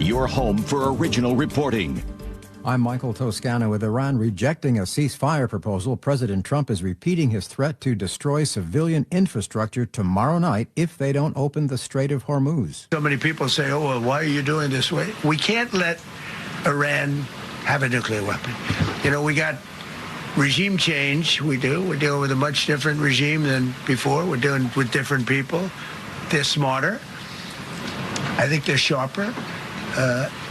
your home for original reporting. I'm Michael Toscano. With Iran rejecting a ceasefire proposal, President Trump is repeating his threat to destroy civilian infrastructure tomorrow night if they don't open the Strait of Hormuz. So many people say, oh, well, why are you doing this way? We can't let Iran have a nuclear weapon. You know, we got regime change. We're dealing with a much different regime than before. We're dealing with different people. They're smarter. I think they're sharper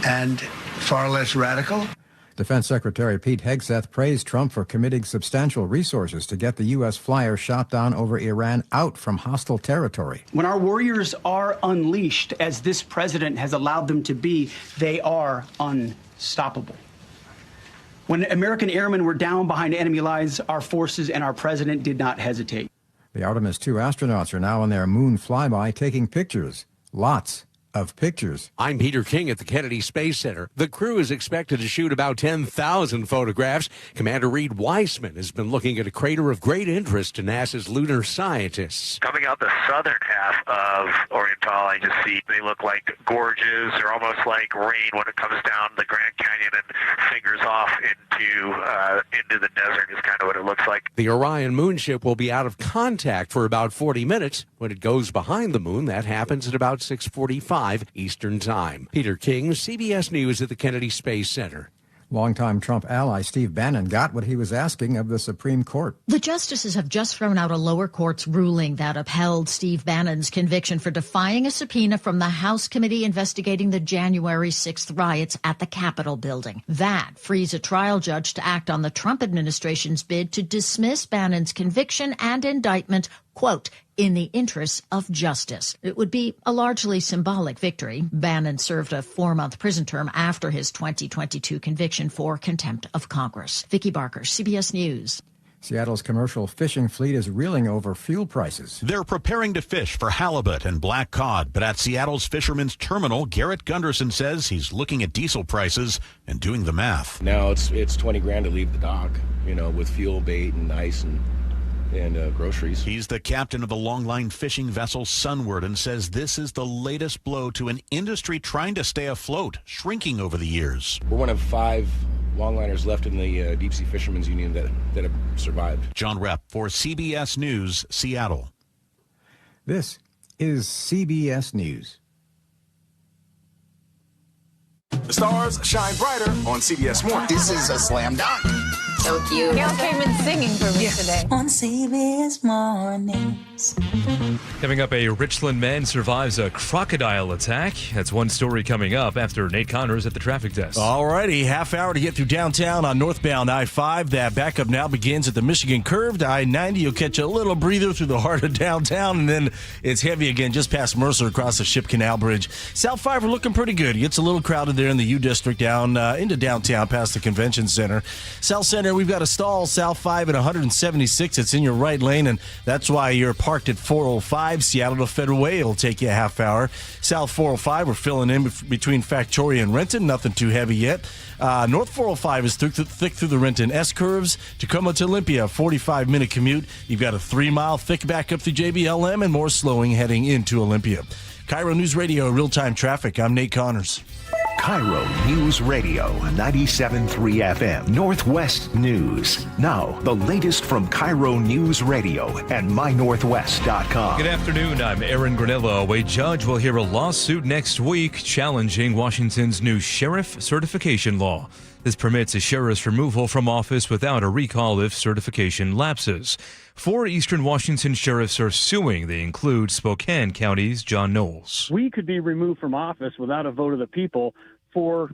and far less radical. Defense Secretary Pete Hegseth praised Trump for committing substantial resources to get the U.S. flyer shot down over Iran out from hostile territory. When our warriors are unleashed, as this president has allowed them to be, they are unstoppable. When American airmen were down behind enemy lines, our forces and our president did not hesitate. The Artemis 2 astronauts are now on their moon flyby taking pictures. Lots of pictures. I'm Peter King at the Kennedy Space Center. The crew is expected to shoot about 10,000 photographs. Commander Reed Weissman has been looking at a crater of great interest to NASA's lunar scientists. Coming out the southern half of Oriental, I just see they look like gorges. They're almost like rain when it comes down the Grand Canyon and fingers off into the desert is kind of what it looks like. The Orion moonship will be out of contact for about 40 minutes. When it goes behind the moon, that happens at about 6:45 Eastern Time. Peter King, CBS News at the Kennedy Space Center. Longtime Trump ally Steve Bannon got what he was asking of the Supreme Court. The justices have just thrown out a lower court's ruling that upheld Steve Bannon's conviction for defying a subpoena from the House committee investigating the January 6th riots at the Capitol building. That frees a trial judge to act on the Trump administration's bid to dismiss Bannon's conviction and indictment, quote, in the interests of justice. It would be a largely symbolic victory. Bannon served a 4-month prison term after his 2022 conviction for contempt of Congress. Vicki Barker, CBS News. Seattle's commercial fishing fleet is reeling over fuel prices. They're preparing to fish for halibut and black cod, but at Seattle's Fisherman's Terminal, Garrett Gunderson says he's looking at diesel prices and doing the math. Now it's $20,000 to leave the dock, with fuel, bait, and ice and groceries. He's the captain of the longline fishing vessel Sunward and says this is the latest blow to an industry trying to stay afloat, shrinking over the years. We're one of 5 longliners left in the Deep Sea Fishermen's Union that have survived. John Repp for CBS News, Seattle. This is CBS News. The stars shine brighter on CBS Morning. This is a slam dunk. So cute. Gail came in singing for me today. On CBS Mornings. Coming up, a Richland man survives a crocodile attack. That's one story coming up after Nate Connors at the traffic desk. All righty, half hour to get through downtown on northbound I-5. That backup now begins at the Michigan curve to I-90. You'll catch a little breather through the heart of downtown, and then it's heavy again just past Mercer across the Ship Canal Bridge. South 5 are looking pretty good. It gets a little crowded there in the U District down into downtown past the Convention Center. South Center, we've got a stall, South 5 at 176. It's in your right lane, and that's why you're parked at 405. Seattle to Federal Way, it'll take you a half hour. South 405, we're filling in between Factoria and Renton. Nothing too heavy yet. North 405 is thick through the Renton S-curves. Tacoma to Olympia, 45-minute commute. You've got a 3-mile thick backup through JBLM and more slowing heading into Olympia. KIRO News Radio, real-time traffic. I'm Nate Connors. KIRO News Radio, 97.3 FM, Northwest News. Now, the latest from KIRO News Radio and mynorthwest.com. Good afternoon, I'm Aaron Granillo. A judge will hear a lawsuit next week challenging Washington's new sheriff certification law. This permits a sheriff's removal from office without a recall if certification lapses. 4 Eastern Washington sheriffs are suing. They include Spokane County's John Knowles. We could be removed from office without a vote of the people for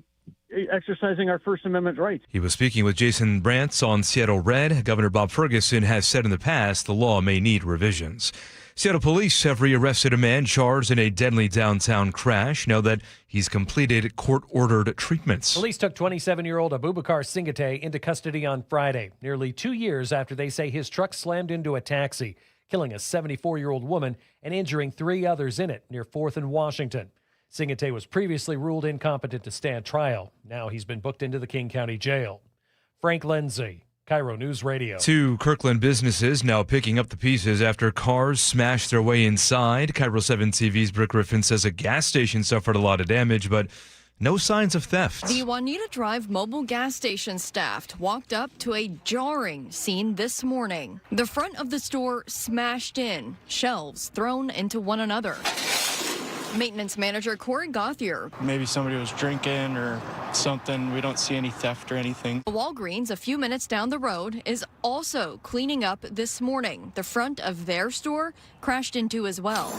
exercising our First Amendment rights. He was speaking with Jason Brantz on Seattle Red. Governor Bob Ferguson has said in the past the law may need revisions. Seattle police have rearrested a man charged in a deadly downtown crash now that he's completed court-ordered treatments. Police took 27-year-old Abubakar Singate into custody on Friday, nearly 2 years after they say his truck slammed into a taxi, killing a 74-year-old woman and injuring 3 others in it near 4th and Washington. Singate was previously ruled incompetent to stand trial. Now he's been booked into the King County Jail. Frank Lindsay, KIRO News Radio. 2 Kirkland businesses now picking up the pieces after cars smashed their way inside. KIRO 7 TV's Brick Griffin says a gas station suffered a lot of damage, but No signs of theft. The Juanita Drive mobile gas station staff walked up to a jarring scene this morning. The front of the store smashed in, shelves thrown into one another. Maintenance manager Corey Gauthier. Maybe somebody was drinking or something. We don't see any theft or anything. Walgreens, a few minutes down the road, is also cleaning up this morning. The front of their store crashed into as well.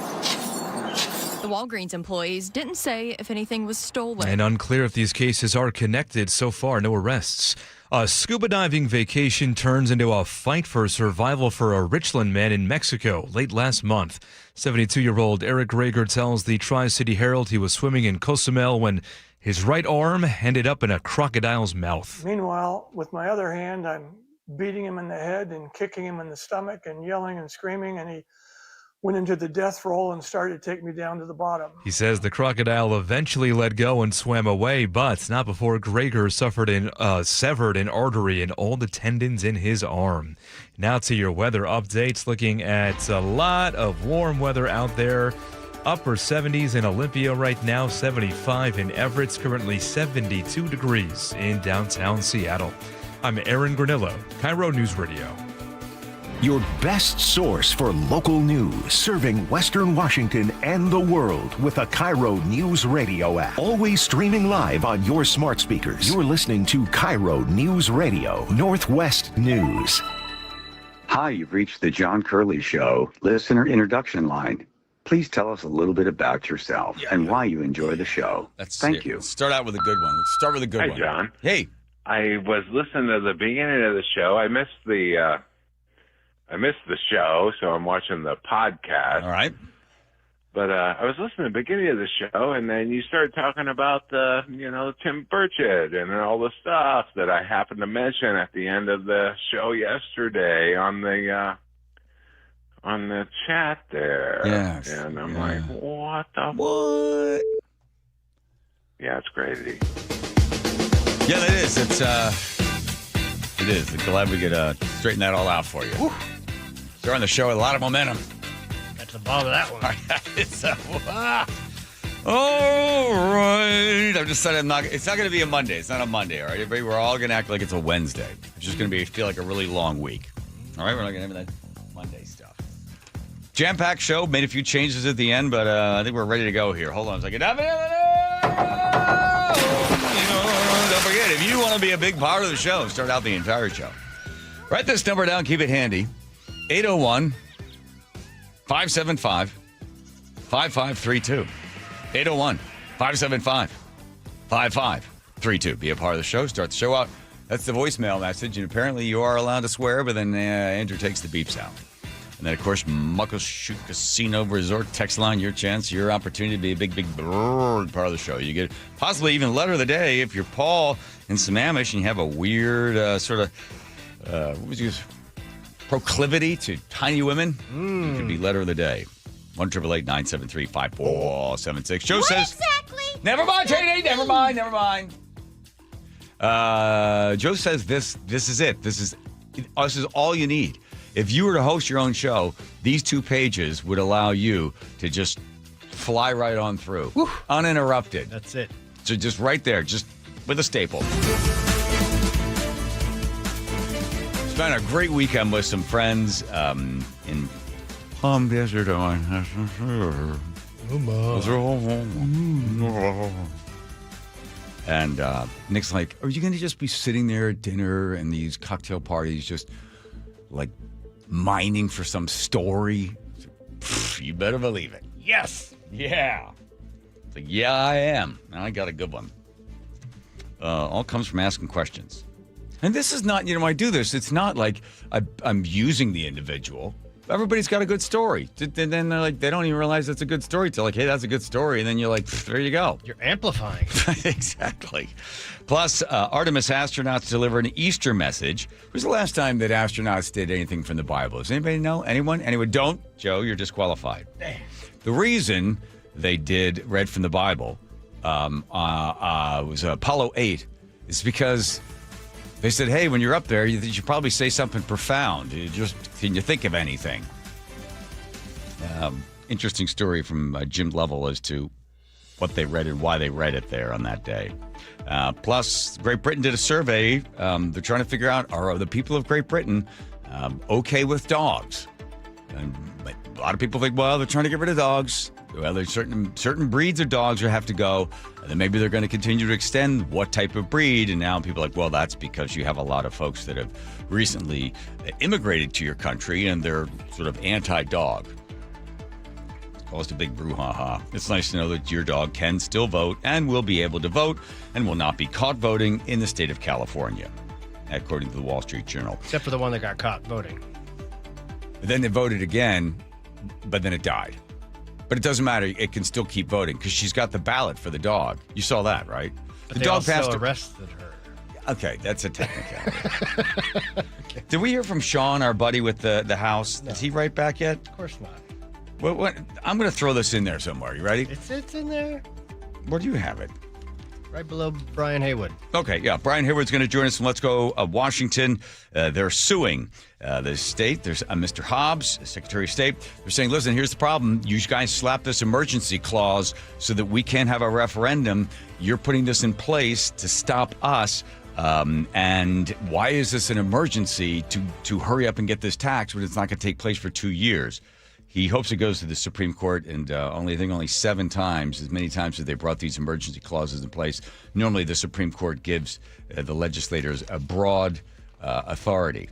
The Walgreens employees didn't say if anything was stolen. And unclear if these cases are connected. So far, no arrests. A scuba diving vacation turns into a fight for survival for a Richland man in Mexico late last month. 72-year-old Eric Rager tells the Tri-City Herald he was swimming in Cozumel when his right arm ended up in a crocodile's mouth. Meanwhile, with my other hand, I'm beating him in the head and kicking him in the stomach and yelling and screaming, and he went into the death roll and started to take me down to the bottom. He says the crocodile eventually let go and swam away, but not before Greger severed an artery and all the tendons in his arm. Now to your weather updates, looking at a lot of warm weather out there. Upper 70s in Olympia right now, 75 in Everett, currently 72 degrees in downtown Seattle. I'm Aaron Granillo, KIRO News Radio. Your best source for local news, serving Western Washington and the world with the KIRO Newsradio app. Always streaming live on your smart speakers. You're listening to KIRO Newsradio, Northwest News. Hi, you've reached the John Curley Show listener introduction line. Please tell us a little bit about yourself and why you enjoy the show. Thank you. Let's start out with a good one. Let's start with a good one. Hi, John. Hey. I was listening to the beginning of the show. I missed the show, so I'm watching the podcast. All right. But I was listening to the beginning of the show, and then you started talking about Tim Burchett and all the stuff that I happened to mention at the end of the show yesterday on the chat there. Yes. And I'm like, what? Yeah, it's crazy. Yeah, it is. It is. Glad we could straighten that all out for you. Whew. Starting the show with a lot of momentum. Got to the bottom of that one. All right. I've decided it's not going to be a Monday. It's not a Monday, all right? Everybody, we're all going to act like it's a Wednesday. It's just going to feel like a really long week. All right? We're not going to have that Monday stuff. Jam-packed show. Made a few changes at the end, but I think we're ready to go here. Hold on a second. Don't forget, if you want to be a big part of the show, start out the entire show. Write this number down. Keep it handy. 801-575-5532. 801-575-5532. Be a part of the show. Start the show out. That's the voicemail message. And apparently you are allowed to swear, but then Andrew takes the beeps out. And then, of course, Muckleshoot Casino Resort text line, your chance, your opportunity to be a big part of the show. You get possibly even letter of the day if you're Paul in Sammamish and you have a weird proclivity to tiny women. You could be letter of the day. 1-888-973-5476. Joe says... Exactly. Never mind, JD. Never mind. Joe says this is it. This is all you need. If you were to host your own show, these 2 pages would allow you to just fly right on through. Whew. Uninterrupted. That's it. So just right there, just with a staple. Spent a great weekend with some friends in Palm Desert. And Nick's like, are you going to just be sitting there at dinner and these cocktail parties just like mining for some story? You better believe it. Yes. Yeah. It's like, yeah, I am. And I got a good one. All comes from asking questions. And this is not, I do this. It's not like I'm using the individual. Everybody's got a good story. And then they're like, they don't even realize it's a good story. It's like, hey, that's a good story. And then you're like, there you go. You're amplifying. Exactly. Plus, Artemis astronauts deliver an Easter message. When was the last time that astronauts did anything from the Bible? Does anybody know? Anyone? Anyone? Don't? Joe, you're disqualified. The reason they read from the Bible was Apollo 8 is because they said, hey, when you're up there, you should probably say something profound. Can you think of anything? Interesting story from Jim Lovell as to what they read and why they read it there on that day. Plus, Great Britain did a survey. They're trying to figure out, are the people of Great Britain okay with dogs? And a lot of people think, well, they're trying to get rid of dogs. Well, there's certain breeds of dogs that have to go, and then maybe they're going to continue to extend what type of breed. And now people are like, well, that's because you have a lot of folks that have recently immigrated to your country, and they're sort of anti-dog. It's caused a big brouhaha. It's nice to know that your dog can still vote and will be able to vote and will not be caught voting in the state of California, according to the Wall Street Journal. Except for the one that got caught voting. Then they voted again, but then it died. But it doesn't matter. It can still keep voting because she's got the ballot for the dog. You saw that, right? But the they dog also passed. arrested her. Okay, that's a technicality. Okay. Did we hear from Sean, our buddy with the house? No. Is he right back yet? Of course not. Well, I'm going to throw this in there somewhere. You ready? It's in there. Where do you have it? Right below Brian Haywood. Okay, yeah. Brian Haywood's going to join us from Let's Go Washington. They're suing the state. There's Mr. Hobbs, Secretary of State. They're saying, listen, here's the problem. You guys slapped this emergency clause so that we can't have a referendum. You're putting this in place to stop us. And why is this an emergency to hurry up and get this tax when it's not going to take place for 2 years? He hopes it goes to the Supreme Court, and only 7 times, as many times as they brought these emergency clauses in place. Normally, the Supreme Court gives the legislators a broad authority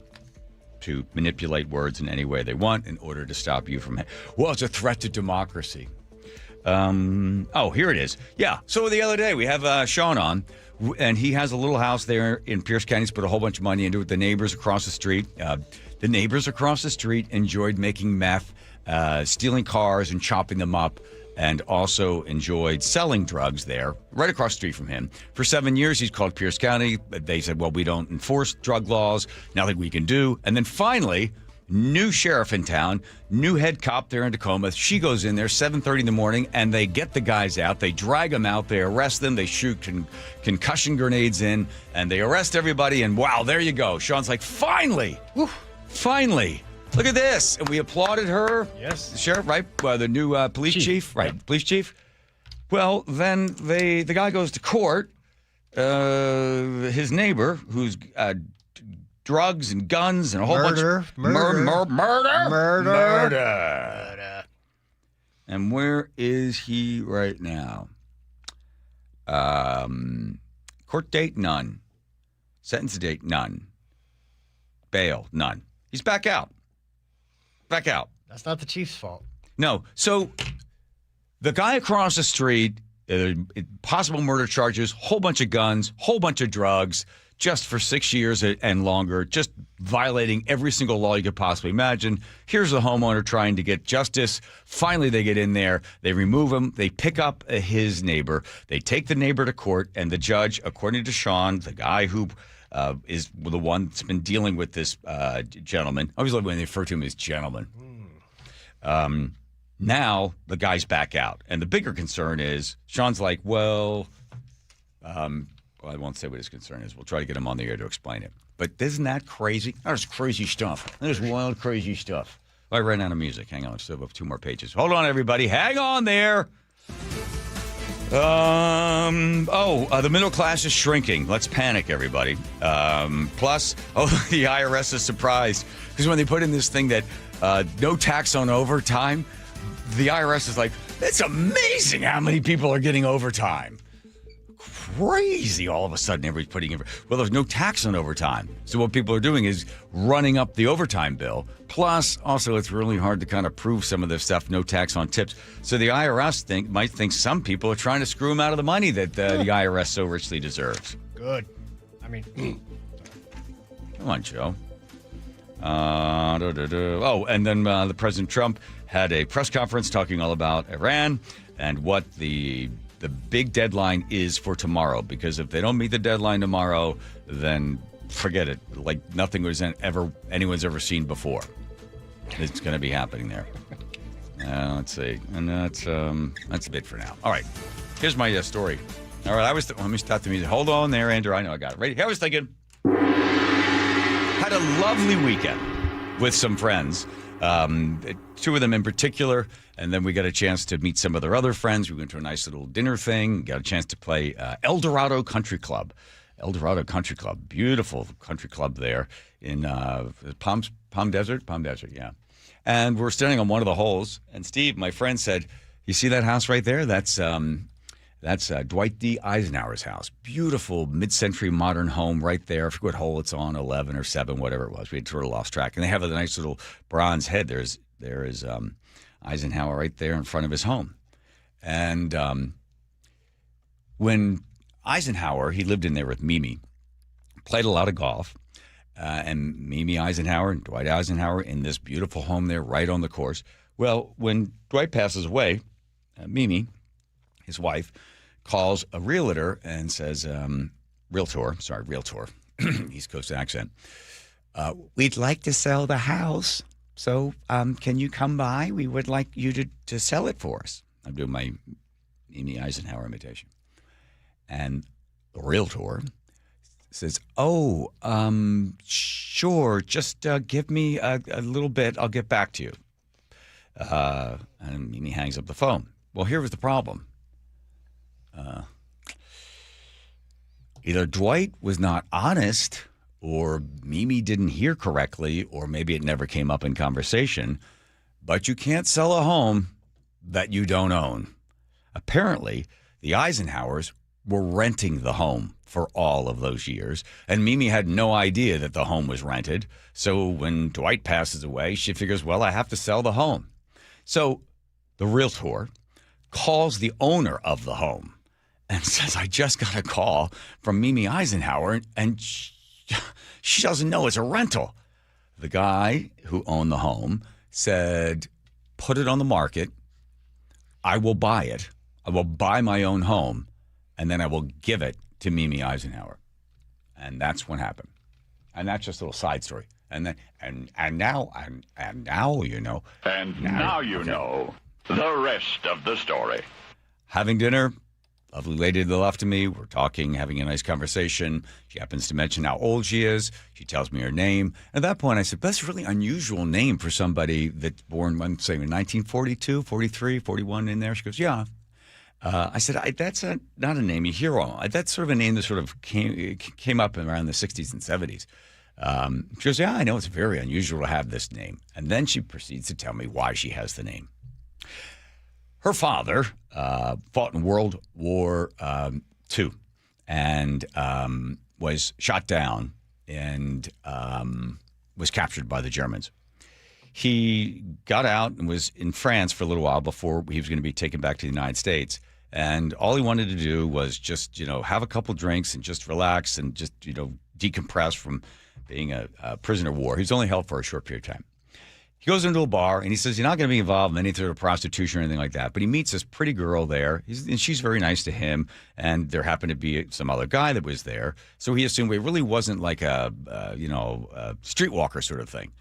to manipulate words in any way they want in order to stop you from. Well, it's a threat to democracy. Here it is. Yeah. So the other day we have Sean on, and he has a little house there in Pierce County. He's put a whole bunch of money into it. The neighbors across the street enjoyed making meth. Stealing cars and chopping them up, and also enjoyed selling drugs there, right across the street from him. For 7 years, he's called Pierce County. They said, well, we don't enforce drug laws. Nothing we can do. And then finally, new sheriff in town, new head cop there in Tacoma. She goes in there 7:30 in the morning, and they get the guys out. They drag them out. They arrest them. They shoot concussion grenades in, and they arrest everybody. And wow, there you go. Sean's like, finally, finally. Look at this. And we applauded her. Yes. The sheriff, right? The new police chief. Right. Yep. Police chief. Well, then the guy goes to court. His neighbor, who's drugs and guns and a whole bunch of murder. And where is he right now? Court date, none. Sentence date, none. Bail, none. He's back out. Back out. That's not the chief's fault. No. So the guy across the street, possible murder charges, whole bunch of guns, whole bunch of drugs, just for 6 years and longer, just violating every single law you could possibly imagine. Here's the homeowner trying to get justice. Finally, they get in there. They remove him. They pick up his neighbor. They take the neighbor to court, and the judge, according to Sean, the guy who is the one that's been dealing with this gentleman. I always love when they refer to him as gentleman. Now the guy's back out. And the bigger concern is, Sean's like, well, I won't say what his concern is. We'll try to get him on the air to explain it. But isn't that crazy? That's crazy stuff. There's wild, crazy stuff. I ran out of music. Hang on. I still have 2 more pages. Hold on, everybody. Hang on there. The middle class is shrinking. Let's panic, everybody. Plus, the IRS is surprised because when they put in this thing that no tax on overtime, the IRS is like, it's amazing how many people are getting overtime. Crazy. All of a sudden, everybody's putting in. Well, there's no tax on overtime. So what people are doing is running up the overtime bill. Plus, also, it's really hard to kind of prove some of this stuff, no tax on tips. So the IRS might think some people are trying to screw them out of the money that the IRS so richly deserves. Good. I mean, come on, Joe. And then the President Trump had a press conference talking all about Iran and what the big deadline is for tomorrow. Because if they don't meet the deadline tomorrow, then forget it. Like nothing anyone's ever seen before. It's going to be happening there. Let's see. And that's a bit for now. All right. Here's my story. All right. Let me stop the music. Hold on there, Andrew. I know I got it. Ready? I was thinking. Had a lovely weekend with some friends. Two of them in particular. And then we got a chance to meet some of their other friends. We went to a nice little dinner thing. Got a chance to play El Dorado Country Club. El Dorado Country Club. Beautiful country club there in Palm Desert? Palm Desert, yeah. And we're standing on one of the holes. And Steve, my friend, said, you see that house right there? That's Dwight D. Eisenhower's house. Beautiful mid-century modern home right there. I forget what hole it's on, 11 or 7, whatever it was. We had sort of lost track. And they have a nice little bronze head. There is Eisenhower right there in front of his home. And when Eisenhower, he lived in there with Mimi, played a lot of golf. And Mimi Eisenhower and Dwight Eisenhower in this beautiful home there right on the course. Well, when Dwight passes away, Mimi, his wife, calls a realtor and says, realtor, East Coast accent, we'd like to sell the house. So can you come by? We would like you to sell it for us. I'm doing my Mimi Eisenhower imitation. And the realtor says, oh, sure, just give me a little bit. I'll get back to you. And Mimi hangs up the phone. Well, here was the problem. Either Dwight was not honest, or Mimi didn't hear correctly, or maybe it never came up in conversation, but you can't sell a home that you don't own. Apparently, the Eisenhowers were renting the home for all of those years, and Mimi had no idea that the home was rented. So when Dwight passes away, she figures, well, I have to sell the home. So the realtor calls the owner of the home and says, I just got a call from Mimi Eisenhower, and she doesn't know it's a rental. The guy who owned the home said, put it on the market. I will buy it. I will buy my own home, and then I will give it to Mimi Eisenhower. And that's what happened. And that's just a little side story. And then now you know. And now you know the rest of the story. Having dinner, lovely lady to the left of me. We're talking, having a nice conversation. She happens to mention how old she is. She tells me her name. At that point, I said, that's a really unusual name for somebody that's born, I'm saying, in 1942, 43, 41 in there. She goes, yeah. I said, that's not a name you hear all. That's sort of a name that sort of came up around the 60s and 70s. She goes, yeah, I know it's very unusual to have this name. And then she proceeds to tell me why she has the name. Her father fought in World War II and was shot down and was captured by the Germans. He got out and was in France for a little while before he was going to be taken back to the United States. And all he wanted to do was just, have a couple drinks and just relax and just, decompress from being a prisoner of war. He was only held for a short period of time. He goes into a bar and he says he's not going to be involved in any sort of prostitution or anything like that. But he meets this pretty girl there, and she's very nice to him. And there happened to be some other guy that was there. So he assumed it really wasn't like a streetwalker sort of thing.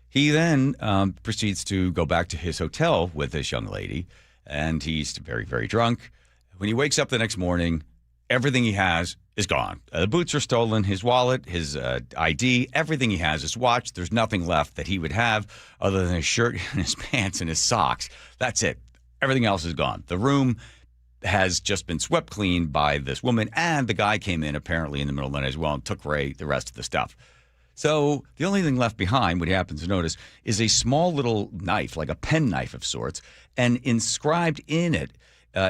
He then proceeds to go back to his hotel with this young lady, and he's very, very drunk. When he wakes up the next morning, everything he has is gone. The boots are stolen, his wallet, his ID, everything he has, his watch. There's nothing left that he would have other than his shirt and his pants and his socks. That's it. Everything else is gone. The room has just been swept clean by this woman, and the guy came in apparently in the middle of the night as well and took away the rest of the stuff. So the only thing left behind, what he happens to notice, is a small little knife, like a pen knife of sorts, and inscribed in it,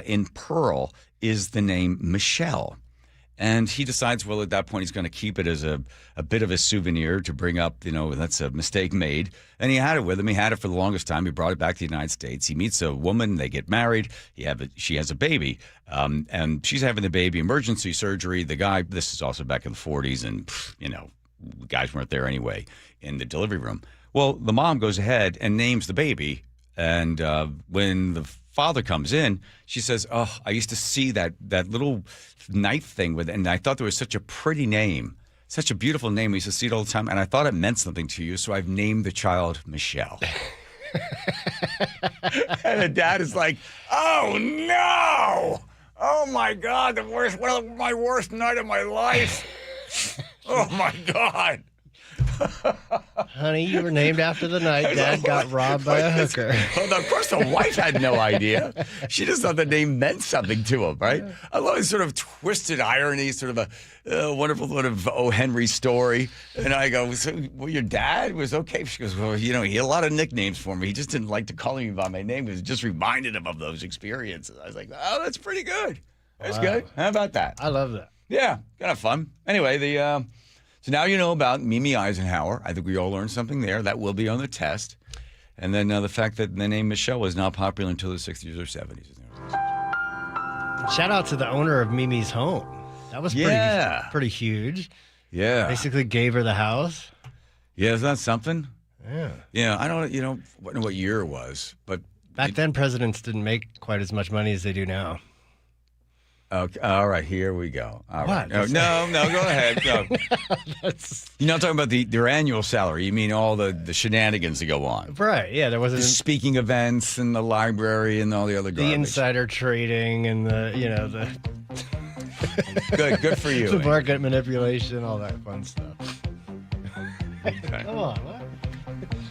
in pearl, is the name Michelle. And he decides, well, at that point, he's going to keep it as a bit of a souvenir to bring up, that's a mistake made. And he had it with him. He had it for the longest time. He brought it back to the United States. He meets a woman. They get married. She has a baby. And she's having the baby, emergency surgery. The guy, this is also back in the 40s, and, guys weren't there anyway in the delivery room. Well, the mom goes ahead and names the baby. And when the father comes in, she says, oh, I used to see that little knife thing with it, and I thought there was such a pretty name, such a beautiful name. We used to see it all the time, and I thought it meant something to you, so I've named the child Michelle. And the dad is like, oh, no! Oh, my God, my worst night of my life. Oh, my God. Honey, you were named after the night Dad got robbed by a hooker. Well, of course, the wife had no idea. She just thought the name meant something to him, right? I love his sort of twisted irony, sort of a wonderful sort of O. Henry story. And I go, well, your dad was okay. She goes, well, he had a lot of nicknames for me. He just didn't like to call me by my name. It just reminded him of those experiences. I was like, oh, that's pretty good. That's good. How about that? I love that. Yeah, kind of fun. Anyway, so now you know about Mimi Eisenhower. I think we all learned something there. That will be on the test. And then the fact that the name Michelle was not popular until the 60s or 70s. Shout out to the owner of Mimi's home. That was pretty huge. Yeah. Basically gave her the house. Yeah, is that something? Yeah. Yeah, I don't know what year it was, but back then presidents didn't make quite as much money as they do now. Okay, all right, here we go. All right. What? No, go ahead. No. You're not talking about their annual salary. You mean all the shenanigans that go on. Right, yeah. There wasn't the speaking events and the library and all the other garbage. The insider trading and the Good for you. The market manipulation, all that fun stuff. Okay. Come on, what?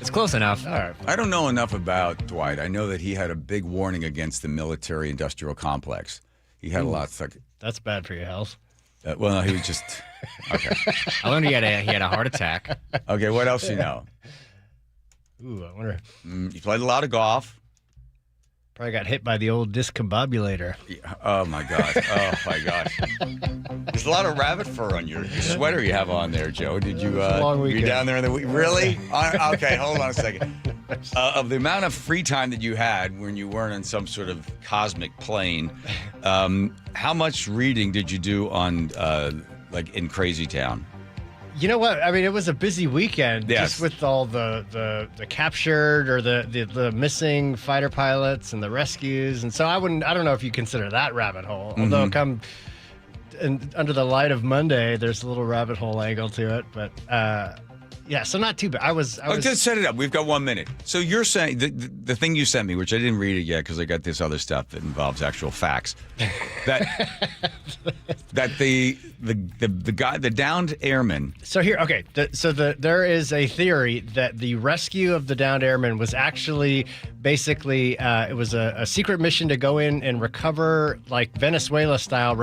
It's close enough. All right. I don't know enough about Dwight. I know that he had a big warning against the military-industrial complex. He had a lot of stuff. That's bad for your health. Well, no, he was just okay. I learned he had a heart attack. Okay, what else do you know? Ooh, I wonder. You played a lot of golf. Probably got hit by the old discombobulator. Yeah. Oh my god! Oh my gosh! There's a lot of rabbit fur on your sweater you have on there, Joe. Did you? Long weekend. Were you down there in the week? Really? Okay, hold on a second. Of the amount of free time that you had when you weren't on some sort of cosmic plane, how much reading did you do on like in Crazy Town? You know what? I mean, it was a busy weekend, just with all the captured or the missing fighter pilots and the rescues, and so I don't know if you consider that rabbit hole. Although under the light of Monday, there's a little rabbit hole angle to it, but yeah, so not too bad. I was just set it up. We've got 1 minute. So you're saying the thing you sent me, which I didn't read it yet because I got this other stuff that involves actual facts, that the downed airman. So here, okay. There is a theory that the rescue of the downed airman was actually basically it was a secret mission to go in and recover, like Venezuela style,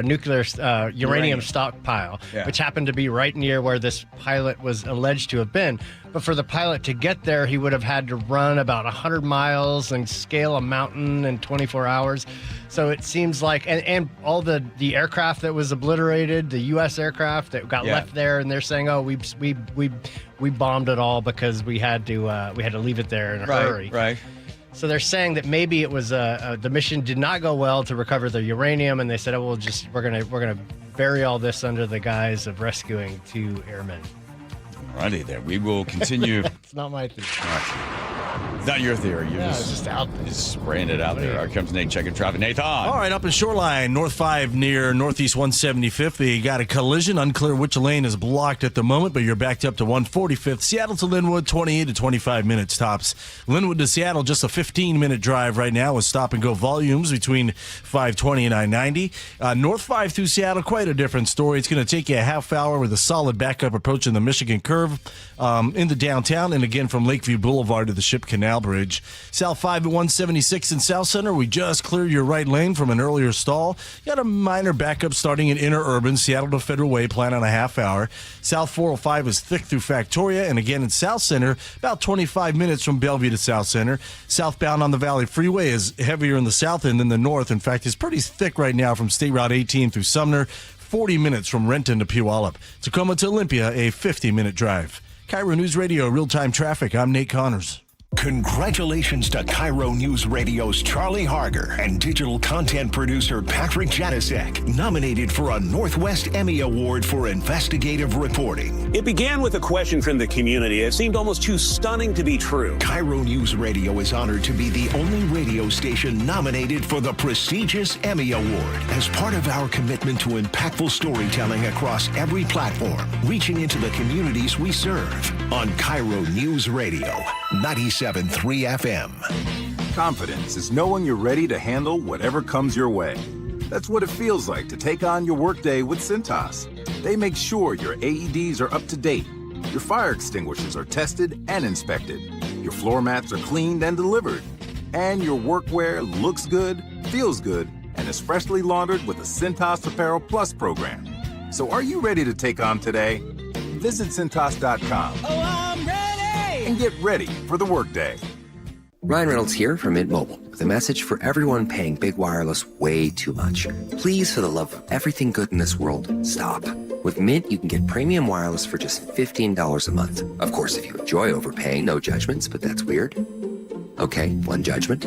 nuclear uranium stockpile, which happened to be right near where this pilot was alleged to have been. But for the pilot to get there, he would have had to run about 100 miles and scale a mountain in 24 hours. So it seems like, and all the aircraft that was obliterated, the U.S. aircraft that got left there, and they're saying, oh, we bombed it all because we had to leave it there in a hurry. Right. So they're saying that maybe it was the mission did not go well to recover the uranium, and they said, oh, we're gonna bury all this under the guise of rescuing 2 airmen. Alrighty there. We will continue. It's not my theory. It's not your theory. It's just out there. Just spraying it out there. Here comes Nate checking traffic. Nathan. All right, up in Shoreline, North 5 near Northeast 175th. They got a collision. Unclear which lane is blocked at the moment, but you're backed up to 145th. Seattle to Linwood, 28 to 25 minutes tops. Linwood to Seattle, just a 15-minute drive right now with stop-and-go volumes between 520 and I-90. North 5 through Seattle, quite a different story. It's going to take you a half hour with a solid backup approaching the Michigan curve into downtown, and again from Lakeview Boulevard to the Ship Canal Bridge. South 5 at 176 in South Center. We just cleared your right lane from an earlier stall. Got a minor backup starting in Inner Urban, Seattle to Federal Way, plan on a half hour. South 405 is thick through Factoria, and again in South Center, about 25 minutes from Bellevue to South Center. Southbound on the Valley Freeway is heavier in the south end than the north. In fact, it's pretty thick right now from State Route 18 through Sumner. 40 minutes from Renton to Puyallup. Tacoma to Olympia, a 50-minute drive. KIRO News Radio, real-time traffic. I'm Nate Connors. Congratulations to KIRO News Radio's Charlie Harger and digital content producer Patrick Janasek, nominated for a Northwest Emmy Award for investigative reporting. It began with a question from the community. It seemed almost too stunning to be true. KIRO News Radio is honored to be the only radio station nominated for the prestigious Emmy Award as part of our commitment to impactful storytelling across every platform, reaching into the communities we serve. On KIRO News Radio, 97.3 FM. Confidence is knowing you're ready to handle whatever comes your way. That's what it feels like to take on your workday with Cintas. They make sure your AEDs are up to date, your fire extinguishers are tested and inspected, your floor mats are cleaned and delivered, and your workwear looks good, feels good, and is freshly laundered with the Cintas Apparel Plus program. So are you ready to take on today? Visit Cintas.com. Oh, I'm ready! And get ready for the workday. Ryan Reynolds here from Mint Mobile with a message for everyone paying big wireless way too much. Please, for the love of everything good in this world, stop. With Mint, you can get premium wireless for just $15 a month. Of course, if you enjoy overpaying, no judgments, but that's weird. Okay, one judgment.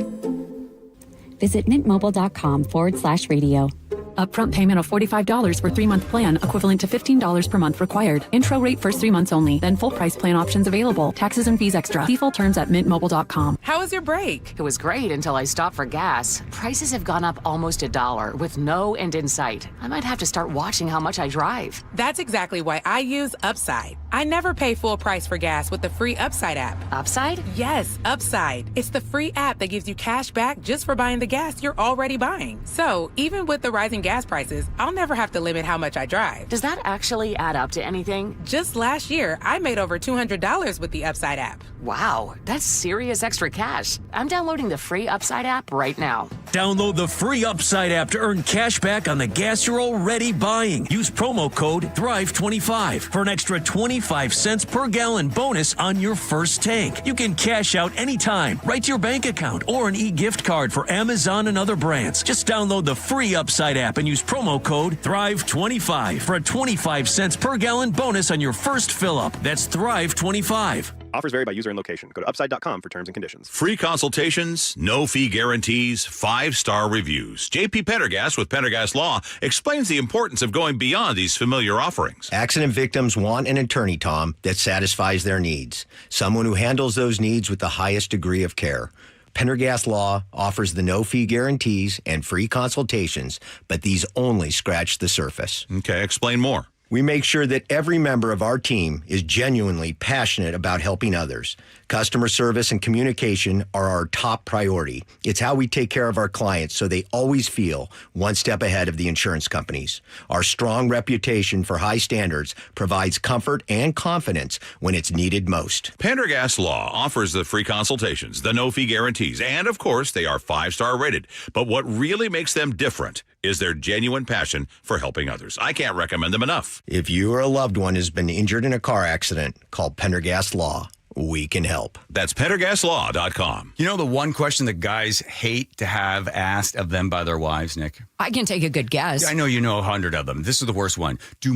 Visit mintmobile.com/radio. Upfront payment of $45 for 3-month plan, equivalent to $15 per month required. Intro rate first 3 months only, then full price plan options available. Taxes and fees extra. See full terms at mintmobile.com. How was your break? It was great until I stopped for gas. Prices have gone up almost $1 with no end in sight. I might have to start watching how much I drive. That's exactly why I use Upside. I never pay full price for gas with the free Upside app. Upside? Yes, Upside. It's the free app that gives you cash back just for buying the gas you're already buying. So even with the rising gas prices, I'll never have to limit how much I drive. Does that actually add up to anything? Just last year, I made over $200 with the Upside app. Wow, that's serious extra cash. I'm downloading the free Upside app right now. Download the free Upside app to earn cash back on the gas you're already buying. Use promo code THRIVE25 for an extra 25 cents per gallon bonus on your first tank. You can cash out anytime, right to your bank account, or an e-gift card for Amazon and other brands. Just download the free Upside app and use promo code THRIVE25 for a 25 cents per gallon bonus on your first fill-up. That's THRIVE25. Offers vary by user and location. Go to upside.com for terms and conditions. Free consultations, no fee guarantees, 5-star reviews. JP Pendergast with Pendergast Law explains the importance of going beyond these familiar offerings. Accident victims want an attorney, Tom, that satisfies their needs. Someone who handles those needs with the highest degree of care. Pendergast Law offers the no-fee guarantees and free consultations, but these only scratch the surface. Okay, explain more. We make sure that every member of our team is genuinely passionate about helping others. Customer service and communication are our top priority. It's how we take care of our clients so they always feel one step ahead of the insurance companies. Our strong reputation for high standards provides comfort and confidence when it's needed most. Pendergast Law offers the free consultations, the no-fee guarantees, and of course, they are 5-star rated. But what really makes them different is their genuine passion for helping others. I can't recommend them enough. If you or a loved one has been injured in a car accident, call Pendergast Law. We can help. That's PendergastLaw.com. You know the one question that guys hate to have asked of them by their wives, Nick? I can take a good guess. I know you know 100 of them. This is the worst one. Do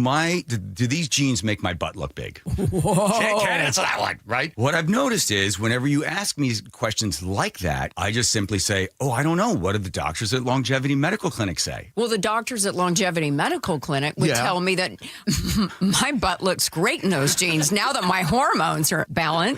these jeans make my butt look big? Whoa. Can't answer that one, right? What I've noticed is whenever you ask me questions like that, I just simply say, oh, I don't know. What did the doctors at Longevity Medical Clinic say? Well, the doctors at Longevity Medical Clinic would tell me that my butt looks great in those jeans now that my hormones are balanced.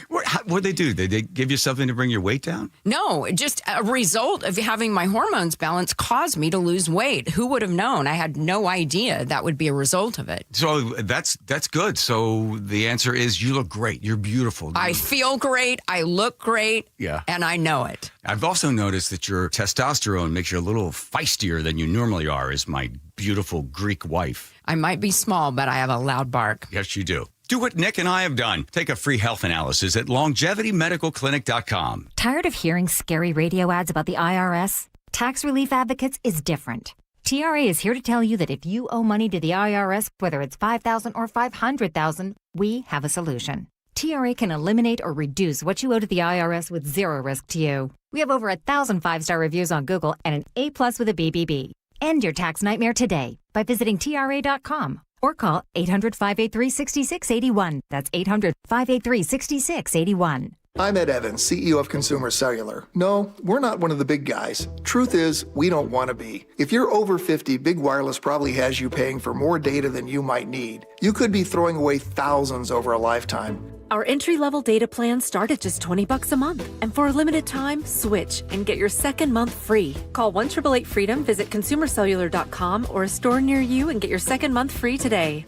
What'd they do? Did they give you something to bring your weight down? No, just a result of having my hormones balanced caused me to lose weight. Who would have known? I had no idea that would be a result of it. So that's good. So the answer is you look great. You're beautiful. I feel great. I look great. Yeah. And I know it. I've also noticed that your testosterone makes you a little feistier than you normally are as my beautiful Greek wife. I might be small, but I have a loud bark. Yes, you do. Do what Nick and I have done. Take a free health analysis at longevitymedicalclinic.com. Tired of hearing scary radio ads about the IRS? Tax Relief Advocates is different. TRA is here to tell you that if you owe money to the IRS, whether it's $5,000 or $500,000, we have a solution. TRA can eliminate or reduce what you owe to the IRS with zero risk to you. We have over 1,000 5-star reviews on Google and an A+ with a BBB. End your tax nightmare today by visiting TRA.com. Or call 800-583-6681. That's 800-583-6681. I'm Ed Evans, CEO of Consumer Cellular. No, we're not one of the big guys. Truth is, we don't want to be. If you're over 50, Big Wireless probably has you paying for more data than you might need. You could be throwing away thousands over a lifetime. Our entry-level data plans start at just $20 a month. And for a limited time, switch and get your second month free. Call 1-888-FREEDOM, visit consumercellular.com or a store near you and get your second month free today.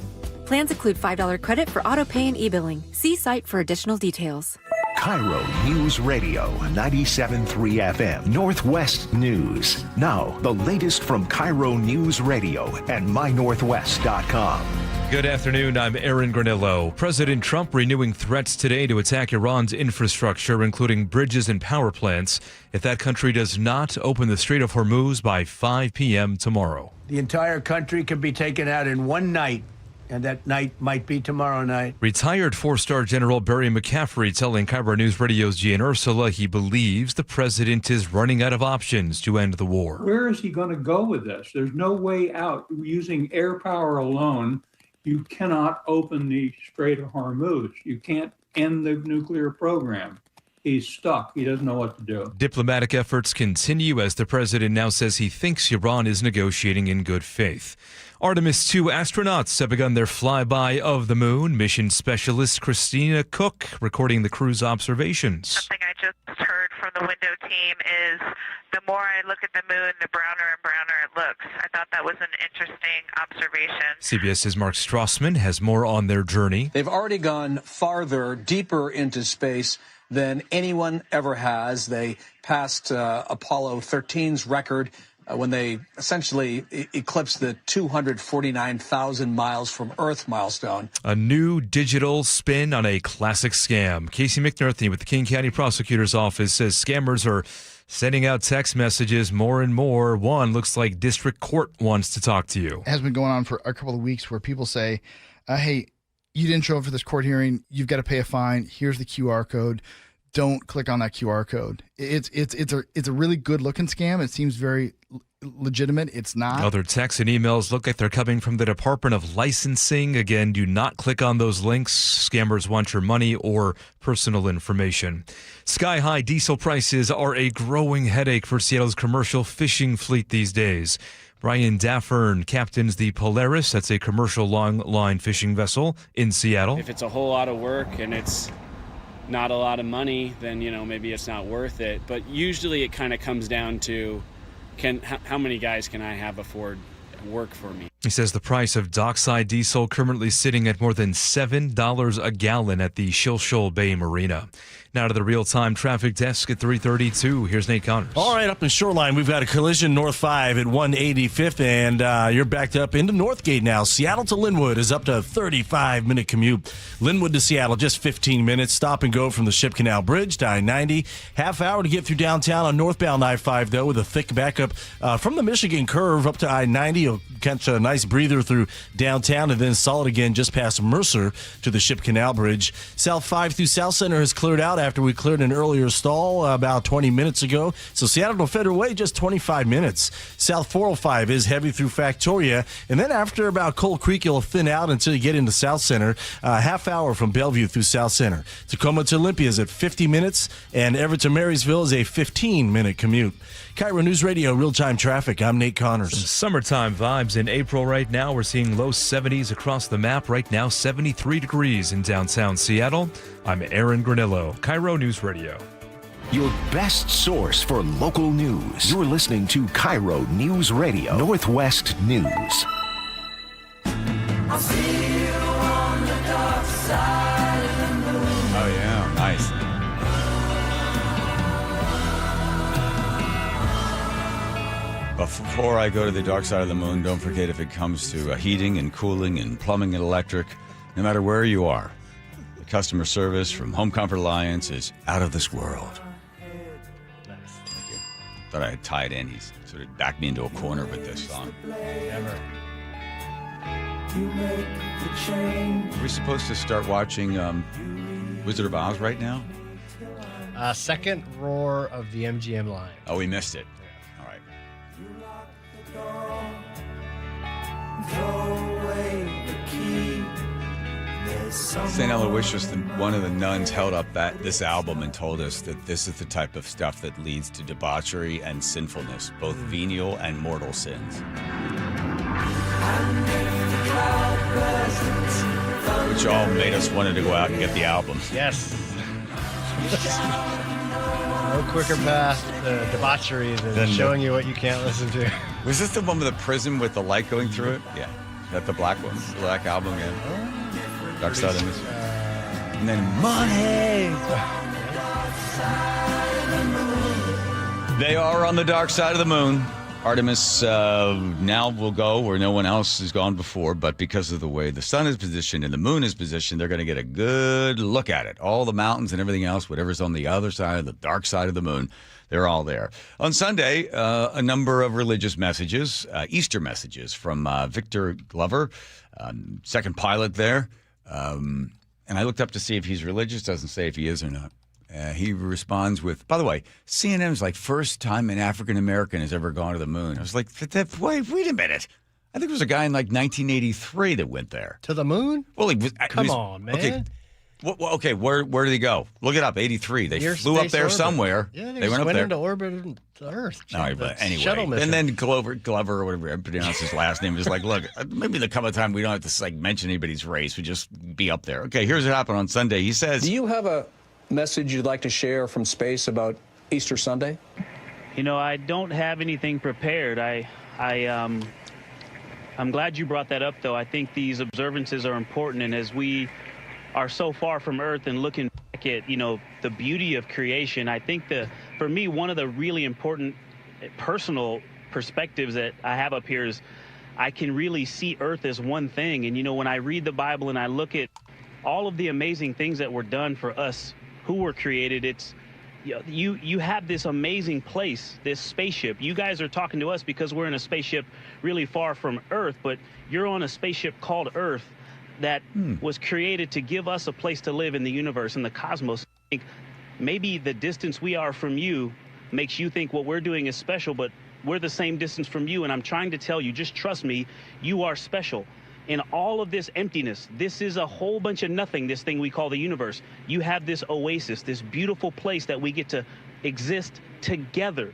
Plans include $5 credit for auto pay and e-billing. See site for additional details. KIRO News Radio 97.3 FM Northwest News. Now, the latest from KIRO News Radio and mynorthwest.com. Good afternoon. I'm Aaron Granillo. President Trump renewing threats today to attack Iran's infrastructure, including bridges and power plants, if that country does not open the Strait of Hormuz by 5 p.m. tomorrow. The entire country can be taken out in one night, and that night might be tomorrow night. Retired four-star General Barry McCaffrey telling KIRO News Radio's Gian Ursula he believes the president is running out of options to end the war. Where is he going to go with this? There's no way out. Using air power alone, you cannot open the Strait of Hormuz. You can't end the nuclear program. He's stuck. He doesn't know what to do. Diplomatic efforts continue as the president now says he thinks Iran is negotiating in good faith. Artemis 2 astronauts have begun their flyby of the moon. Mission specialist Christina Cook recording the crew's observations. Something I just heard from the window team is the more I look at the moon, the browner and browner it looks. I thought that was an interesting observation. CBS's Mark Strassman has more on their journey. They've already gone farther, deeper into space than anyone ever has. They passed Apollo 13's record when they essentially eclipsed the 249,000 miles from Earth milestone. A new digital spin on a classic scam. Casey McNerthy with the King County Prosecutor's Office says scammers are sending out text messages more and more. One looks like district court wants to talk to you. It has been going on for a couple of weeks where people say, hey, you didn't show up for this court hearing. You've got to pay a fine. Here's the QR code. Don't click on that QR code. It's a really good looking scam. It seems very legitimate. It's not. Other texts and emails look like they're coming from the Department of Licensing. Again, do not click on those links. Scammers want your money or personal information. Sky-high diesel prices are a growing headache for Seattle's commercial fishing fleet these days. Brian Daffern captains the Polaris. That's a commercial long-line fishing vessel in Seattle. If it's a whole lot of work and it's not a lot of money, then, maybe it's not worth it. But usually it kind of comes down to how many guys can I have afford work for me? He says the price of dockside diesel currently sitting at more than $7 a gallon at the Shilshole Bay Marina. Now to the real-time traffic desk at 3:32. Here's Nate Connors. All right, up in Shoreline, we've got a collision north 5 at 185th, and you're backed up into Northgate now. Seattle to Linwood is up to a 35-minute commute. Linwood to Seattle, just 15 minutes. Stop and go from the Ship Canal Bridge to I-90. Half hour to get through downtown on northbound I-5, though, with a thick backup from the Michigan curve up to I-90. You'll catch a nice breather through downtown, and then solid again just past Mercer to the Ship Canal Bridge. South 5 through South Center has cleared out after we cleared an earlier stall about 20 minutes ago. So Seattle to Federal Way, just 25 minutes. South 405 is heavy through Factoria. And then after about Coal Creek, you'll thin out until you get into South Center. Half hour from Bellevue through South Center. Tacoma to Olympia is at 50 minutes. And Everett to Marysville is a 15-minute commute. KIRO News Radio, real-time traffic. I'm Nate Connors. Summertime vibes in April right now. We're seeing low 70s across the map. Right now, 73 degrees in downtown Seattle. I'm Aaron Granillo, KIRO News Radio. Your best source for local news. You're listening to KIRO News Radio, Northwest News. I'll see you on the dark side of the moon. Oh, yeah. Nice. Before I go to the dark side of the moon, don't forget, if it comes to heating and cooling and plumbing and electric, no matter where you are, the customer service from Home Comfort Alliance is out of this world. Nice. Thank you. Thought I had tied in. He's sort of backed me into a corner with this song. Never. Are we supposed to start watching Wizard of Oz right now? Second roar of the MGM line. Oh, we missed it. All right. St. Aloysius, one of the nuns, held up this album and told us that this is the type of stuff that leads to debauchery and sinfulness, both venial and mortal sins. Which all made us wanted to go out and get the album. Yes. No quicker path to debauchery than showing you what you can't listen to. Was this the one with the prison with the light going through it? Yeah. That the black one? The black album, yeah. Dark Side of This. And then Money! side of the moon. They are on the dark side of the moon. Artemis now will go where no one else has gone before, but because of the way the sun is positioned and the moon is positioned, they're going to get a good look at it. All the mountains and everything else, whatever's on the other side, the dark side of the moon, they're all there. On Sunday, a number of religious messages, Easter messages from Victor Glover, second pilot there. And I looked up to see if he's religious. Doesn't say if he is or not. He responds with, by the way, CNN's like first time an African American has ever gone to the moon. I was like, wait a minute. I think it was a guy in like 1983 that went there. To the moon? Well, he was. Come on, man. Okay, okay, where did he go? Look it up, 83. They flew up there orbit. somewhere. Yeah, they went up there. into orbit of the Earth. All right, but anyway. Shuttle mission. And then Glover, or whatever I pronounce his last name, is like, look, maybe the come a time we don't have to like mention anybody's race. We just be up there. Okay, here's what happened on Sunday. He says, Do you have a message you'd like to share from space about Easter Sunday? You know, I don't have anything prepared. I'm glad you brought that up, though. I think these observances are important, and as we are so far from Earth and looking back at, you know, the beauty of creation, I think for me, one of the really important personal perspectives that I have up here is I can really see Earth as one thing. And, you know, when I read the Bible and I look at all of the amazing things that were done for us who were created, it's you have this amazing place, this spaceship. You guys are talking to us because we're in a spaceship really far from Earth, but you're on a spaceship called Earth that was created to give us a place to live in the universe, in the cosmos. I think maybe the distance we are from you makes you think what we're doing is special, but we're the same distance from you, and I'm trying to tell you, just trust me, you are special. In all of this emptiness, this is a whole bunch of nothing, this thing we call the universe. You have this oasis, this beautiful place that we get to exist together.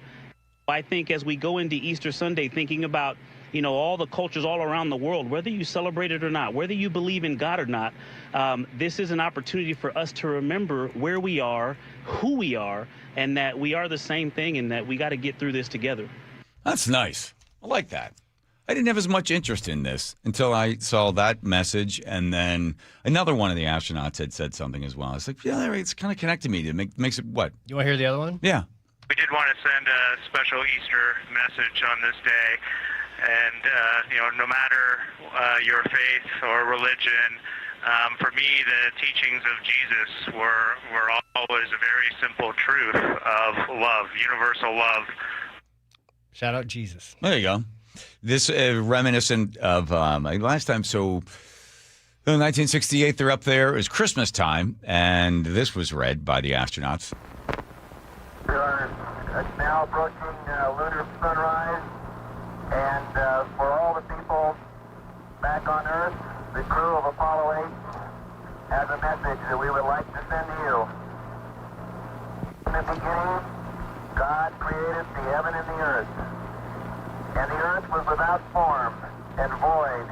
I think as we go into Easter Sunday, thinking about, you know, all the cultures all around the world, whether you celebrate it or not, whether you believe in God or not, this is an opportunity for us to remember where we are, who we are, and that we are the same thing, and that we got to get through this together. that's nice. I like that. I didn't have as much interest in this until I saw that message, and then another one of the astronauts had said something as well. It's like, yeah, it's kind of connected me. It makes it what? You want to hear the other one? Yeah. We did want to send a special Easter message on this day, and no matter your faith or religion, for me, the teachings of Jesus were always a very simple truth of love, universal love. Shout out Jesus. There you go. This reminiscent of last time. So, in 1968, they're up there. It was Christmas time, and this was read by the astronauts. We are now approaching lunar sunrise, and for all the people back on Earth, the crew of Apollo 8 has a message that we would like to send to you. In the beginning, God created the heaven and the earth. And the earth was without form and void,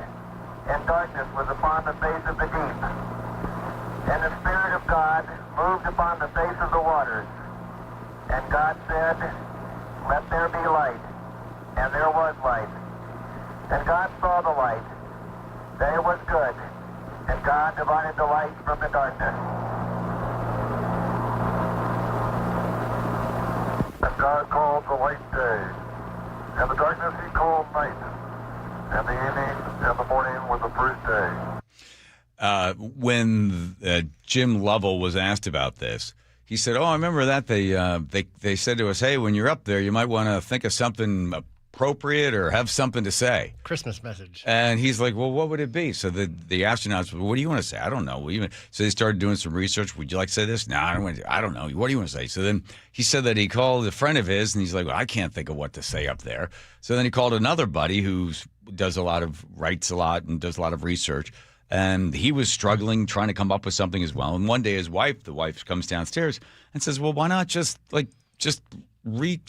and darkness was upon the face of the deep. And the Spirit of God moved upon the face of the waters. And God said, "Let there be light." And there was light. And God saw the light, that it was good. And God divided the light from the darkness. And God called the light day, and the darkness he called night, and the evening and the morning was the first day. When Jim Lovell was asked about this, he said, "Oh, I remember that they said to us, hey, when you're up there, you might want to think of something appropriate or have something to say." Christmas message. And he's like, "Well, what would it be?" So the astronauts, "What do you want to say?" "I don't know." So they started doing some research. "Would you like to say this?" "No, I don't know. What do you want to say?" So then he said that he called a friend of his, and he's like, "Well, I can't think of what to say up there." So then he called another buddy who writes a lot and does a lot of research. And he was struggling, trying to come up with something as well. And one day the wife comes downstairs and says, "Well, why not just read,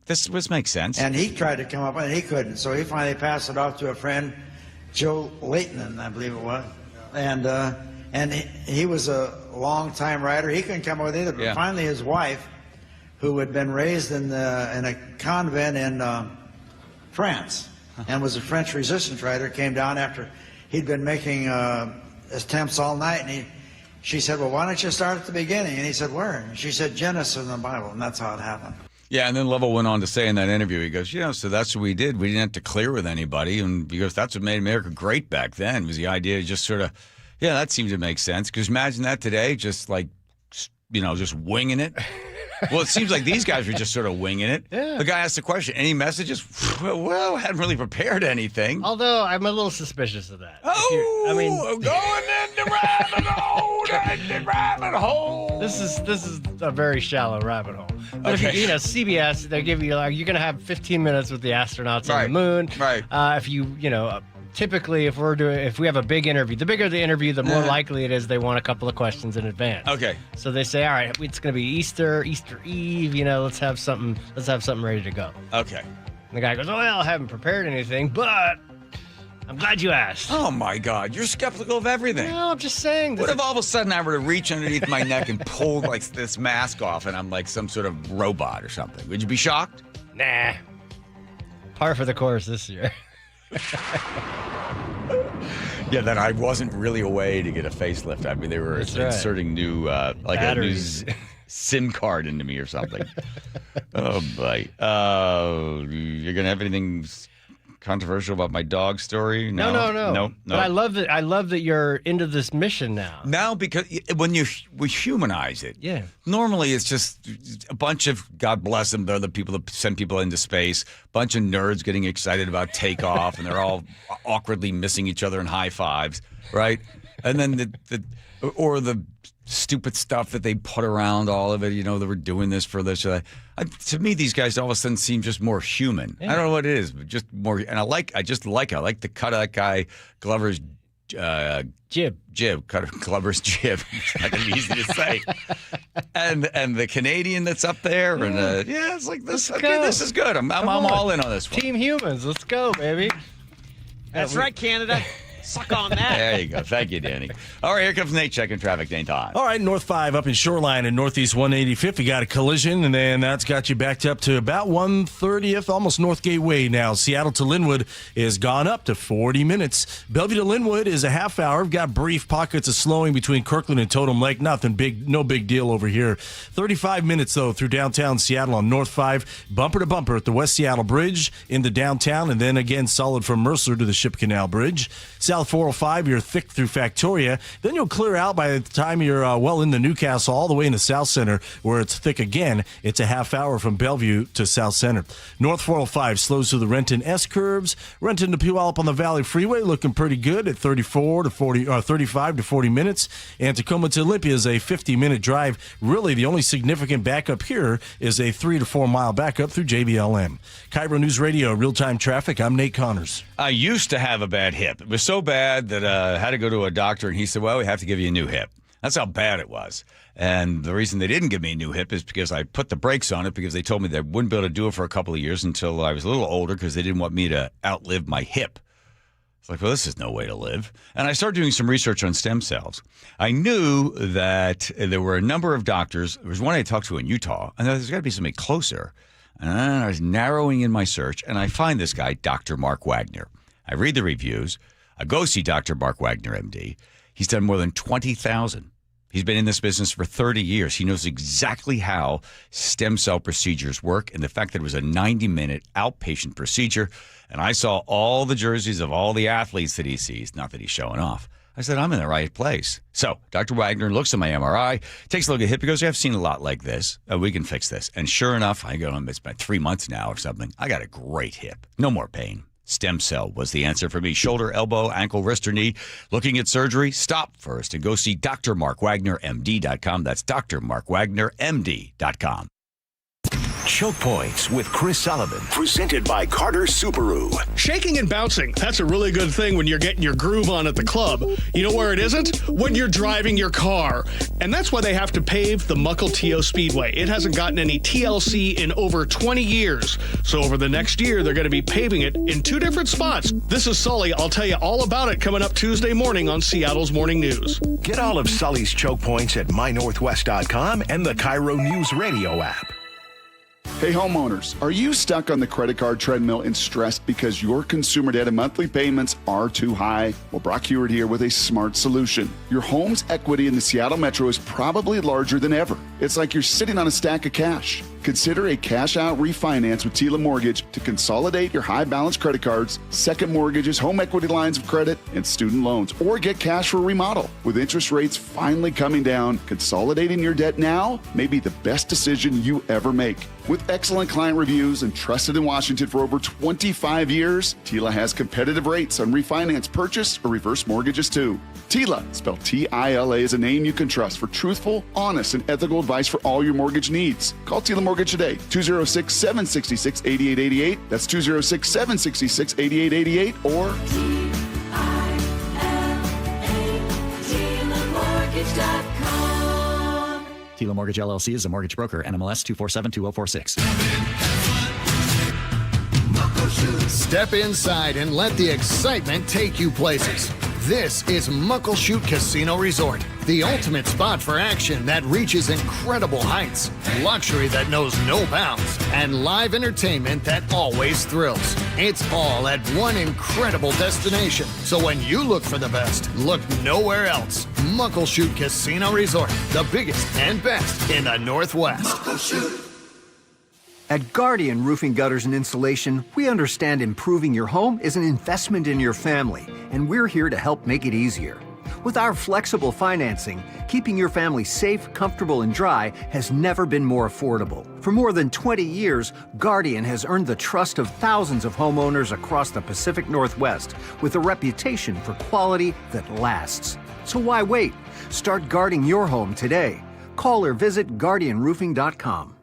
this makes sense." And he tried to come up with it, he couldn't. So he finally passed it off to a friend, Joe Leighton, I believe it was. And he was a long-time writer. He couldn't come up with it either. But finally his wife, who had been raised in a convent in France and was a French resistance writer, came down after he'd been making attempts all night, she said, well, why don't you start at the beginning? And he said, where? And she said, Genesis in the Bible, and that's how it happened. Yeah, and then Lovell went on to say in that interview, he goes, so that's what we did. We didn't have to clear with anybody, and because that's what made America great back then, was the idea of just sort of, that seemed to make sense. Because imagine that today, just like, just winging it. Well, it seems like these guys were just sort of winging it. Yeah. The guy asked the question, any messages? Well, hadn't really prepared anything. Although I'm a little suspicious of that. Going in the rabbit hole. This is a very shallow rabbit hole. But if you CBS, they give you you're going to have 15 minutes with the astronauts on the moon. Right. If you typically if we have a big interview, the bigger the interview, the more likely it is they want a couple of questions in advance. Okay. So they say, all right, it's going to be Easter Eve. Let's have something ready to go. Okay. And the guy goes, well, I haven't prepared anything, but I'm glad you asked. Oh, my God. You're skeptical of everything. No, I'm just saying. What if all of a sudden I were to reach underneath my neck and pull like this mask off and I'm like some sort of robot or something? Would you be shocked? Nah. Par for the course this year. Yeah, that I wasn't really a way to get a facelift. I mean, they were inserting new, a new SIM card into me or something. Oh, boy. You're going to have anything controversial about my dog story? No. But I love that you're into this mission now. Now, because when we humanize it, normally it's just a bunch of, God bless them, they're the people that send people into space, bunch of nerds getting excited about takeoff, and they're all awkwardly missing each other in high fives, right? And then the stupid stuff that they put around all of it, they were doing this for this. To me, these guys all of a sudden seem just more human. I don't know what it is, but just more. And I like the cut of that guy Glover's jib. Glover's jib. It's not gonna be easy to say. And the Canadian that's up there, and it's like this. Okay, this is good. I'm all in on this one. Team Humans, let's go, baby. That's right, Canada. Suck on that. There you go. Thank you, Danny. All right, here comes Nate checking traffic. Nate time. All right, North 5 up in Shoreline and Northeast 185th. You got a collision, and then that's got you backed up to about 130th, almost North Gateway now. Seattle to Linwood is gone up to 40 minutes. Bellevue to Linwood is a half hour. We've got brief pockets of slowing between Kirkland and Totem Lake. Nothing big, no big deal over here. 35 minutes, though, through downtown Seattle on North 5. Bumper to bumper at the West Seattle Bridge into downtown, and then again solid from Mercer to the Ship Canal Bridge. South 405, you're thick through Factoria. Then you'll clear out by the time you're well into Newcastle, all the way into South Center, where it's thick again. It's a half hour from Bellevue to South Center. North 405 slows through the Renton S curves. Renton to Puyallup on the Valley Freeway looking pretty good at 35 to 40 minutes. And Tacoma to Olympia is a 50-minute drive. Really, the only significant backup here is a 3 to 4 mile backup through JBLM. KIRO News Radio, real-time traffic. I'm Nate Connors. I used to have a bad hip. It was so bad that I had to go to a doctor, and he said, well, we have to give you a new hip. That's how bad it was. And the reason they didn't give me a new hip is because I put the brakes on it because they told me they wouldn't be able to do it for a couple of years until I was a little older because they didn't want me to outlive my hip. It's like, well, this is no way to live. And I started doing some research on stem cells. I knew that there were a number of doctors. There was one I talked to in Utah, and there's got to be somebody closer. And I was narrowing in my search, and I find this guy, Dr. Mark Wagner. I read the reviews. I go see Dr. Mark Wagner, MD. He's done more than 20,000. He's been in this business for 30 years. He knows exactly how stem cell procedures work, and the fact that it was a 90-minute outpatient procedure, and I saw all the jerseys of all the athletes that he sees, not that he's showing off. I said, I'm in the right place. So Dr. Wagner looks at my MRI, takes a look at hip. He goes, I've seen a lot like this. We can fix this. And sure enough, I go, it's been 3 months now or something. I got a great hip. No more pain. Stem cell was the answer for me. Shoulder, elbow, ankle, wrist, or knee. Looking at surgery? Stop first and go see drmarkwagnermd.com. That's drmarkwagnermd.com. Choke Points with Chris Sullivan, presented by Carter Subaru. Shaking and bouncing, that's a really good thing when you're getting your groove on at the club. You know where it isn't? When you're driving your car. And that's why they have to pave the Mukilteo Speedway. It hasn't gotten any TLC in over 20 years. So over the next year, they're going to be paving it in 2 different spots. This is Sully. I'll tell you all about it coming up Tuesday morning on Seattle's Morning News. Get all of Sully's choke points at mynorthwest.com and the KIRO News Radio app. Hey homeowners, are you stuck on the credit card treadmill and stressed because your consumer debt and monthly payments are too high? Well, Brock Hewitt here with a smart solution. Your home's equity in the Seattle Metro is probably larger than ever. It's like you're sitting on a stack of cash. Consider a cash-out refinance with Tila Mortgage to consolidate your high-balance credit cards, second mortgages, home equity lines of credit, and student loans, or get cash for a remodel. With interest rates finally coming down, consolidating your debt now may be the best decision you ever make. With excellent client reviews and trusted in Washington for over 25 years, Tila has competitive rates on refinance, purchase, or reverse mortgages too. Tila, spelled T-I-L-A, is a name you can trust for truthful, honest, and ethical advice for all your mortgage needs. Call Tila Mortgage today, 206-766-8888. That's 206-766-8888 or TilaMortgage.com. Tila Mortgage LLC is a mortgage broker. NMLS 2472046. Step inside and let the excitement take you places. This is Muckleshoot Casino Resort, the ultimate spot for action that reaches incredible heights, luxury that knows no bounds, and live entertainment that always thrills. It's all at one incredible destination. So when you look for the best, look nowhere else. Muckleshoot Casino Resort, the biggest and best in the Northwest. Muckleshoot. At Guardian Roofing, Gutters, and Insulation, we understand improving your home is an investment in your family, and we're here to help make it easier. With our flexible financing, keeping your family safe, comfortable, and dry has never been more affordable. For more than 20 years, Guardian has earned the trust of thousands of homeowners across the Pacific Northwest with a reputation for quality that lasts. So why wait? Start guarding your home today. Call or visit guardianroofing.com.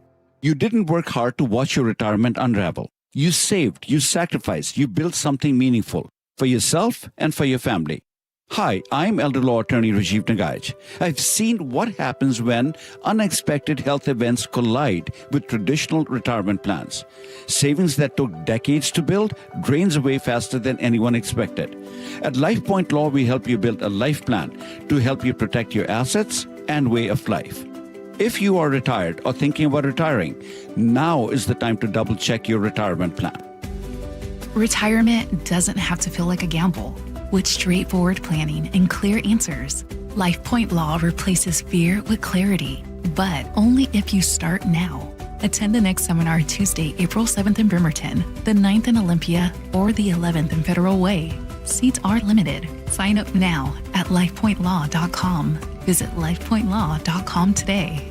You didn't work hard to watch your retirement unravel. You saved, you sacrificed, you built something meaningful for yourself and for your family. Hi, I'm elder law attorney Rajiv Nagaich. I've seen what happens when unexpected health events collide with traditional retirement plans. Savings that took decades to build drains away faster than anyone expected. At LifePoint Law, we help you build a life plan to help you protect your assets and way of life. If you are retired or thinking about retiring, now is the time to double-check your retirement plan. Retirement doesn't have to feel like a gamble. With straightforward planning and clear answers, LifePoint Law replaces fear with clarity, but only if you start now. Attend the next seminar Tuesday, April 7th in Bremerton, the 9th in Olympia, or the 11th in Federal Way. Seats are limited. Sign up now at lifepointlaw.com. Visit lifepointlaw.com today.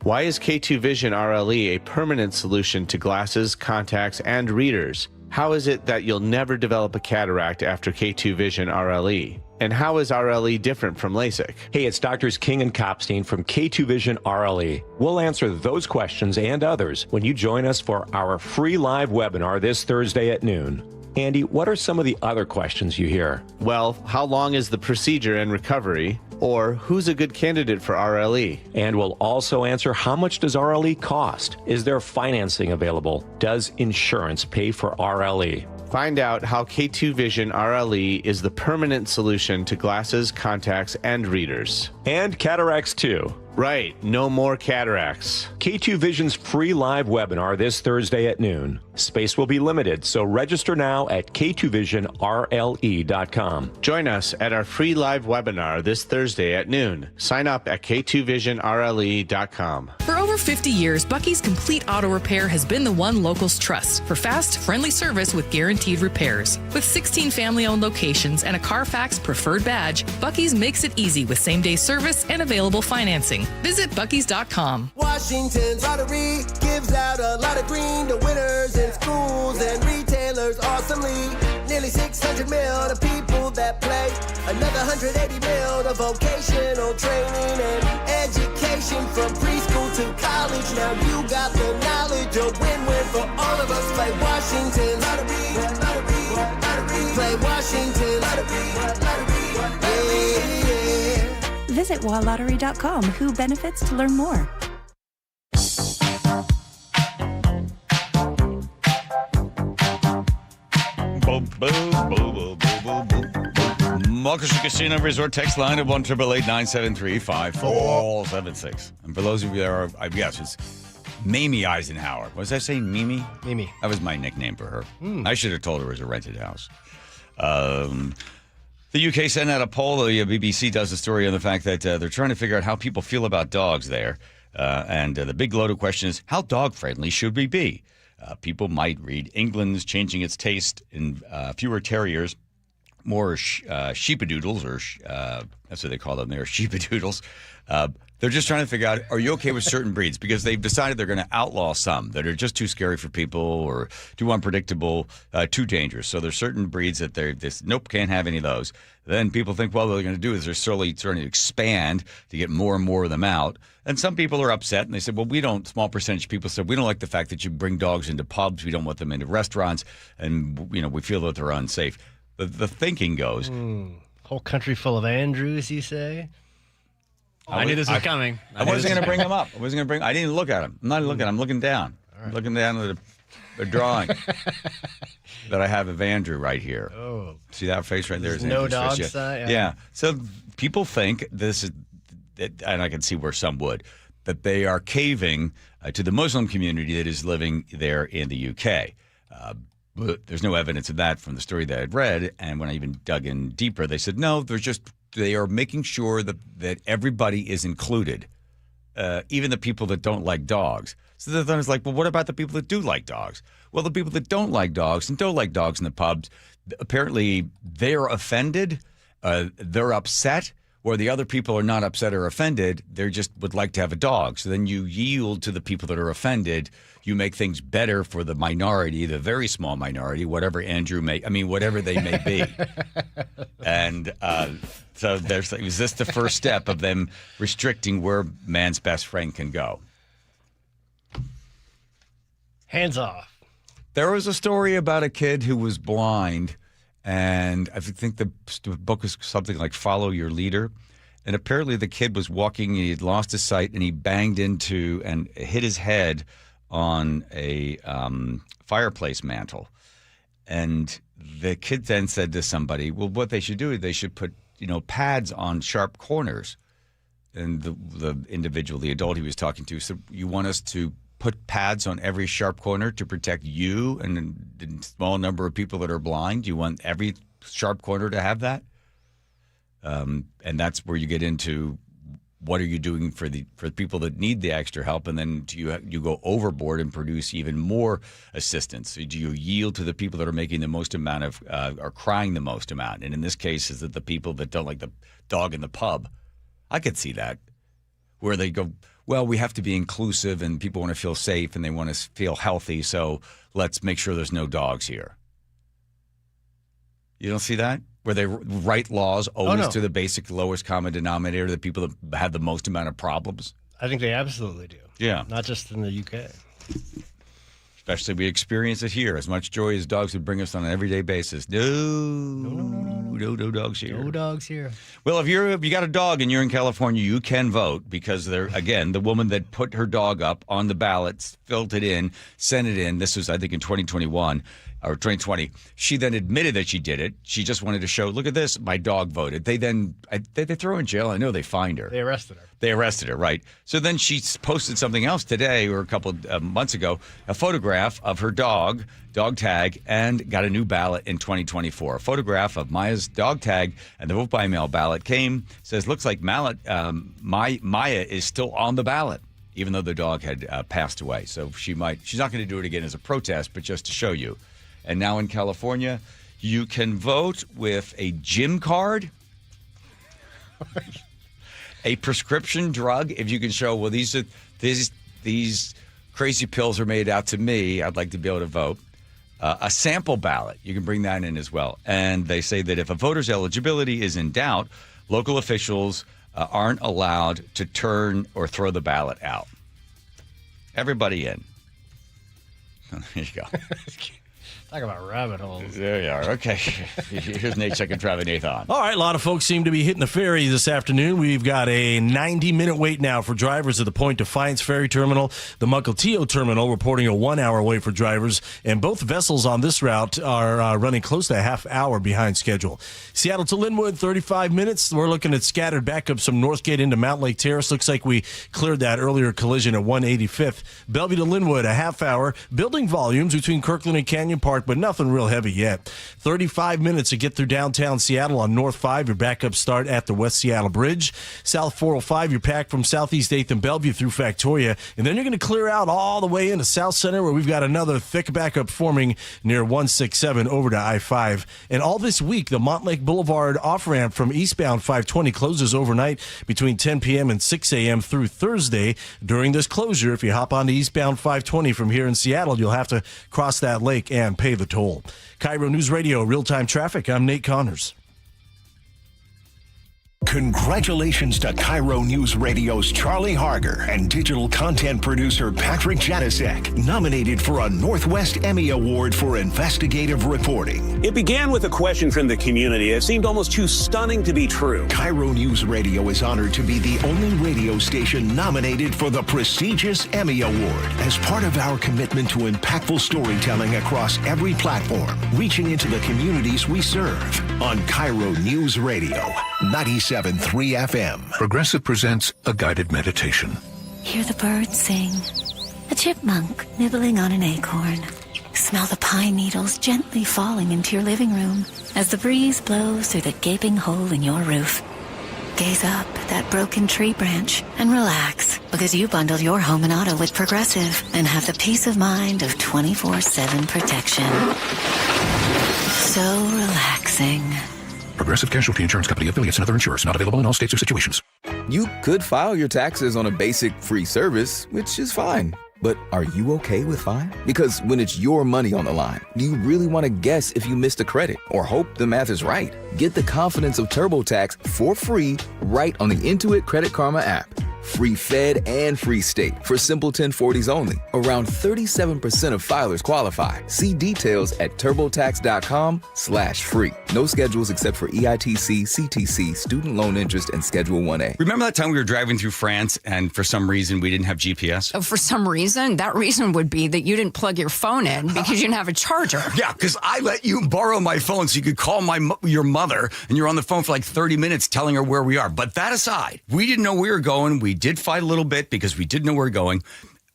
Why is K2 Vision RLE a permanent solution to glasses, contacts, and readers? How is it that you'll never develop a cataract after K2 Vision RLE? And how is RLE different from LASIK? Hey, it's Doctors King and Kopstein from K2 Vision RLE. We'll answer those questions and others when you join us for our free live webinar this Thursday at noon. Andy, what are some of the other questions you hear? Well, how long is the procedure and recovery? Or who's a good candidate for RLE? And we'll also answer, how much does RLE cost? Is there financing available? Does insurance pay for RLE? Find out how K2 Vision RLE is the permanent solution to glasses, contacts, and readers. And cataracts too. Right, no more cataracts. K2 Vision's free live webinar this Thursday at noon. Space will be limited, so register now at k2visionrle.com. Join us at our free live webinar this Thursday at noon. Sign up at k2visionrle.com. For over 50 years, Bucky's Complete Auto Repair has been the one locals trust for fast, friendly service with guaranteed repairs. With 16 family-owned locations and a Carfax preferred badge, Bucky's makes it easy with same-day service and available financing. Visit Bucky's.com. Washington's lottery gives out a lot of green to winners in schools and retailers awesomely. Nearly 600 mil to people that play. Another 180 mil to vocational training and education from preschool to college. Now you got the knowledge, a win-win for all of us. Play Washington lottery, lottery, lottery. Play Washington lottery, lottery, lottery. Yeah. Visit walottery.com. Who benefits to learn more? Muckleshoot Casino Resort text line at 1-888-973-5476. And for those of you that are, yes, it's Mamie Eisenhower. Was I saying Mimi? Mimi. That was my nickname for her. I should have told her it was a rented house. The UK sent out a poll. The BBC does a story on the fact that they're trying to figure out how people feel about dogs there. And the big loaded question is, how dog-friendly should we be? People might read, England's changing its taste in fewer terriers, more sheepadoodles, or that's what they call them there, sheepadoodles. They're just trying to figure out, are you okay with certain breeds? Because they've decided they're going to outlaw some that are just too scary for people or too unpredictable, too dangerous. So there's certain breeds that they're nope, can't have any of those. Then people think, well, what they're going to do is they're slowly trying to expand to get more and more of them out. And some people are upset, and they said, well, small percentage of people said, we don't like the fact that you bring dogs into pubs. We don't want them into restaurants. And, we feel that they're unsafe. The thinking goes. Whole country full of Andrews, you say? I knew this was coming. I wasn't going to bring them up. I didn't look at them. I'm not looking. I'm looking down. Right. I'm looking down at the drawing that I have of Andrew right here. Oh. See that face right there? There's no dog sign? Yeah. So people think this is, and I can see where some would, that they are caving to the Muslim community that is living there in the UK. But there's no evidence of that from the story that I'd read. And when I even dug in deeper, they said, no, they are making sure that everybody is included, even the people that don't like dogs. So then it's like, well, what about the people that do like dogs? Well, the people that don't like dogs and don't like dogs in the pubs, apparently they're offended, they're upset, or the other people are not upset or offended. They just would like to have a dog. So then you yield to the people that are offended. You make things better for the minority, the very small minority, whatever whatever they may be. And so is this the first step of them restricting where man's best friend can go? Hands off. There was a story about a kid who was blind, and I think the book is something like Follow Your Leader. And apparently the kid was walking, and he had lost his sight, and he banged into and hit his head on a fireplace mantle. And the kid then said to somebody, well, what they should do is they should put, pads on sharp corners. And the individual, the adult he was talking to, said, you want us to put pads on every sharp corner to protect you and the small number of people that are blind? You want every sharp corner to have that? And that's where you get into what are you doing for the people that need the extra help, and then do you go overboard and produce even more assistance? Do you yield to the people that are making the most amount of are crying the most amount? And in this case, is it the people that don't like the dog in the pub? I could see that, where they go, well, we have to be inclusive, and people want to feel safe, and they want to feel healthy, so let's make sure there's no dogs here. You don't see that? Where they write laws always to the basic lowest common denominator, the people that have the most amount of problems? I think they absolutely do. Yeah. Not just in the UK. Especially we experience it here. As much joy as dogs would bring us on an everyday basis. No dogs here. No dogs here. Well, if you got a dog and you're in California, you can vote, because the woman that put her dog up on the ballot, filled it in, sent it in. This was, I think, in 2021. Or 2020, she then admitted that she did it. She just wanted to show, look at this, my dog voted. They then, they throw her in jail. I know they fined her. They arrested her. They arrested her, right. So then she posted something else today, or a couple of months ago, a photograph of her dog tag, and got a new ballot in 2024. A photograph of Maya's dog tag, and the vote by mail ballot says, looks like Maya is still on the ballot, even though the dog had passed away. So she's not going to do it again as a protest, but just to show you. And now in California, you can vote with a gym card, a prescription drug. If you can show, well, these crazy pills are made out to me, I'd like to be able to vote. A sample ballot, you can bring that in as well. And they say that if a voter's eligibility is in doubt, local officials aren't allowed to turn or throw the ballot out. Everybody in. There you go. Talk about rabbit holes. There you are. Okay. Here's Nate checking traffic. Nathan. All right, a lot of folks seem to be hitting the ferry this afternoon. We've got a 90-minute wait now for drivers at the Point Defiance Ferry Terminal. The Mukilteo Terminal reporting a 1-hour wait for drivers. And both vessels on this route are running close to a half hour behind schedule. Seattle to Linwood, 35 minutes. We're looking at scattered backups from Northgate into Mount Lake Terrace. Looks like we cleared that earlier collision at 185th. Bellevue to Linwood, a half hour. Building volumes between Kirkland and Canyon Park, but nothing real heavy yet. 35 minutes to get through downtown Seattle on North 5. Your backups start at the West Seattle Bridge. South 405, you're packed from Southeast 8th and Bellevue through Factoria. And then you're going to clear out all the way into South Center, where we've got another thick backup forming near 167 over to I-5. And all this week, the Montlake Boulevard off-ramp from eastbound 520 closes overnight between 10 p.m. and 6 a.m. through Thursday. During this closure, if you hop onto eastbound 520 from here in Seattle, you'll have to cross that lake and pay the toll. KIRO News Radio, real-time traffic. I'm Nate Connors. Congratulations to KIRO News Radio's Charlie Harger and digital content producer Patrick Janasek, nominated for a Northwest Emmy Award for investigative reporting. It began with a question from the community. It seemed almost too stunning to be true. KIRO News Radio is honored to be the only radio station nominated for the prestigious Emmy Award as part of our commitment to impactful storytelling across every platform, reaching into the communities we serve. On KIRO News Radio, 97.3 FM. Progressive presents a guided meditation. Hear the birds sing. A chipmunk nibbling on an acorn. Smell the pine needles gently falling into your living room as the breeze blows through the gaping hole in your roof. Gaze up at that broken tree branch and relax, because you bundled your home and auto with Progressive and have the peace of mind of 24/7 protection. So relaxing. Progressive Casualty Insurance Company, affiliates, and other insurers. Not available in all states or situations. You could file your taxes on a basic free service, which is fine. But are you okay with fine? Because when it's your money on the line, do you really want to guess if you missed a credit or hope the math is right? Get the confidence of TurboTax for free right on the Intuit Credit Karma app. Free Fed and free state for simple 1040s only. Around 37% of filers qualify. See details at turbotax.com/free. No schedules except for EITC, CTC, student loan interest, and Schedule 1A. Remember that time we were driving through France and for some reason we didn't have GPS? Oh, for some reason? That reason would be that you didn't plug your phone in because you didn't have a charger. Yeah, because I let you borrow my phone so you could call your mother, and you're on the phone for like 30 minutes telling her where we are. But that aside, we didn't know where we were going. We did fight a little bit because we didn't know where we were going.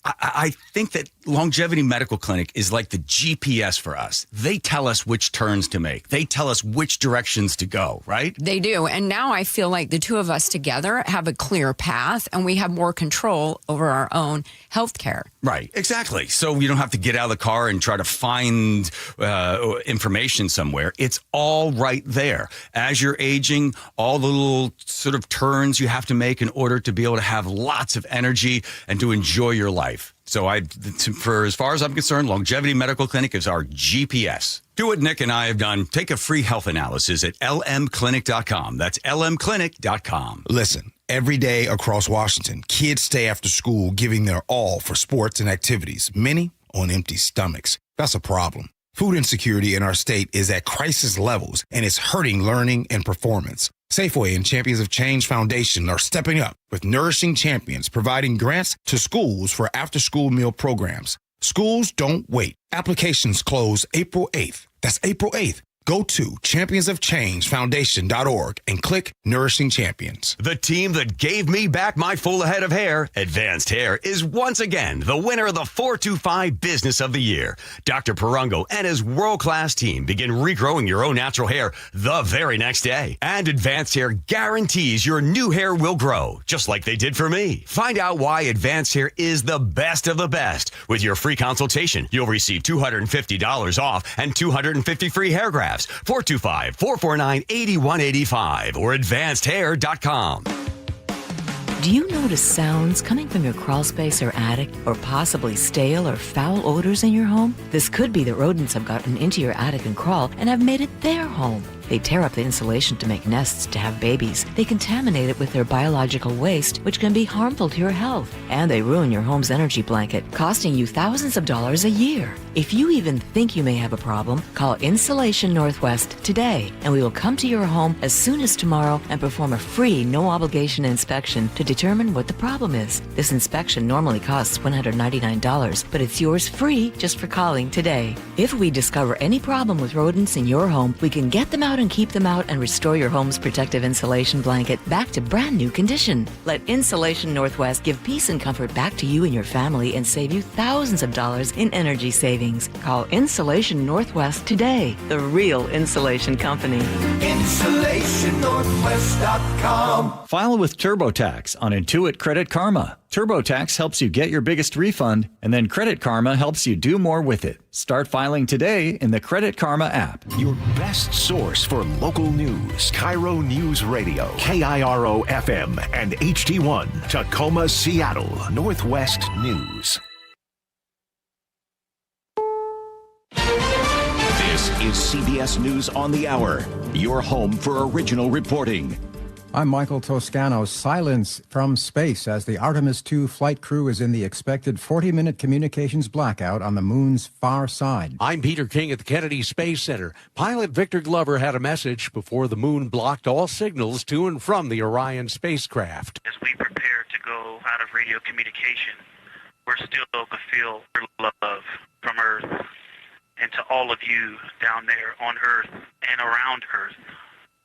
I think that Longevity Medical Clinic is like the GPS for us. They tell us which turns to make. They tell us which directions to go, right? They do. And now I feel like the two of us together have a clear path and we have more control over our own health care. Right, exactly. So you don't have to get out of the car and try to find information somewhere. It's all right there. As you're aging, all the little sort of turns you have to make in order to be able to have lots of energy and to enjoy your life. So for as far as I'm concerned, Longevity Medical Clinic is our GPS. Do what Nick and I have done. Take a free health analysis at lmclinic.com. That's lmclinic.com. Listen, every day across Washington, kids stay after school giving their all for sports and activities, many on empty stomachs. That's a problem. Food insecurity in our state is at crisis levels, and it's hurting learning and performance. Safeway and Champions of Change Foundation are stepping up with Nourishing Champions, providing grants to schools for after-school meal programs. Schools don't wait. Applications close April 8th. That's April 8th. Go to championsofchangefoundation.org and click Nourishing Champions. The team that gave me back my full head of hair, Advanced Hair, is once again the winner of the 425 Business of the Year. Dr. Perungo and his world-class team begin regrowing your own natural hair the very next day. And Advanced Hair guarantees your new hair will grow, just like they did for me. Find out why Advanced Hair is the best of the best. With your free consultation, you'll receive $250 off and 250 free hair grafts. 425-449-8185 or advancedhair.com. Do you notice sounds coming from your crawl space or attic, or possibly stale or foul odors in your home? This could be that rodents have gotten into your attic and crawl and have made it their home. They tear up the insulation to make nests to have babies. They contaminate it with their biological waste, which can be harmful to your health. And they ruin your home's energy blanket, costing you thousands of dollars a year. If you even think you may have a problem, call Insulation Northwest today, and we will come to your home as soon as tomorrow and perform a free, no-obligation inspection to determine what the problem is. This inspection normally costs $199, but it's yours free just for calling today. If we discover any problem with rodents in your home, we can get them out and keep them out and restore your home's protective insulation blanket back to brand new condition. Let Insulation Northwest give peace and comfort back to you and your family and save you thousands of dollars in energy savings. Call Insulation Northwest today, the real insulation company. InsulationNorthwest.com. File with TurboTax on Intuit Credit Karma. TurboTax helps you get your biggest refund, and then Credit Karma helps you do more with it. Start filing today in the Credit Karma app. Your best source for local news. KIRO News Radio, KIRO FM and HD1, Tacoma, Seattle, Northwest News. This is CBS News on the Hour, your home for original reporting. I'm Michael Toscano. Silence from space as the Artemis 2 flight crew is in the expected 40-minute communications blackout on the moon's far side. I'm Peter King at the Kennedy Space Center. Pilot Victor Glover had a message before the moon blocked all signals to and from the Orion spacecraft. As we prepare to go out of radio communication, we're still going to feel love from Earth, and to all of you down there on Earth and around Earth.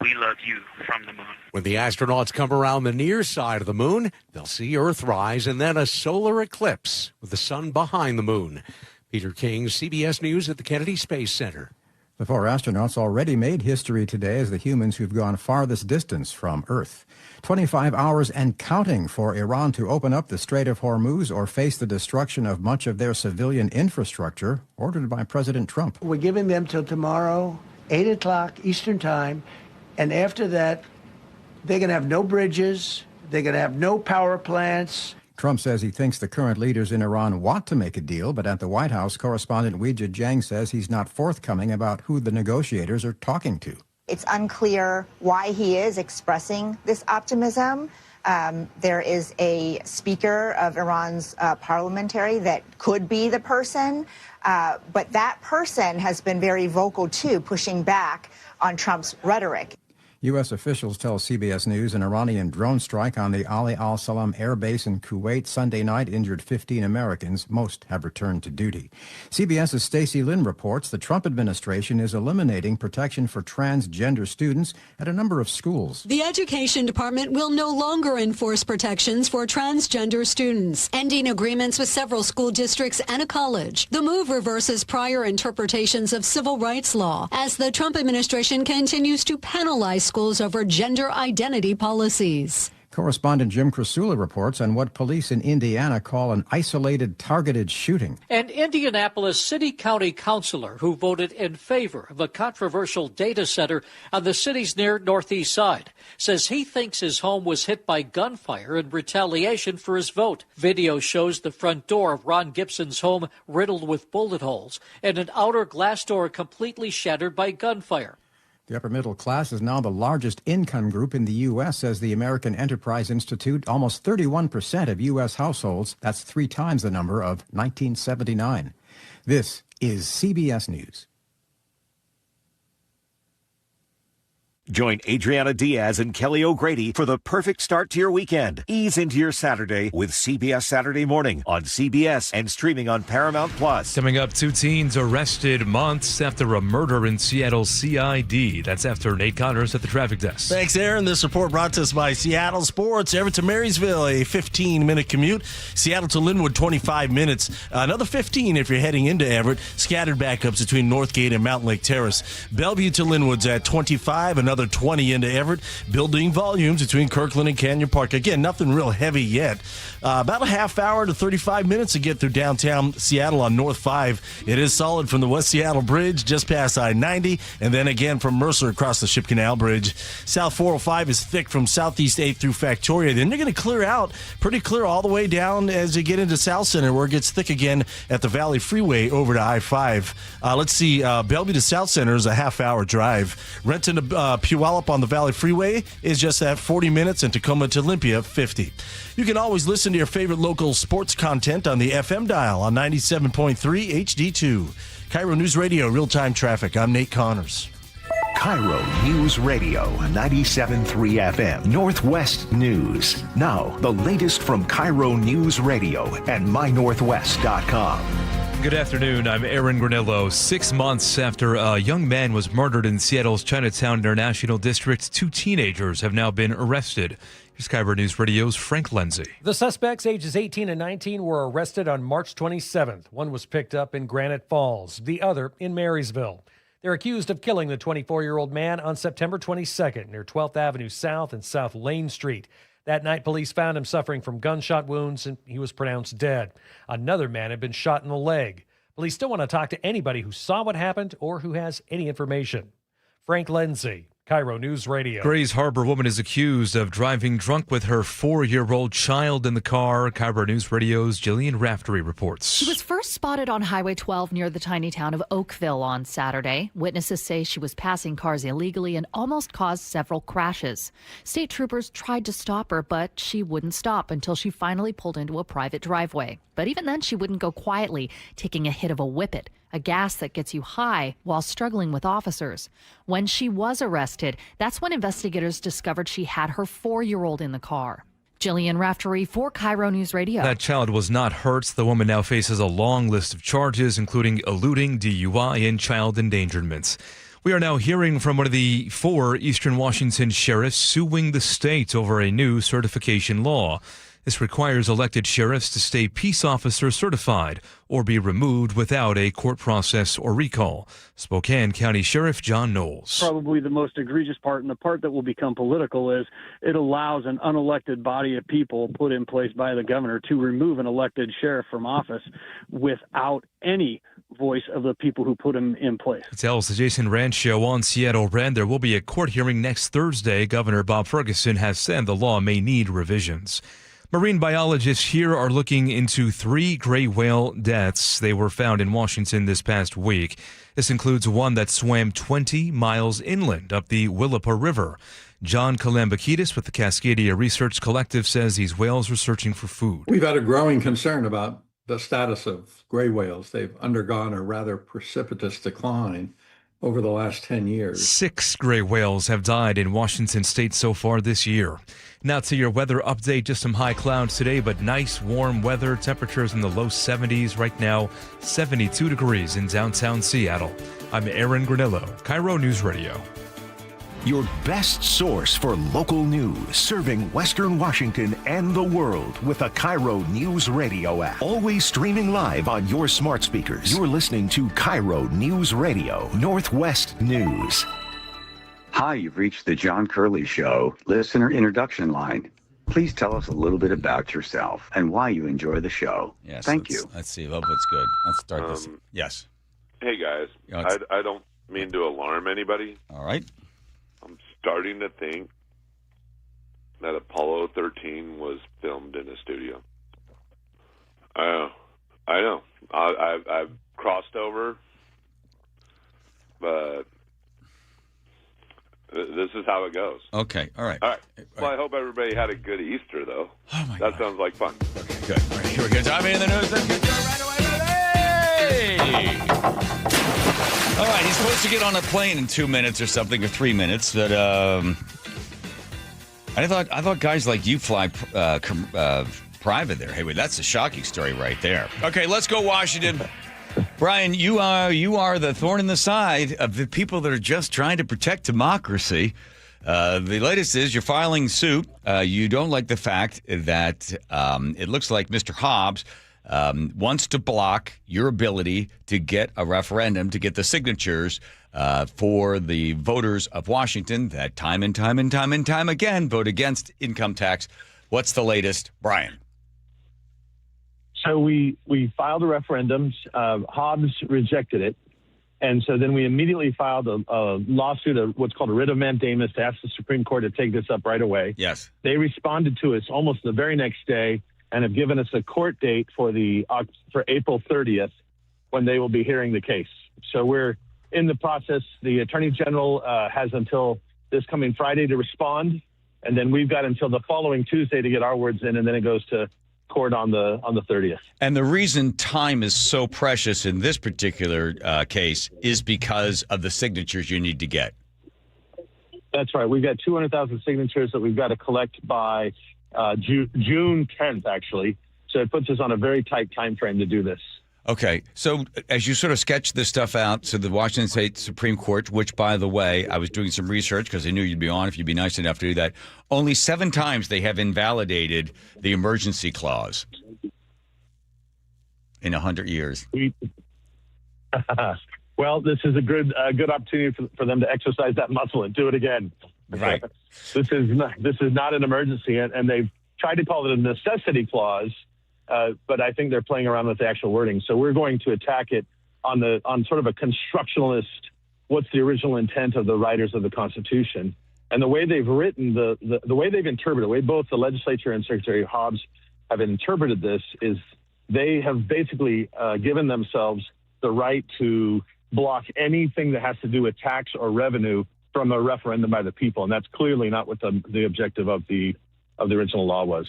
We love you from the moon. When the astronauts come around the near side of the moon, they'll see Earthrise and then a solar eclipse with the sun behind the moon. Peter King, CBS News at the Kennedy Space Center. The 4 astronauts already made history today as the humans who've gone farthest distance from Earth. 25 hours and counting for Iran to open up the Strait of Hormuz or face the destruction of much of their civilian infrastructure, ordered by President Trump. We're giving them till tomorrow, 8 o'clock Eastern Time. And after that, they're going to have no bridges. They're going to have no power plants. Trump says he thinks the current leaders in Iran want to make a deal, but at the White House, correspondent Weijia Jiang says he's not forthcoming about who the negotiators are talking to. It's unclear why he is expressing this optimism. There is a speaker of Iran's parliamentary that could be the person, but that person has been very vocal, too, pushing back on Trump's rhetoric. U.S. officials tell CBS News an Iranian drone strike on the Ali al-Salam air base in Kuwait Sunday night injured 15 Americans. Most have returned to duty. CBS's Stacey Lynn reports the Trump administration is eliminating protection for transgender students at a number of schools. The Education Department will no longer enforce protections for transgender students, ending agreements with several school districts and a college. The move reverses prior interpretations of civil rights law as the Trump administration continues to penalize schools over gender identity policies. Correspondent Jim Krasula reports on what police in Indiana call an isolated, targeted shooting. An Indianapolis city-county councilor who voted in favor of a controversial data center on the city's near northeast side says he thinks his home was hit by gunfire in retaliation for his vote. Video shows the front door of Ron Gibson's home riddled with bullet holes and an outer glass door completely shattered by gunfire. The upper middle class is now the largest income group in the U.S., says the American Enterprise Institute. Almost 31% of U.S. households. That's 3 times the number of 1979. This is CBS News. Join Adriana Diaz and Kelly O'Grady for the perfect start to your weekend. Ease into your Saturday with CBS Saturday Morning on CBS and streaming on Paramount Plus. Coming up, 2 teens arrested months after a murder in Seattle CID. That's after Nate Connors at the traffic desk. Thanks, Aaron. This report brought to us by Seattle Sports. Everett to Marysville, a 15-minute commute. Seattle to Linwood, 25 minutes. Another 15 if you're heading into Everett. Scattered backups between Northgate and Mountain Lake Terrace. Bellevue to Linwood's at 25. Another another 20 into Everett, building volumes between Kirkland and Canyon Park. Again, nothing real heavy yet. About a half hour to 35 minutes to get through downtown Seattle on North 5. It is solid from the West Seattle Bridge just past I-90, and then again from Mercer across the Ship Canal Bridge. South 405 is thick from Southeast 8 through Factoria. Then you're going to clear out, pretty clear all the way down as you get into South Center, where it gets thick again at the Valley Freeway over to I-5. Let's see, Bellevue to South Center is a half-hour drive. Renton to Puyallup on the Valley Freeway is just at 40 minutes, and Tacoma to Olympia, 50. You can always listen to your favorite local sports content on the FM dial on 97.3 HD2. KIRO News Radio, real-time traffic. I'm Nate Connors. KIRO News Radio, 97.3 FM, Northwest News. Now, the latest from KIRO News Radio and mynorthwest.com. Good afternoon. I'm Aaron Granillo. 6 months after a young man was murdered in Seattle's Chinatown International District, 2 teenagers have now been arrested. Here's KIRO News Radio's Frank Lindsay. The suspects, ages 18 and 19, were arrested on March 27th. One was picked up in Granite Falls, the other in Marysville. They're accused of killing the 24-year-old man on September 22nd near 12th Avenue South and South Lane Street. That night, police found him suffering from gunshot wounds, and he was pronounced dead. Another man had been shot in the leg. Police still want to talk to anybody who saw what happened or who has any information. Frank Lindsay, KIRO News Radio. Grays Harbor woman is accused of driving drunk with her 4-year-old child in the car. KIRO News Radio's Jillian Raftery reports. She was first spotted on Highway 12 near the tiny town of Oakville on Saturday. Witnesses say she was passing cars illegally and almost caused several crashes. State troopers tried to stop her, but she wouldn't stop until she finally pulled into a private driveway. But even then, she wouldn't go quietly, taking a hit of a whippet, a gas that gets you high while struggling with officers. When she was arrested, that's when investigators discovered she had her 4-year-old in the car. Jillian Raftery for KIRO News Radio. That child was not hurt. The woman now faces a long list of charges, including eluding, DUI, and child endangerment. We are now hearing from one of the 4 Eastern Washington sheriffs suing the state over a new certification law. This requires elected sheriffs to stay peace officer certified or be removed without a court process or recall. Spokane County Sheriff John Knowles. Probably the most egregious part, and the part that will become political, is it allows an unelected body of people put in place by the governor to remove an elected sheriff from office without any voice of the people who put him in place. It tells the Jason Rand Show on Seattle Red. There will be a court hearing next Thursday. Governor Bob Ferguson has said the law may need revisions. Marine biologists here are looking into 3 gray whale deaths. They were found in Washington this past week. This includes one that swam 20 miles inland up the Willapa River. John Kalambakidis with the Cascadia Research Collective says these whales are searching for food. We've had a growing concern about the status of gray whales. They've undergone a rather precipitous decline over the last 10 years. 6 gray whales have died in Washington state so far this year. Now to your weather update. Just some high clouds today, but nice warm weather. Temperatures in the low 70s right now, 72 degrees in downtown Seattle. I'm Aaron Granillo, KIRO News Radio. Your best source for local news, serving Western Washington and the world with a KIRO News Radio app. Always streaming live on your smart speakers. You're listening to KIRO News Radio, Northwest News. Hi, you've reached the John Curley Show listener introduction line. Please tell us a little bit about yourself and why you enjoy the show. Yes, Thank you. Let's see. Hope it's good. Let's start this. Yes. Hey, guys. I don't mean to alarm anybody. All right. I'm starting to think that Apollo 13 was filmed in a studio. I know. I've crossed over, but this is how it goes. Okay. All right. All right. Well, I hope everybody had a good Easter, though. Oh, my God. Sounds like fun. Okay, good. All right, here we go. Time in the news. Let's get right away. Hey! All right, he's supposed to get on a plane in 2 minutes or something, or 3 minutes. But I thought guys like you fly private there. Hey, wait, that's a shocking story right there. Okay, let's go Washington. Brian, you are the thorn in the side of the people that are just trying to protect democracy. The latest is you're filing suit. You don't like the fact that it looks like Mr. Hobbs wants to block your ability to get a referendum, to get the signatures for the voters of Washington that time and time and time and time again vote against income tax. What's the latest, Brian? So we filed a referendum. Hobbs rejected it. And so then we immediately filed a lawsuit, what's called a writ of mandamus, to ask the Supreme Court to take this up right away. Yes. They responded to us almost the very next day and have given us a court date for April 30th when they will be hearing the case. So we're in the process. The Attorney General has until this coming Friday to respond, and then we've got until the following Tuesday to get our words in, and then it goes to court on the 30th. And the reason time is so precious in this particular case is because of the signatures you need to get. That's right. We've got 200,000 signatures that we've got to collect by June 10th, actually. So it puts us on a very tight time frame to do this. Okay. So as you sort of sketch this stuff out, so the Washington State Supreme Court, which, by the way, I was doing some research because I knew you'd be on if you'd be nice enough to do that, only 7 times they have invalidated the emergency clause in 100 years. Well, this is a good opportunity for them to exercise that muscle and do it again. Right. This is not an emergency, and they've tried to call it a necessity clause, but I think they're playing around with the actual wording. So we're going to attack it on sort of a constructionalist. What's the original intent of the writers of the Constitution? And the way they've written the way they've interpreted, the way both the legislature and Secretary Hobbs have interpreted this is they have basically given themselves the right to block anything that has to do with tax or revenue from a referendum by the people, and that's clearly not what the objective of the original law was.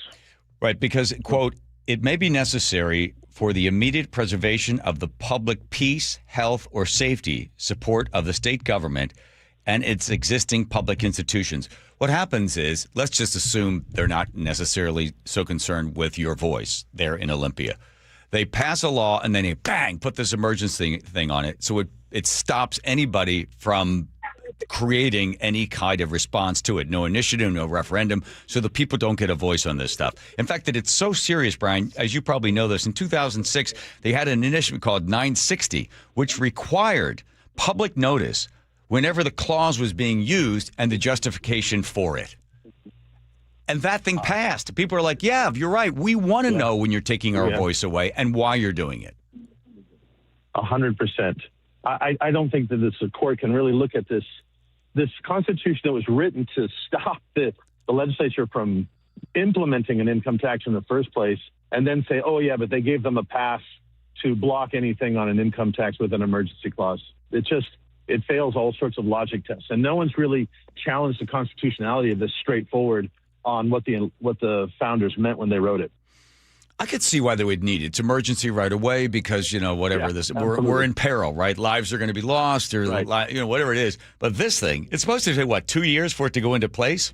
Right, because, quote, it may be necessary for the immediate preservation of the public peace, health, or safety, support of the state government and its existing public institutions. What happens is, let's just assume they're not necessarily so concerned with your voice there in Olympia. They pass a law and then they, bang, put this emergency thing on it. So it stops anybody from creating any kind of response to it. No initiative, no referendum, so the people don't get a voice on this stuff. In fact, that it's so serious, Brian, as you probably know this, in 2006, they had an initiative called 960, which required public notice whenever the clause was being used and the justification for it. And that thing passed. People are like, yeah, you're right. We want to know when you're taking our voice away and why you're doing it. 100%. I don't think that the court can really look at this Constitution that was written to stop the legislature from implementing an income tax in the first place and then say, oh, yeah, but they gave them a pass to block anything on an income tax with an emergency clause. It fails all sorts of logic tests. And no one's really challenged the constitutionality of this straightforward on what the founders meant when they wrote it. I could see why they would need it. It's emergency right away because, we're in peril, right? Lives are going to be lost or, whatever it is. But this thing, it's supposed to take, 2 years for it to go into place?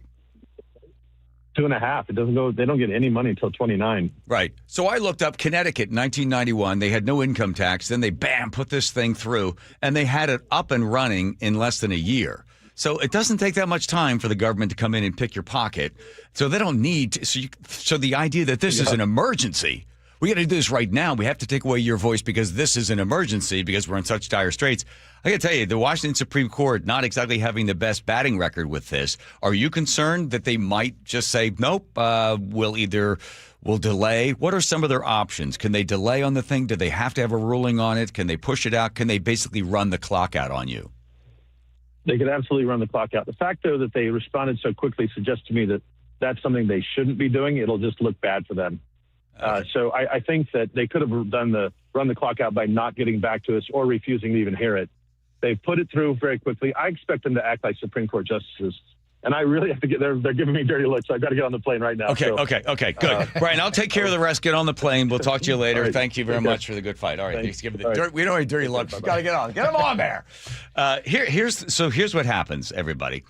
2.5. It doesn't go. They don't get any money until 29. Right. So I looked up Connecticut in 1991. They had no income tax. Then they, put this thing through, and they had it up and running in less than a year. So it doesn't take that much time for the government to come in and pick your pocket. So they don't need to. So the idea that this is an emergency, we got to do this right now. We have to take away your voice because this is an emergency because we're in such dire straits. I got to tell you, the Washington Supreme Court not exactly having the best batting record with this. Are you concerned that they might just say, nope, we'll delay? What are some of their options? Can they delay on the thing? Do they have to have a ruling on it? Can they push it out? Can they basically run the clock out on you? They could absolutely run the clock out. The fact, though, that they responded so quickly suggests to me that that's something they shouldn't be doing. It'll just look bad for them. So I think that they could have run the clock out by not getting back to us or refusing to even hear it. They put it through very quickly. I expect them to act like Supreme Court justices. And I really have to they're giving me dirty looks, so I've got to get on the plane right now. Okay, good. Brian, I'll take care of the rest. Get on the plane. We'll talk to you later. Right. Thank you very much for the good fight. All right, we don't need dirty looks. Got to get on. Get them on there. Here's what happens, everybody.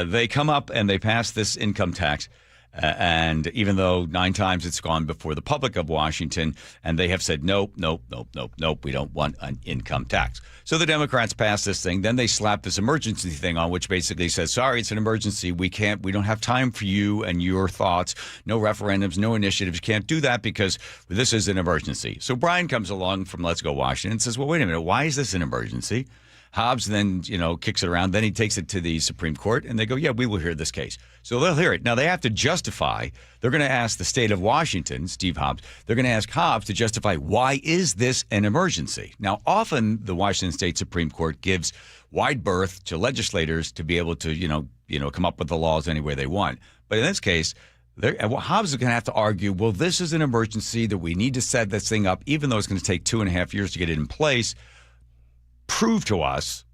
They come up and they pass this income tax. And even though 9 times it's gone before the public of Washington, and they have said, nope, we don't want an income tax. So the Democrats passed this thing. Then they slapped this emergency thing on, which basically says, sorry, it's an emergency. We don't have time for you and your thoughts. No referendums, no initiatives. You can't do that because this is an emergency. So Brian comes along from Let's Go Washington and says, well, wait a minute. Why is this an emergency? Hobbs then, kicks it around. Then he takes it to the Supreme Court, and they go, yeah, we will hear this case. So they'll hear it. Now, they have to justify. They're going to ask the state of Washington, Steve Hobbs, they're going to ask Hobbs to justify why is this an emergency? Now, often the Washington State Supreme Court gives wide berth to legislators to be able to, come up with the laws any way they want. But in this case, Hobbs is going to have to argue, well, this is an emergency that we need to set this thing up, even though it's going to take 2.5 years to get it in place. Prove to us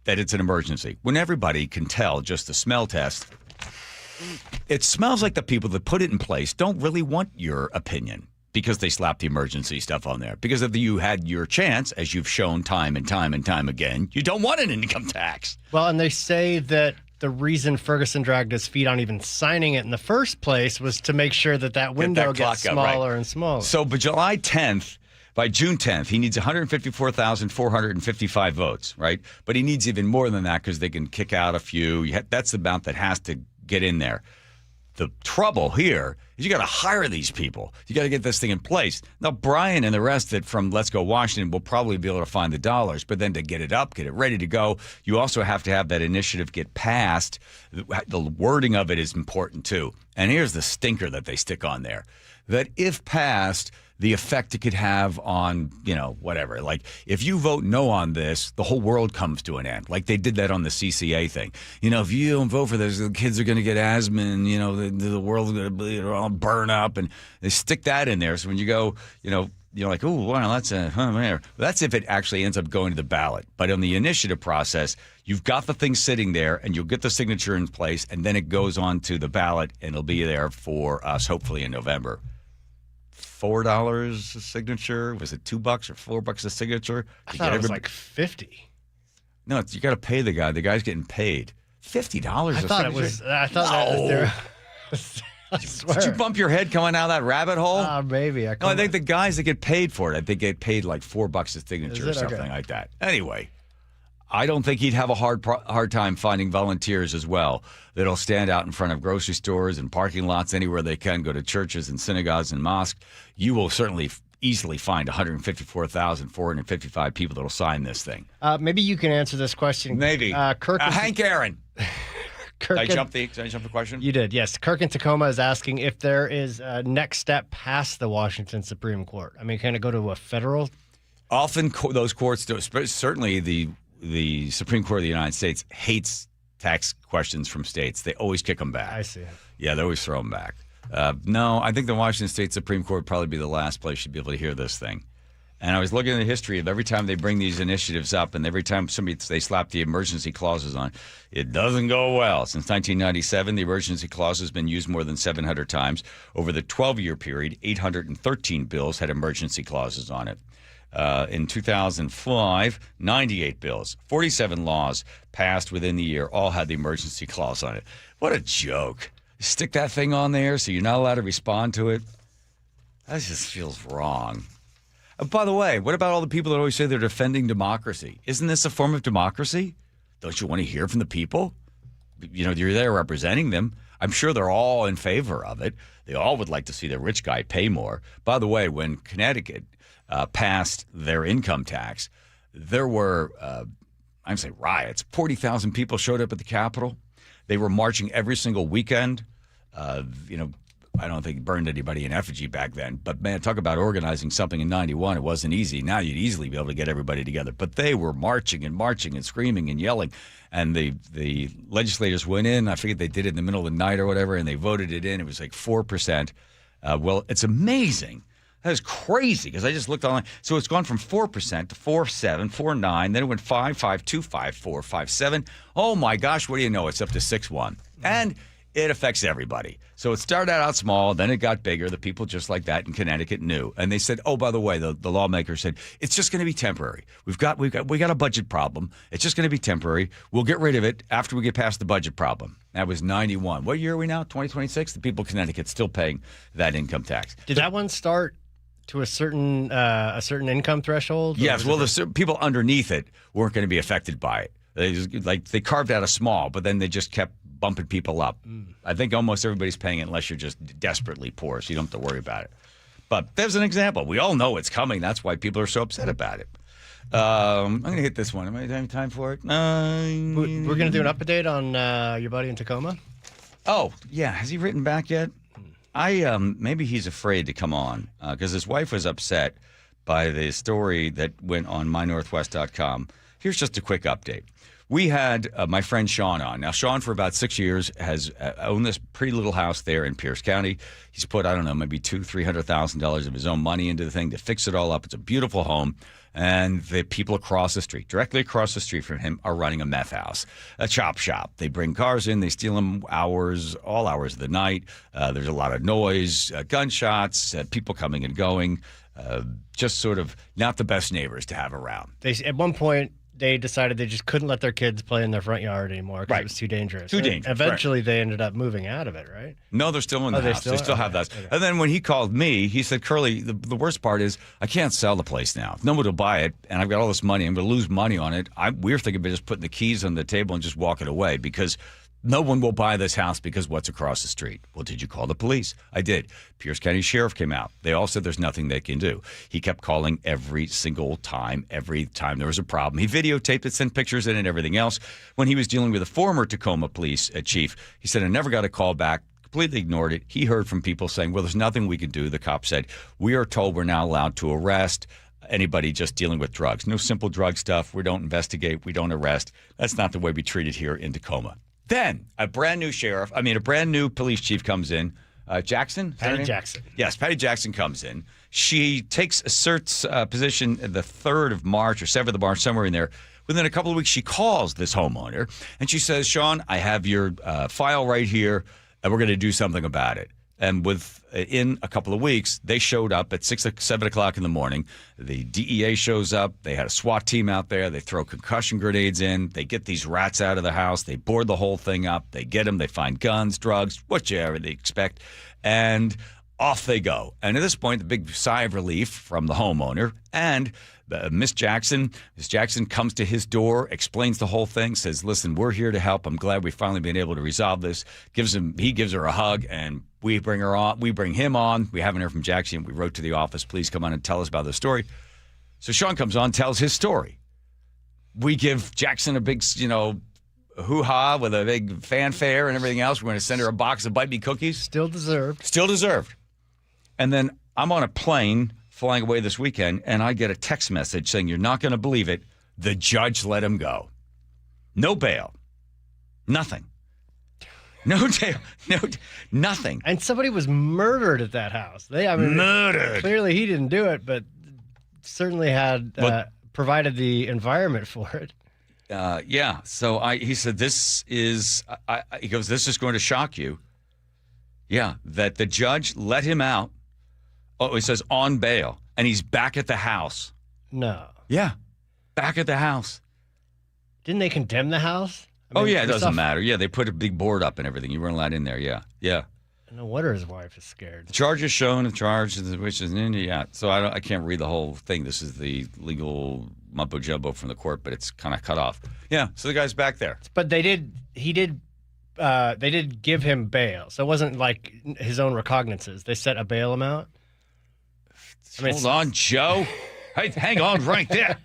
that it's an emergency. When everybody can tell, just the smell test, it smells like the people that put it in place don't really want your opinion because they slapped the emergency stuff on there. Because if you had your chance, as you've shown time and time and time again, you don't want an income tax. Well, and they say that the reason Ferguson dragged his feet on even signing it in the first place was to make sure that window gets smaller and smaller. So, but July 10th, by June 10th, he needs 154,455 votes, right? But he needs even more than that because they can kick out a few. That's the amount that has to get in there. The trouble here is you got to hire these people. You got to get this thing in place. Now, Brian and the rest from Let's Go Washington will probably be able to find the dollars, but then to get it up, get it ready to go, you also have to have that initiative get passed. The wording of it is important, too. And here's the stinker that they stick on there, that if passed, the effect it could have on, whatever. Like, if you vote no on this, the whole world comes to an end. Like they did that on the CCA thing. If you don't vote for this, the kids are going to get asthma and, the world's going to all burn up. And they stick that in there. So when you go, you're like, oh, wow, that's that's if it actually ends up going to the ballot. But on the initiative process, you've got the thing sitting there and you'll get the signature in place. And then it goes on to the ballot and it'll be there for us, hopefully in November. $4 a signature? Was it $2 or $4 a signature? I thought it was like 50. No, you got to pay the guy. The guy's getting paid $50. I thought it was. I thought that was there. I swear. Did you bump your head coming out of that rabbit hole? Maybe. I think the guys that get paid for it, I think get paid like $4 a signature or something like that. Anyway, I don't think he'd have a hard time finding volunteers as well that'll stand out in front of grocery stores and parking lots anywhere they can, go to churches and synagogues and mosques. You will certainly easily find 154,455 people that'll sign this thing. Maybe you can answer this question. Maybe. Hank Aaron. Did I jump the question? You did, yes. Kirk in Tacoma is asking if there is a next step past the Washington Supreme Court. I mean, can it go to a federal? Often those courts do. Certainly the Supreme Court of the United States hates tax questions from states. They always kick them back. I see. Yeah, they always throw them back. No, I think the Washington State Supreme Court would probably be the last place you'd be able to hear this thing. And I was looking at the history of every time they bring these initiatives up and every time they slap the emergency clauses on, it doesn't go well. Since 1997, the emergency clause has been used more than 700 times. Over the 12-year period, 813 bills had emergency clauses on it. In 2005, 98 bills, 47 laws passed within the year, all had the emergency clause on it. What a joke. Stick that thing on there so you're not allowed to respond to it. That just feels wrong. By the way, what about all the people that always say they're defending democracy? Isn't this a form of democracy? Don't you want to hear from the people? You're there representing them. I'm sure they're all in favor of it. They all would like to see the rich guy pay more. By the way, when Connecticut passed their income tax, there were, I'd say riots. 40,000 people showed up at the Capitol. They were marching every single weekend. I don't think burned anybody in effigy back then. But, man, talk about organizing something in 91. It wasn't easy. Now you'd easily be able to get everybody together. But they were marching and screaming and yelling. And the legislators went in. I forget they did it in the middle of the night or whatever, and they voted it in. It was like 4%. Well, it's amazing. That is crazy because I just looked online. So it's gone from 4% to 4.7, 4.9. Then it went 5.2, 5.4, 5.7. Oh, my gosh, what do you know? It's up to 6.1. And it affects everybody. So it started out small, then it got bigger. The people just like that in Connecticut knew. And they said, oh, by the way, the lawmaker said, it's just going to be temporary. We got a budget problem. It's just going to be temporary. We'll get rid of it after we get past the budget problem. That was 91. What year are we now? 2026? The people of Connecticut still paying that income tax. Did that one start to a certain income threshold? Yes. Well, the people underneath it weren't going to be affected by it. They carved out a small, but then they just kept bumping people up. I think almost everybody's paying it unless you're just desperately poor, so you don't have to worry about it. But there's an example. We all know it's coming. That's why people are so upset about it. I'm going to hit this one. Am I having time for it? We're going to do an update on your buddy in Tacoma. Oh, yeah. Has he written back yet? Maybe he's afraid to come on because his wife was upset by the story that went on mynorthwest.com. Here's just a quick update. We had my friend Sean on. Now, Sean, for about 6 years, has owned this pretty little house there in Pierce County. He's put, I don't know, maybe $200,000-$300,000 of his own money into the thing to fix it all up. It's a beautiful home. And the people across the street, directly across the street from him, are running a meth house, a chop shop. They bring cars in. They steal them all hours of the night. There's a lot of noise, gunshots, people coming and going. Just sort of not the best neighbors to have around. At one point, they decided they just couldn't let their kids play in their front yard anymore because it was too dangerous. Too dangerous. Eventually, they ended up moving out of it, right? No, they're still in the house. They still have that. Okay. And then when he called me, he said, Curly, the worst part is I can't sell the place now. Nobody will buy it, and I've got all this money. I'm going to lose money on it. We're thinking about just putting the keys on the table and just walking away because no one will buy this house because what's across the street. Well, did you call the police? I did. Pierce County Sheriff came out. They all said there's nothing they can do. He kept calling every single time, every time there was a problem. He videotaped it, sent pictures in and everything else. When he was dealing with a former Tacoma police chief, he said, I never got a call back. Completely ignored it. He heard from people saying, well, there's nothing we can do. The cop said, we are told we're not allowed to arrest anybody just dealing with drugs. No simple drug stuff. We don't investigate. We don't arrest. That's not the way we treat it here in Tacoma. Then a brand new police chief comes in. Jackson? Patty Jackson. Yes, Patty Jackson comes in. She asserts position the 3rd of March or 7th of March, somewhere in there. Within a couple of weeks, she calls this homeowner, and she says, Sean, I have your file right here, and we're going to do something about it. And in a couple of weeks, they showed up at 7 o'clock in the morning. The DEA shows up. They had a SWAT team out there. They throw concussion grenades in. They get these rats out of the house. They board the whole thing up. They get them. They find guns, drugs, whatever they expect. And off they go. And at this point, the big sigh of relief from the homeowner and Miss Jackson comes to his door, explains the whole thing, says, listen, we're here to help. I'm glad we've finally been able to resolve this. He gives her a hug, and we bring him on. We haven't heard from Jackson. We wrote to the office, please come on and tell us about the story. So Sean comes on, tells his story. We give Jackson a big, hoo-ha with a big fanfare and everything else. We're going to send her a box of Bite Me cookies. Still deserved. And then I'm on a plane flying away this weekend, and I get a text message saying, you're not going to believe it, the judge let him go. No bail. Nothing. No bail. Nothing. And somebody was murdered at that house. Murdered. Clearly he didn't do it, but certainly had provided the environment for it. Yeah. So he said, this is going to shock you. Yeah, that the judge let him out. Oh, he says on bail, and he's back at the house. No. Yeah, back at the house. Didn't they condemn the house? It doesn't matter. Yeah, they put a big board up and everything. You weren't allowed in there. Yeah. No wonder his wife is scared. The charge is shown, which is in India. Yeah. So I can't read the whole thing. This is the legal mumbo jumbo from the court, but it's kind of cut off. Yeah. So the guy's back there. But they did give him bail, so it wasn't like his own recognizances. They set a bail amount. Hold on, Joe. Hey, hang on right there.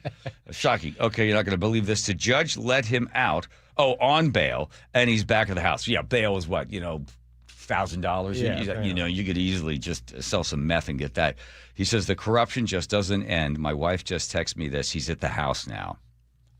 Shocking. Okay, you're not going to believe this. The judge let him out, on bail, and he's back at the house. Yeah, bail is what, $1,000? Yeah, you could easily just sell some meth and get that. He says the corruption just doesn't end. My wife just texted me this. He's at the house now.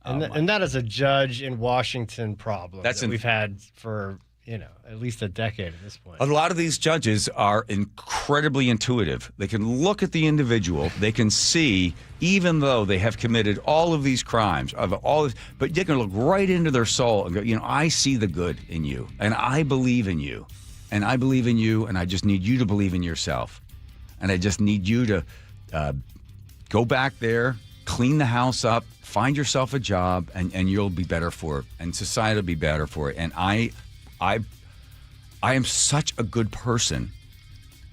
And that is a judge in Washington problem that we've had for at least a decade at this point. A lot of these judges are incredibly intuitive. They can look at the individual. They can see, even though they have committed all of these crimes, but they can look right into their soul and go, I see the good in you, and I believe in you, and I believe in you, and I just need you to believe in yourself. And I just need you to go back there, clean the house up, find yourself a job, and you'll be better for it, and society will be better for it. And I am such a good person.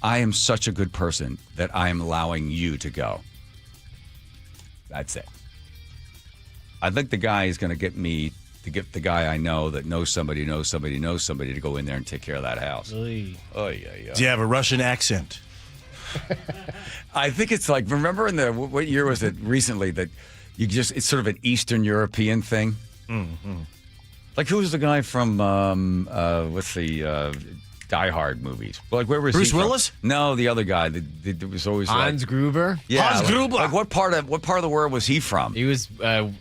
I am such a good person that I am allowing you to go. That's it. I think the guy is going to get me to get the guy I know that knows somebody to go in there and take care of that house. Oy. Do you have a Russian accent? I think it's like, remember what year was it recently that it's sort of an Eastern European thing? Mm-hmm. Like, who was the guy from, what's the Die Hard movies? Like, where was Bruce he Willis? From? No, the other guy. That was always Hans Gruber? Yeah. Hans Gruber. Like, what part of the world was he from? He was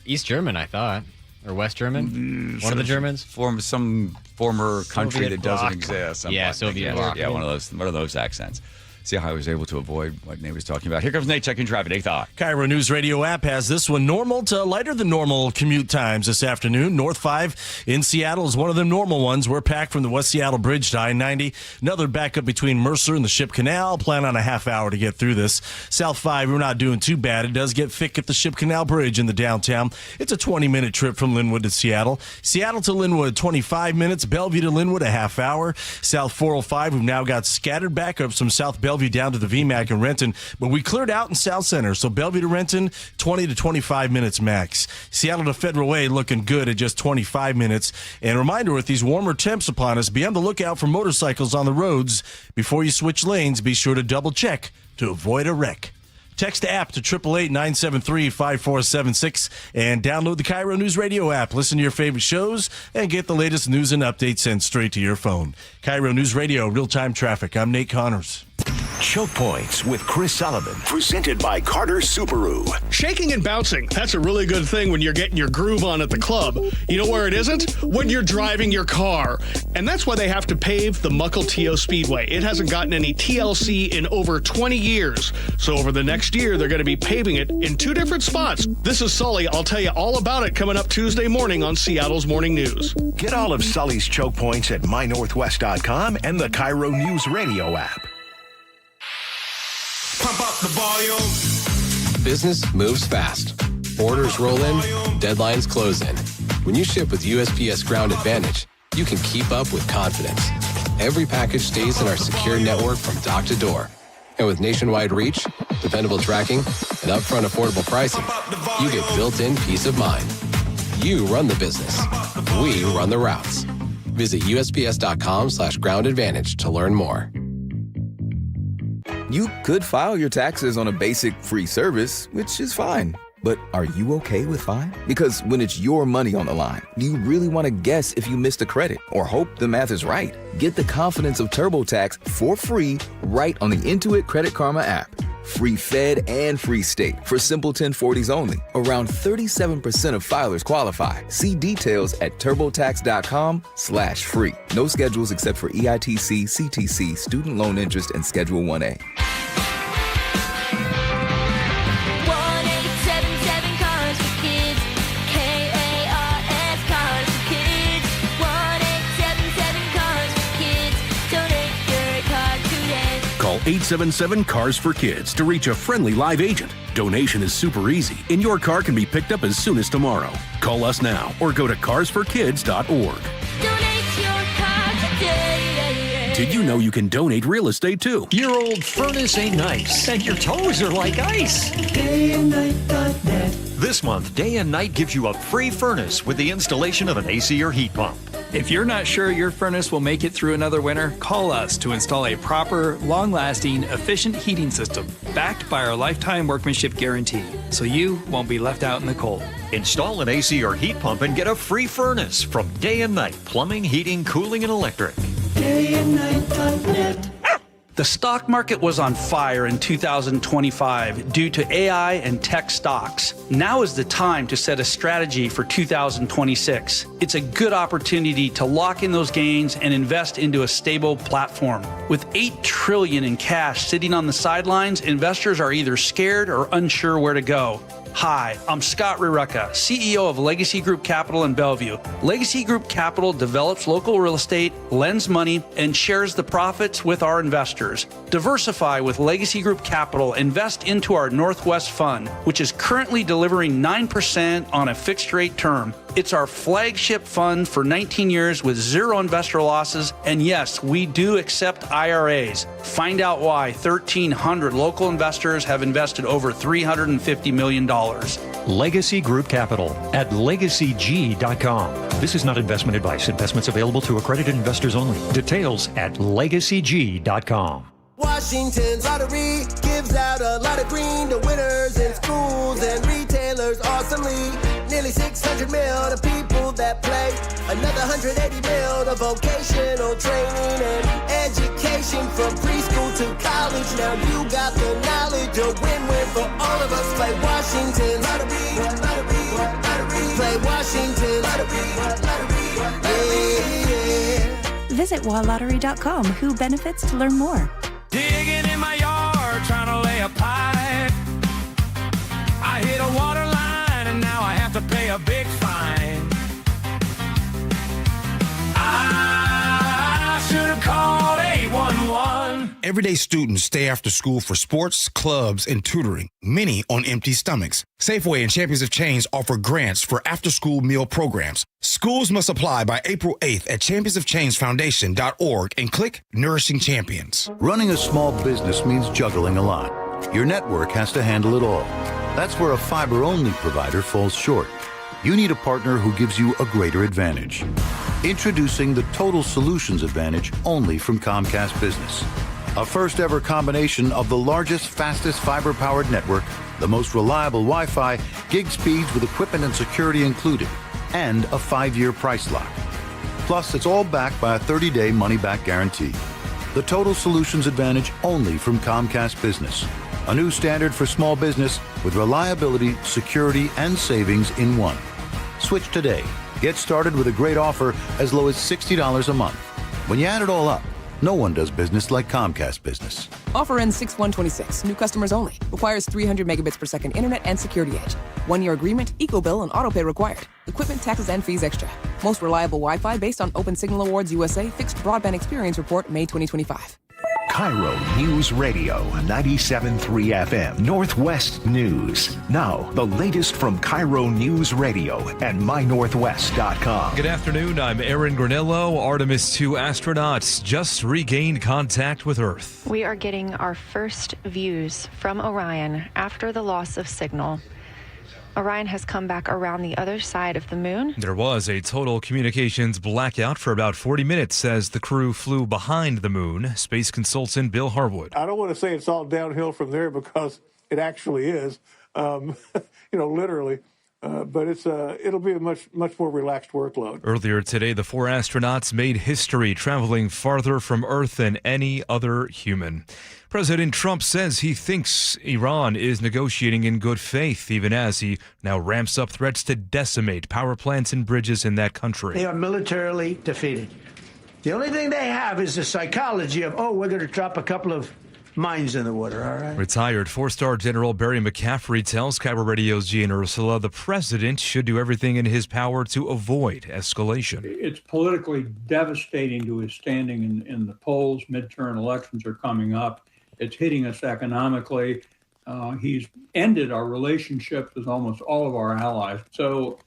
East German, I thought. Or West German? One of the Germans? Some former country that doesn't exist. Soviet bloc. Yeah, one of those accents. See how I was able to avoid what Nate was talking about. Here comes Nate checking traffic. Nate thought. KIRO Newsradio App has this one. Normal to lighter than normal commute times this afternoon. North 5 in Seattle is one of them normal ones. We're packed from the West Seattle Bridge to I-90. Another backup between Mercer and the Ship Canal. Plan on a half hour to get through this. South 5, we're not doing too bad. It does get thick at the Ship Canal Bridge in the downtown. It's a 20-minute trip from Linwood to Seattle. Seattle to Linwood, 25 minutes. Bellevue to Linwood, a half hour. South 405, we've now got scattered backups from South Bellevue down to the VMAC in Renton, but we cleared out in South Center, so Bellevue to Renton, 20 to 25 minutes max. Seattle to Federal Way looking good at just 25 minutes. And a reminder, with these warmer temps upon us, be on the lookout for motorcycles on the roads. Before you switch lanes, be sure to double check to avoid a wreck. Text the app to 888-973-5476 and download the KIRO Newsradio app. Listen to your favorite shows and get the latest news and updates sent straight to your phone. KIRO Newsradio, real-time traffic. I'm Nate Connors. Choke Points with Chris Sullivan, presented by Carter Subaru. Shaking and bouncing, that's a really good thing when you're getting your groove on at the club. You know where it isn't? When you're driving your car. And that's why they have to pave the Mukilteo Speedway. It hasn't gotten any TLC in over 20 years. So over the next year, they're going to be paving it in 2 different spots. This is Sully. I'll tell you all about it coming up Tuesday morning on Seattle's Morning News. Get all of Sully's Choke Points at mynorthwest.com and the KIRO Newsradio app. Pump up the volume. Business moves fast. Orders roll in, deadlines close in. When you ship with USPS Ground Advantage, you can keep up with confidence. Every package stays in our secure network from dock to door. And with nationwide reach, dependable tracking, and upfront affordable pricing, you get built-in peace of mind. You run the business. We run the routes. Visit USPS.com/Ground Advantage to learn more. You could file your taxes on a basic free service, which is fine. But are you okay with fine? Because when it's your money on the line, do you really want to guess if you missed a credit or hope the math is right? Get the confidence of TurboTax for free right on the Intuit Credit Karma app. Free Fed and free state for simple 1040s only. Around 37% of filers qualify. See details at turbotax.com/free. No schedules except for EITC, CTC, student loan interest, and Schedule 1A. 1-877 Cars for Kids. KARS Cars for Kids. 1-877 Cars for Kids. Donate your car today. Call 877-CARS for Kids to reach a friendly live agent. Donation is super easy, and your car can be picked up as soon as tomorrow. Call us now or go to carsforkids.org. Donate your car today. Did you know you can donate real estate too? Your old furnace ain't nice, and your toes are like ice. DayandNight.net. This month, Day and Night gives you a free furnace with the installation of an AC or heat pump. If you're not sure your furnace will make it through another winter, call us to install a proper, long-lasting, efficient heating system backed by our lifetime workmanship guarantee, so you won't be left out in the cold. Install an AC or heat pump and get a free furnace from Day and Night Plumbing, Heating, Cooling, and Electric. DayandNight.net. The stock market was on fire in 2025 due to AI and tech stocks. Now is the time to set a strategy for 2026. It's a good opportunity to lock in those gains and invest into a stable platform. With $8 trillion in cash sitting on the sidelines, investors are either scared or unsure where to go. Hi, I'm Scott Rirucka, CEO of Legacy Group Capital in Bellevue. Legacy Group Capital develops local real estate, lends money, and shares the profits with our investors. Diversify with Legacy Group Capital. Invest into our Northwest Fund, which is currently delivering 9% on a fixed rate term. It's our flagship fund for 19 years with zero investor losses. And yes, we do accept IRAs. Find out why 1,300 local investors have invested over $350 million. Legacy Group Capital at legacyg.com. This is not investment advice. Investments available to accredited investors only. Details at legacyg.com. Washington's lottery gives out a lot of green to winners in schools and retailers awesomely. Nearly 600 mil to people that play. Another 180 mil to vocational training and education from preschool to college. Now you got the knowledge, a win-win for all of us. Play Washington lottery, lottery, lottery. Play Washington lottery, lottery, yeah. Visit walllottery.com. Who benefits to learn more. Digging in my yard, trying to lay a pipe. I hit a water line and now I have to pay a big fine. I should have called 811. Everyday students stay after school for sports, clubs, and tutoring, many on empty stomachs. Safeway and Champions of Change offer grants for after-school meal programs. Schools must apply by April 8th at championsofchangefoundation.org and click Nourishing Champions. Running a small business means juggling a lot. Your network has to handle it all. That's where a fiber-only provider falls short. You need a partner who gives you a greater advantage. Introducing the Total Solutions Advantage only from Comcast Business. A first-ever combination of the largest, fastest fiber-powered network, the most reliable Wi-Fi, gig speeds with equipment and security included, and a 5-year price lock. Plus, it's all backed by a 30-day money-back guarantee. The Total Solutions Advantage only from Comcast Business. A new standard for small business with reliability, security, and savings in one. Switch today. Get started with a great offer as low as $60 a month. When you add it all up, no one does business like Comcast Business. Offer ends 6/1/26. New customers only. Requires 300 megabits per second internet and security edge. 1-year agreement, eco-bill, and autopay required. Equipment, taxes, and fees extra. Most reliable Wi-Fi based on Open Signal Awards USA Fixed Broadband Experience Report, May 2025. KIRO News Radio 97.3 FM Northwest News. Now, the latest from KIRO News Radio and mynorthwest.com. Good afternoon. I'm Aaron Granillo. Artemis 2 astronauts just regained contact with Earth. We are getting our first views from Orion after the loss of signal. Orion has come back around the other side of the moon. There was a total communications blackout for about 40 minutes as the crew flew behind the moon. Space consultant Bill Harwood. I don't want to say it's all downhill from there because it actually is, literally. But it'll be a much more relaxed workload. Earlier today, the 4 astronauts made history, traveling farther from Earth than any other human. President Trump says he thinks Iran is negotiating in good faith, even as he now ramps up threats to decimate power plants and bridges in that country. They are militarily defeated. The only thing they have is the psychology of, we're going to drop a couple of mines in the water, all right? Retired 4-star General Barry McCaffrey tells KIRO Radio's Gian Ursula the president should do everything in his power to avoid escalation. It's politically devastating to his standing in the polls. Midterm elections are coming up. It's hitting us economically. He's ended our relationships with almost all of our allies. So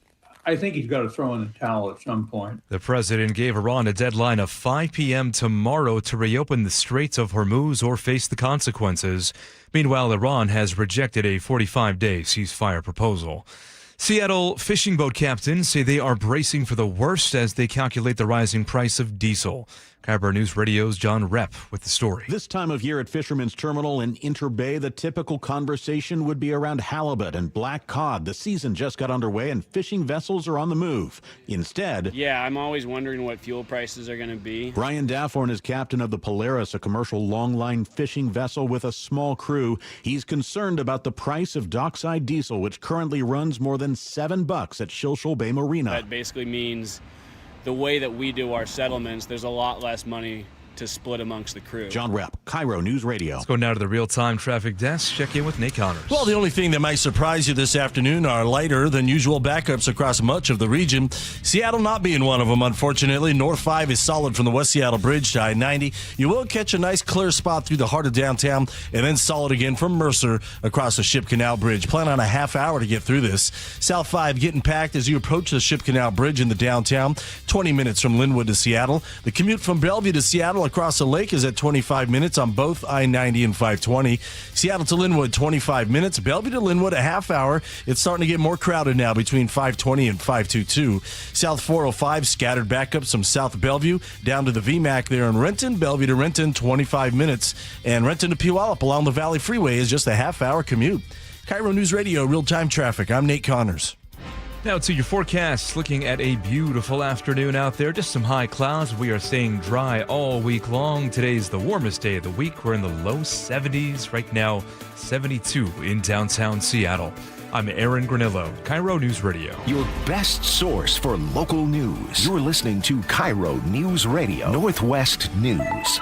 I think he's got to throw in the towel at some point. The president gave Iran a deadline of 5 p.m. tomorrow to reopen the Straits of Hormuz or face the consequences. Meanwhile, Iran has rejected a 45-day ceasefire proposal. Seattle fishing boat captains say they are bracing for the worst as they calculate the rising price of diesel. KIRO News Radio's John Repp with the story. This time of year at Fisherman's Terminal in Interbay, the typical conversation would be around halibut and black cod. The season just got underway and fishing vessels are on the move. Instead, yeah, I'm always wondering what fuel prices are going to be. Brian Dafford is captain of the Polaris, a commercial longline fishing vessel with a small crew. He's concerned about the price of dockside diesel, which currently runs more than $7 at Shilshole Bay Marina. That basically means the way that we do our settlements, there's a lot less money to split amongst the crew. John Repp, KIRO News Radio. Let's go now to the real-time traffic desk. Check in with Nate Connors. Well, the only thing that might surprise you this afternoon are lighter than usual backups across much of the region. Seattle not being one of them, unfortunately. North 5 is solid from the West Seattle Bridge to I-90. You will catch a nice clear spot through the heart of downtown, and then solid again from Mercer across the Ship Canal Bridge. Plan on a half hour to get through this. South 5 getting packed as you approach the Ship Canal Bridge in the downtown. 20 minutes from Linwood to Seattle. The commute from Bellevue to Seattle across the lake is at 25 minutes on both I-90 and 520. Seattle to Linwood, 25 minutes. Bellevue to Linwood, a half hour. It's starting to get more crowded now between 520 and 522. South 405, scattered backups from South Bellevue down to the VMAC there in Renton. Bellevue to Renton, 25 minutes. And Renton to Puyallup along the Valley Freeway is just a half hour commute. KIRO News Radio, real-time traffic. I'm Nate Connors. Now to your forecast, looking at a beautiful afternoon out there. Just some high clouds. We are staying dry all week long. Today's the warmest day of the week. We're in the low 70s. Right now, 72 in downtown Seattle. I'm Aaron Granillo, KIRO News Radio. Your best source for local news. You're listening to KIRO News Radio, Northwest News.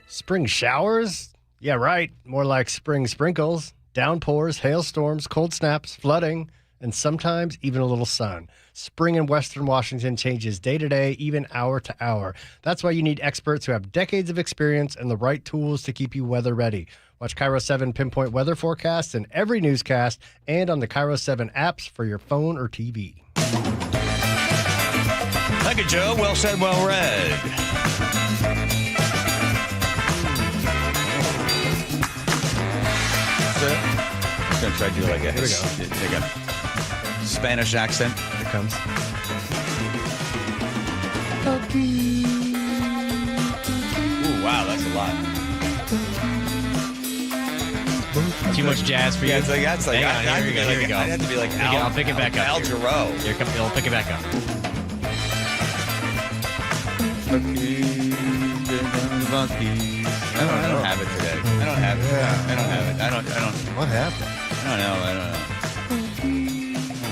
Spring showers? Yeah, right. More like spring sprinkles, downpours, hailstorms, cold snaps, flooding, and sometimes even a little sun. Spring in Western Washington changes day to day, even hour to hour. That's why you need experts who have decades of experience and the right tools to keep you weather ready. Watch KIRO 7 pinpoint weather forecasts in every newscast and on the KIRO 7 apps for your phone or TV. Thank you, Joe. Well said, well read. I'm going to try to do like a... Here we go. Spanish accent. Here it comes. Ooh, wow, that's a lot. Too much jazz for you? Yeah, that's like Hang on, here we go. I have to be like I'll pick it back up. Al Jarreau. I'll pick it back up. I don't have it today. I don't have it. Yeah. I don't have it. I don't. What happened? I don't know.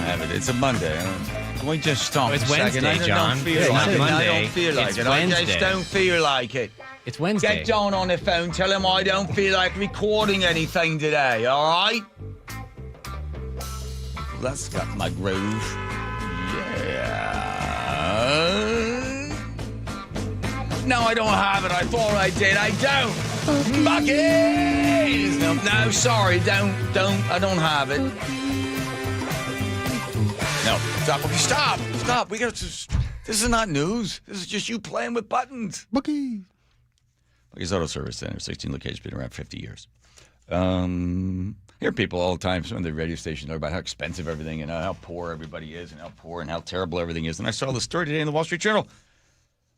Have it. It's a Monday. Can we just stop? It's a second? Wednesday, John. It's Monday. I don't feel like It's it. Wednesday. I just don't feel like it. It's Wednesday. Get John on the phone. Tell him I don't feel like recording anything today. All right? That's got my groove. Yeah. No, I don't have it. I thought I did. I don't. Buckies! No, sorry. Don't. I don't have it. No, stop. We got to. This is not news. This is just you playing with buttons. Bookies Auto Service Center, 16 locations, been around 50 years. Hear people all the time on the radio station talk about how expensive everything and how poor everybody is and how poor and how terrible everything is. And I saw the story today in the Wall Street Journal.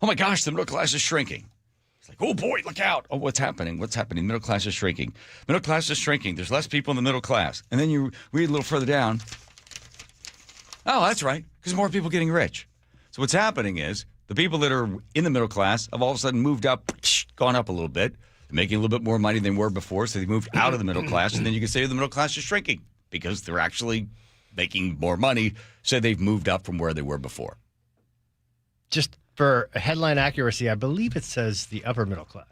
Oh my gosh, the middle class is shrinking. It's like, oh boy, look out. Oh, what's happening? Middle class is shrinking. Middle class is shrinking. There's less people in the middle class. And then you read a little further down. Oh, that's right, because more people getting rich. So what's happening is the people that are in the middle class have all of a sudden moved up, gone up a little bit, making a little bit more money than they were before, so they moved out of the middle class, and then you can say the middle class is shrinking because they're actually making more money, so they've moved up from where they were before. Just for headline accuracy, I believe it says the upper middle class.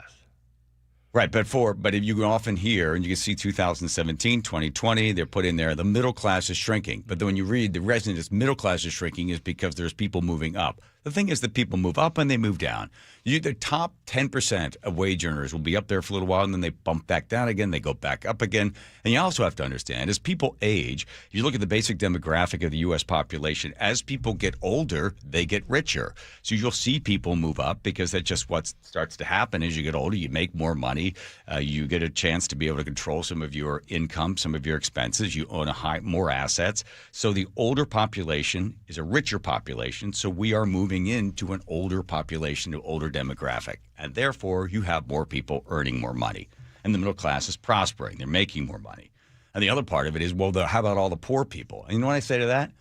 Right, but if you can often hear, and you can see 2017, 2020, they're put in there, the middle class is shrinking. But then when you read the reason this middle class is shrinking is because there's people moving up. The thing is that people move up and they move down. The top 10% of wage earners will be up there for a little while, and then they bump back down again. They go back up again. And you also have to understand, as people age, you look at the basic demographic of the U.S. population. As people get older, they get richer. So you'll see people move up because that's just what starts to happen as you get older. You make more money. money. You get a chance to be able to control some of your income, some of your expenses. You own more assets. So the older population is a richer population. So we are moving into an older population, an older demographic. And therefore, you have more people earning more money. And the middle class is prospering. They're making more money. And the other part of it is, well, how about all the poor people? And you know what I say to that?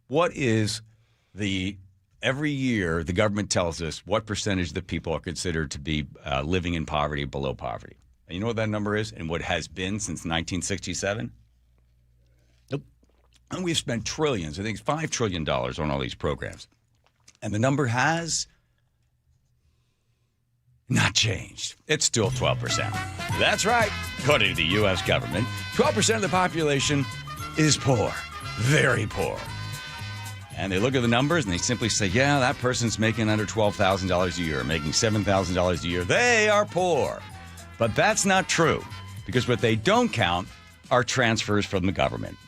What is every year the government tells us what percentage of the people are considered to be living in poverty, below poverty. And you know what that number is and what has been since 1967? Nope. And we've spent trillions, I think it's $5 trillion on all these programs. And the number has not changed. It's still 12%. That's right. According to the U.S. government, 12% of the population is poor, very poor. And they look at the numbers and they simply say, yeah, that person's making under $12,000 a year, making $7,000 a year. They are poor. But that's not true, because what they don't count are transfers from the government.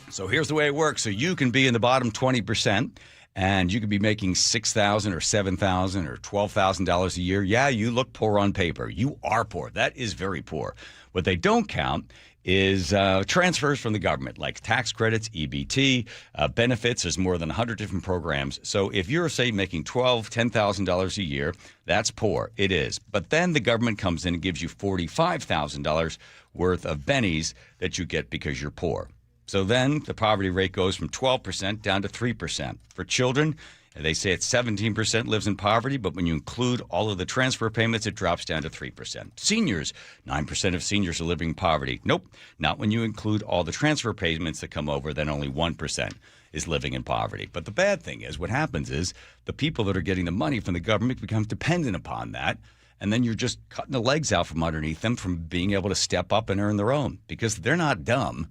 So here's the way it works. So you can be in the bottom 20%. And you could be making $6,000 or $7,000 or $12,000 a year. Yeah, you look poor on paper. You are poor. That is very poor. What they don't count is transfers from the government, like tax credits, EBT, benefits. There's more than 100 different programs. So if you're, say, making $10,000 a year, that's poor. It is. But then the government comes in and gives you $45,000 worth of bennies that you get because you're poor. So then the poverty rate goes from 12% down to 3%. For children, they say it's 17% lives in poverty, but when you include all of the transfer payments, it drops down to 3%. Seniors, 9% of seniors are living in poverty. Nope, not when you include all the transfer payments that come over, then only 1% is living in poverty. But the bad thing is, what happens is the people that are getting the money from the government become dependent upon that, and then you're just cutting the legs out from underneath them from being able to step up and earn their own, because they're not dumb.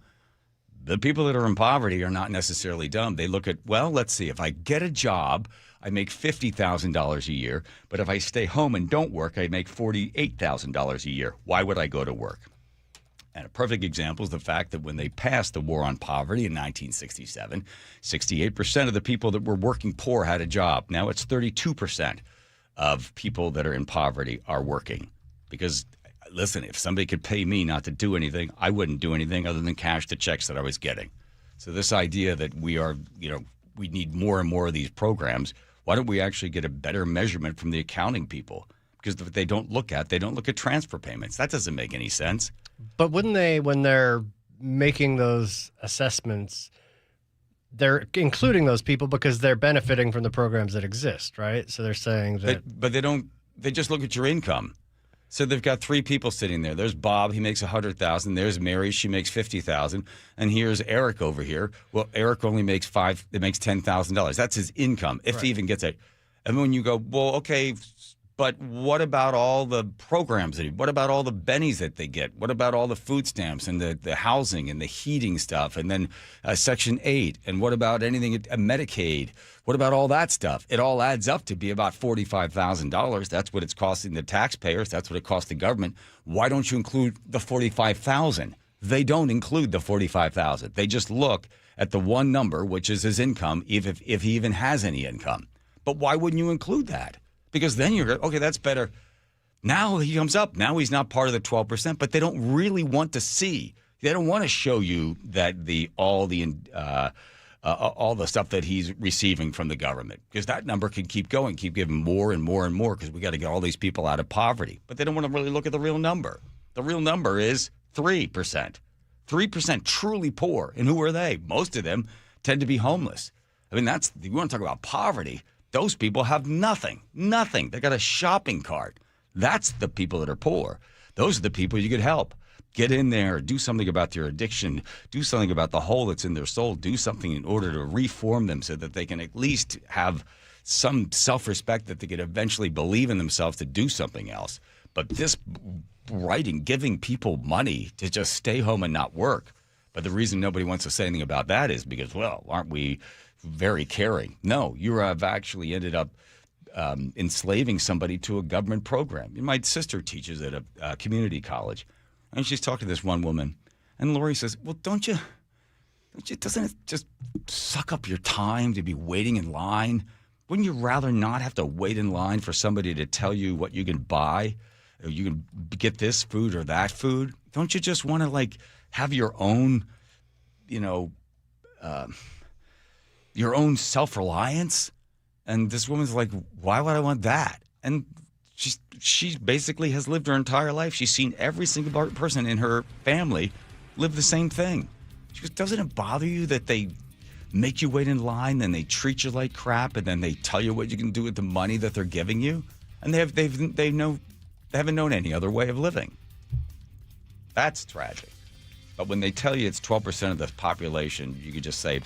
The people that are in poverty are not necessarily dumb. They look at, well, let's see, if I get a job, I make $50,000 a year. But if I stay home and don't work, I make $48,000 a year. Why would I go to work? And a perfect example is the fact that when they passed the war on poverty in 1967, 68% of the people that were working poor had a job. Now it's 32% of people that are in poverty are working. Because listen, if somebody could pay me not to do anything, I wouldn't do anything other than cash the checks that I was getting. So this idea that we need more and more of these programs, why don't we actually get a better measurement from the accounting people? Because what they don't look at transfer payments. That doesn't make any sense. But wouldn't they, when they're making those assessments, they're including those people because they're benefiting from the programs that exist, right? So they're saying that. But they don't. They just look at your income. So they've got three people sitting there. There's Bob, he makes $100,000. There's Mary, she makes $50,000. And here's Eric over here. Well, Eric only makes $10,000. That's his income, if he even gets it. And when you go, well, okay, but what about all the programs what about all the bennies that they get? What about all the food stamps and the housing and the heating stuff? And then Section 8. And what about anything, Medicaid? What about all that stuff? It all adds up to be about $45,000. That's what it's costing the taxpayers. That's what it costs the government. Why don't you include the $45,000? They don't include the $45,000. They just look at the one number, which is his income, if he even has any income. But why wouldn't you include that? Because then you're, okay, that's better. Now he comes up. Now he's not part of the 12%, but they don't really want to see. They don't want to show you that all the stuff that he's receiving from the government, because that number can keep going, keep giving more and more and more, because we got to get all these people out of poverty. But they don't want to really look at the real number. The real number is 3%. 3% truly poor. And who are they? Most of them tend to be homeless. I mean, you want to talk about poverty. Those people have nothing. They got a shopping cart. That's the people that are poor. Those are the people you could help. Get in there, do something about their addiction, do something about the hole that's in their soul, do something in order to reform them so that they can at least have some self-respect, that they can eventually believe in themselves to do something else. But this giving people money to just stay home and not work. But the reason nobody wants to say anything about that is because, well, aren't we very caring? No, you have actually ended up enslaving somebody to a government program. My sister teaches at a community college, and she's talking to this one woman, and Lori says, well, doesn't it just suck up your time to be waiting in line? Wouldn't you rather not have to wait in line for somebody to tell you what you can buy? you can get this food or that food. Don't you just want to like have your own, your own self-reliance? And this woman's like, why would I want that? And she basically has lived her entire life. She's seen every single person in her family live the same thing. She goes, doesn't it bother you that they make you wait in line, then they treat you like crap, and then they tell you what you can do with the money that they're giving you? And they haven't known any other way of living. That's tragic. But when they tell you it's 12% of the population, you could just say,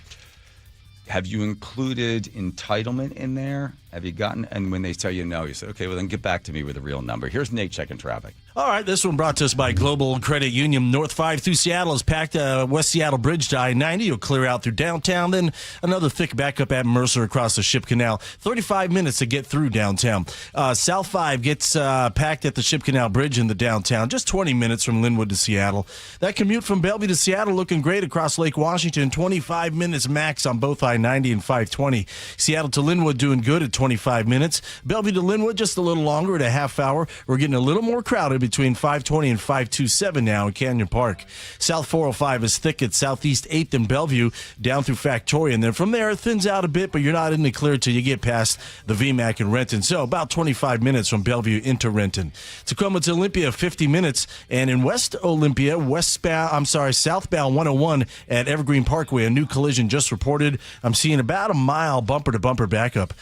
have you included entitlement in there? Have you gotten, and when they tell you no, you say, okay, well then get back to me with a real number. Here's Nate checking traffic. All right, this one brought to us by Global Credit Union. North 5 through Seattle is packed. West Seattle Bridge to I-90. You'll clear out through downtown. Then another thick backup at Mercer across the Ship Canal. 35 minutes to get through downtown. South 5 gets packed at the Ship Canal Bridge in the downtown. Just 20 minutes from Linwood to Seattle. That commute from Bellevue to Seattle looking great across Lake Washington. 25 minutes max on both I-90 and 520. Seattle to Linwood doing good at 25 minutes. Bellevue to Linwood just a little longer at a half hour. We're getting a little more crowded between 520 and 527 now in Canyon Park. South 405 is thick at Southeast 8th and Bellevue down through Factoria. And then from there, it thins out a bit, but you're not in the clear till you get past the VMAC in Renton. So about 25 minutes from Bellevue into Renton. Tacoma to Olympia, 50 minutes. And in West Olympia, southbound 101 at Evergreen Parkway, a new collision just reported. I'm seeing about a mile bumper-to-bumper backup.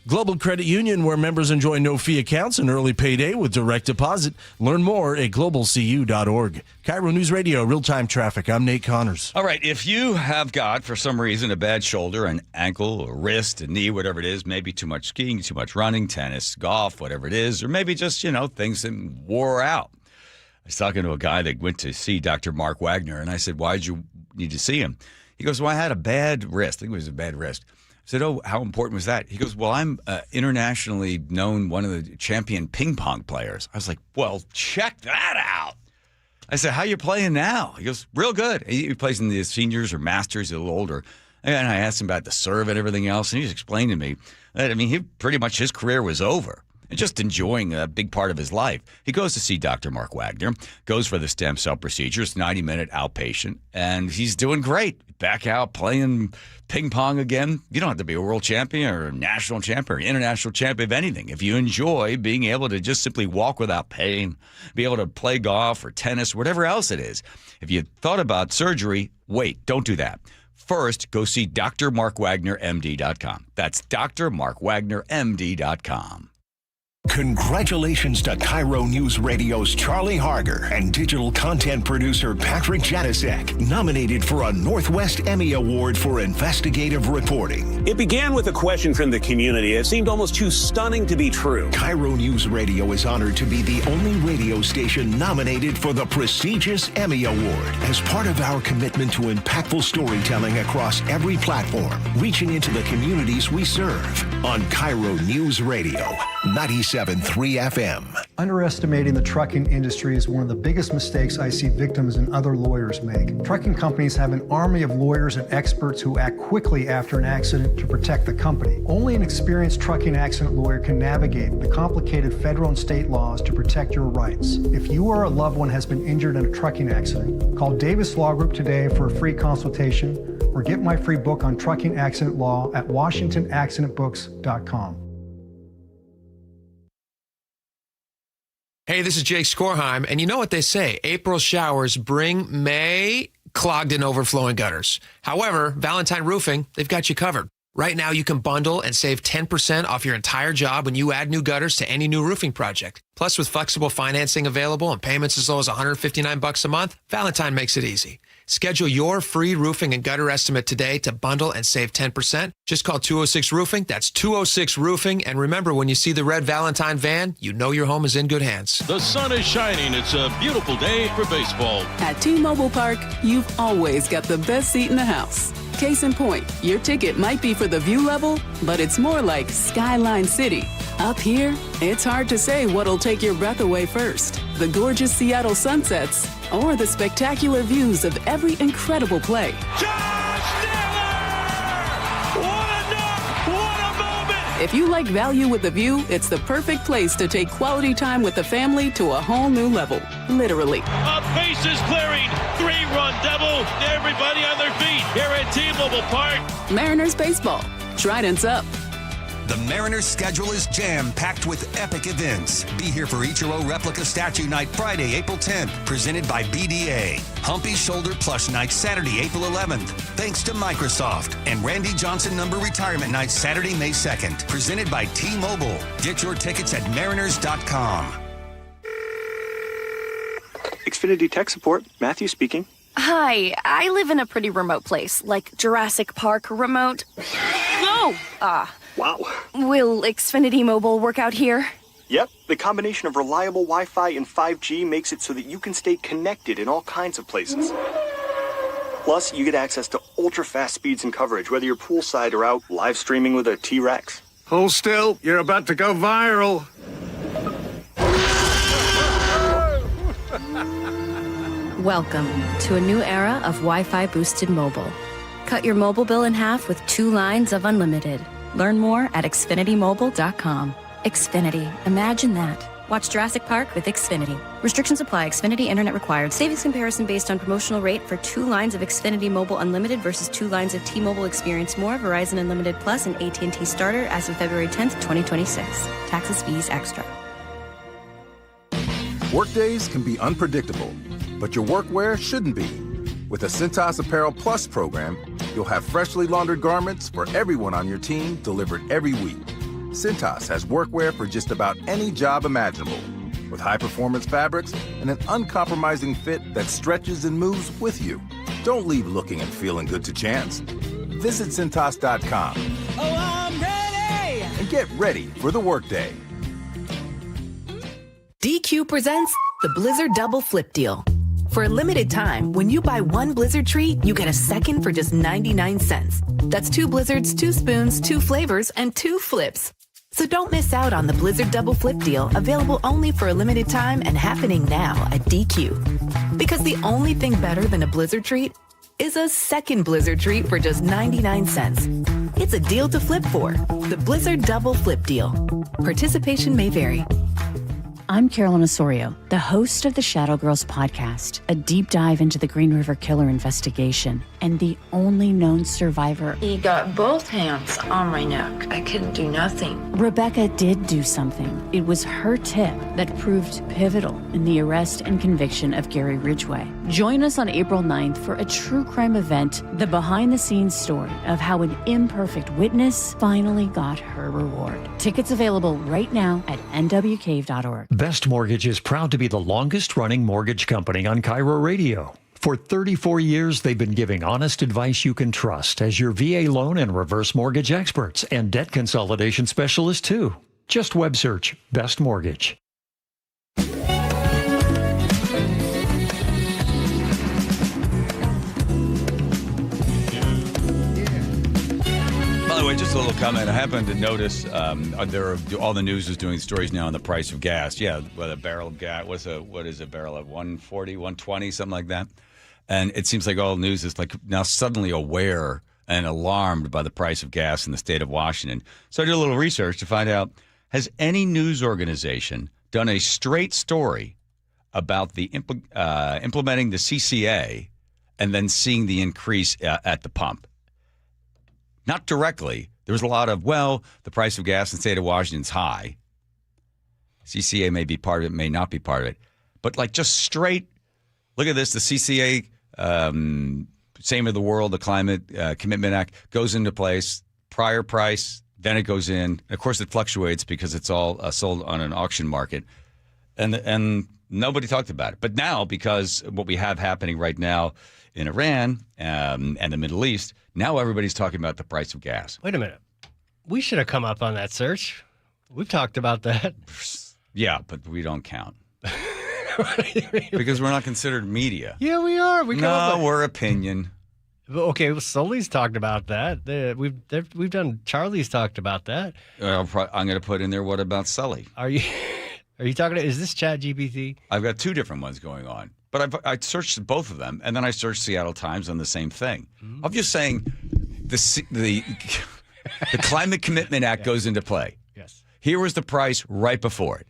Global Credit Union, where members enjoy no-fee accounts and early payday with direct deposit. Learn more at globalcu.org. KIRO News Radio, real-time traffic. I'm Nate Connors. All right, if you have got, for some reason, a bad shoulder, an ankle, a wrist, a knee, whatever it is, maybe too much skiing, too much running, tennis, golf, whatever it is, or maybe just, things that wore out. I was talking to a guy that went to see Dr. Mark Wagner, and I said, why'd you need to see him? He goes, well, I had a bad wrist. I think it was a bad wrist. I said, oh, how important was that? He goes, well, I'm internationally known, one of the champion ping pong players. I was like, well, check that out. I said, how you playing now? He goes, real good. He plays in the seniors or masters, a little older. And I asked him about the serve and everything else, and he was explaining to me that, his career was over. And just enjoying a big part of his life. He goes to see Dr. Mark Wagner, goes for the stem cell procedures, 90-minute outpatient, and he's doing great. Back out playing ping pong again. You don't have to be a world champion or a national champion or international champion of anything. If you enjoy being able to just simply walk without pain, be able to play golf or tennis, whatever else it is. If you thought about surgery, wait, don't do that. First, go see drmarkwagnermd.com. That's drmarkwagnermd.com. Congratulations to KIRO News Radio's Charlie Harger and digital content producer Patrick Janasek, nominated for a Northwest Emmy Award for investigative reporting. It began with a question from the community. It seemed almost too stunning to be true. KIRO News Radio is honored to be the only radio station nominated for the prestigious Emmy Award as part of our commitment to impactful storytelling across every platform, reaching into the communities we serve. On KIRO News Radio, 97.3 FM. Underestimating the trucking industry is one of the biggest mistakes I see victims and other lawyers make. Trucking companies have an army of lawyers and experts who act quickly after an accident to protect the company. Only an experienced trucking accident lawyer can navigate the complicated federal and state laws to protect your rights. If you or a loved one has been injured in a trucking accident, call Davis Law Group today for a free consultation or get my free book on trucking accident law at washingtonaccidentbooks.com. Hey, this is Jake Skorheim, and you know what they say, April showers bring May clogged and overflowing gutters. However, Valentine Roofing, they've got you covered. Right now, you can bundle and save 10% off your entire job when you add new gutters to any new roofing project. Plus, with flexible financing available and payments as low as $159 a month, Valentine makes it easy. Schedule your free roofing and gutter estimate today to bundle and save 10%. Just call 206 Roofing. That's 206 Roofing. And remember, when you see the red Valentine van, you know your home is in good hands. The sun is shining. It's a beautiful day for baseball. At T-Mobile Park, you've always got the best seat in the house. Case in point, your ticket might be for the view level, but it's more like Skyline City. Up here, it's hard to say what'll take your breath away first. The gorgeous Seattle sunsets or the spectacular views of every incredible play. If you like value with a view, it's the perfect place to take quality time with the family to a whole new level. Literally. A bases clearing, 3-run double. Everybody on their feet here at T-Mobile Park. Mariners baseball. Trident's up. The Mariners' schedule is jam-packed with epic events. Be here for Ichiro Replica Statue Night Friday, April 10th, presented by BDA. Humpy Shoulder Plush Night Saturday, April 11th, thanks to Microsoft. And Randy Johnson Number Retirement Night Saturday, May 2nd, presented by T-Mobile. Get your tickets at mariners.com. Xfinity Tech Support, Matthew speaking. Hi, I live in a pretty remote place, like Jurassic Park remote. No! Wow. Will Xfinity Mobile work out here? Yep, the combination of reliable Wi-Fi and 5G makes it so that you can stay connected in all kinds of places. Plus, you get access to ultra-fast speeds and coverage, whether you're poolside or out live streaming with a T-Rex. Hold still, you're about to go viral. Welcome to a new era of Wi-Fi boosted mobile. Cut your mobile bill in half with 2 lines of unlimited. Learn more at xfinitymobile.com. Xfinity. Imagine that. Watch Jurassic Park with Xfinity. Restrictions apply. Xfinity Internet required. Savings comparison based on promotional rate for 2 lines of Xfinity Mobile Unlimited versus 2 lines of T-Mobile Experience More, Verizon Unlimited Plus, and AT&T Starter as of February 10th, 2026. Taxes, fees, extra. Workdays can be unpredictable, but your workwear shouldn't be. With the Cintas Apparel Plus program, you'll have freshly laundered garments for everyone on your team delivered every week. Cintas has workwear for just about any job imaginable, with high-performance fabrics and an uncompromising fit that stretches and moves with you. Don't leave looking and feeling good to chance. Visit Cintas.com. Oh, I'm ready! And get ready for the workday. DQ presents the Blizzard Double Flip Deal. For a limited time, when you buy 1 Blizzard treat, you get a second for just 99 cents. That's 2 Blizzards, 2 spoons, 2 flavors, and 2 flips. So don't miss out on the Blizzard Double Flip Deal, available only for a limited time and happening now at DQ. Because the only thing better than a Blizzard treat is a second Blizzard treat for just 99 cents. It's a deal to flip for. The Blizzard Double Flip Deal. Participation may vary. I'm Carolyn Osorio, the host of the Shadow Girls podcast, a deep dive into the Green River Killer investigation and the only known survivor. He got both hands on my neck. I couldn't do nothing. Rebecca did do something. It was her tip that proved pivotal in the arrest and conviction of Gary Ridgway. Join us on April 9th for a true crime event, the behind-the-scenes story of how an imperfect witness finally got her reward. Tickets available right now at nwcave.org. Best Mortgage is proud to be the longest-running mortgage company on KIRO Radio. For 34 years, they've been giving honest advice you can trust as your VA loan and reverse mortgage experts and debt consolidation specialists, too. Just web search Best Mortgage. By the way, just a little comment. I happened to notice all the news is doing stories now on the price of gas. Yeah, what a barrel of gas. What is a barrel of 140, 120, something like that. And it seems like all news is like now suddenly aware and alarmed by the price of gas in the state of Washington. So I did a little research to find out, has any news organization done a straight story about the implementing the CCA and then seeing the increase at the pump? Not directly. There was a lot of, the price of gas in the state of Washington's high. CCA may be part of it, may not be part of it. But like just straight, look at this, the CCA, same of the world, the Climate Commitment Act goes into place, prior price, then it goes in. Of course, it fluctuates because it's all sold on an auction market. And nobody talked about it. But now, because what we have happening right now in Iran and the Middle East, now everybody's talking about the price of gas. Wait a minute. We should have come up on that search. We've talked about that. Yeah, but we don't count. Because we're not considered media. Yeah, we are. We're opinion. Okay, well, Sully's talked about that. We've done. Charlie's talked about that. I'm going to put in there. What about Sully? Are you talking? Is this ChatGPT? I've got 2 different ones going on, but I searched both of them, and then I searched Seattle Times on the same thing. I'm just saying, The Climate Commitment Act goes into play. Yes. Here was the price right before it.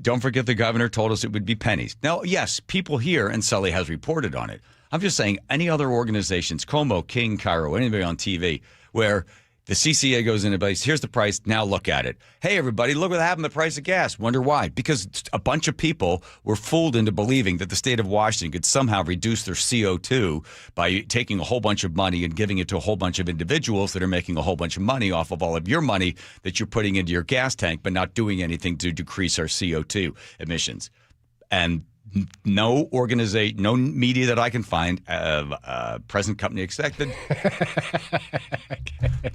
Don't forget the governor told us it would be pennies. Now, yes, people here, and Sully has reported on it. I'm just saying any other organizations, Como, King, KIRO, anybody on TV, where the CCA goes into place, here's the price, now look at it. Hey, everybody, look what happened to the price of gas. Wonder why? Because a bunch of people were fooled into believing that the state of Washington could somehow reduce their CO2 by taking a whole bunch of money and giving it to a whole bunch of individuals that are making a whole bunch of money off of all of your money that you're putting into your gas tank, but not doing anything to decrease our CO2 emissions. And no organization, no media that I can find, present company expected,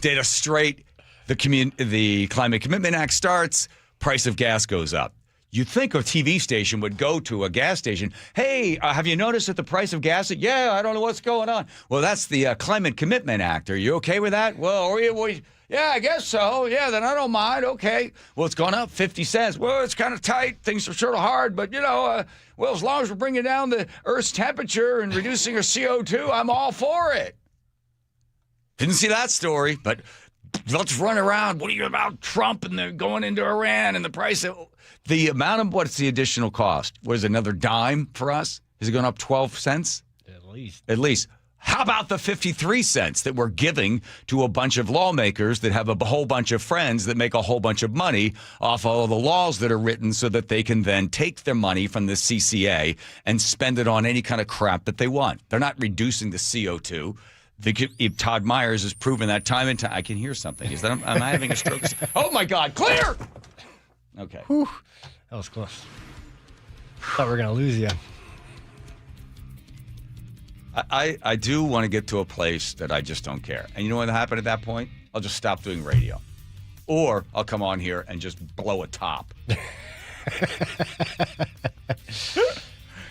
did a straight, the Climate Commitment Act starts, price of gas goes up. You'd think a TV station would go to a gas station, hey, have you noticed that the price of gas, yeah, I don't know what's going on. Well, that's the Climate Commitment Act. Are you okay with that? Well, yeah, I guess so. Yeah, then I don't mind. Okay. Well, it's gone up 50 cents. Well, it's kind of tight. Things are sort of hard. But, well, as long as we're bringing down the Earth's temperature and reducing our CO2, I'm all for it. Didn't see that story, but let's run around. What are you about Trump and they're going into Iran and the price of the amount of what's the additional cost? Was another dime for us? Is it going up 12 cents? At least. How about the 53 cents that we're giving to a bunch of lawmakers that have a whole bunch of friends that make a whole bunch of money off all of the laws that are written so that they can then take their money from the CCA and spend it on any kind of crap that they want? They're not reducing the CO2. Todd Myers has proven that time and time. I can hear something. Am I having a stroke? Oh, my God. Clear! Okay. Whew. That was close. Thought we were going to lose you. I do want to get to a place that I just don't care. And you know what happened at that point? I'll just stop doing radio. Or I'll come on here and just blow a top. I'll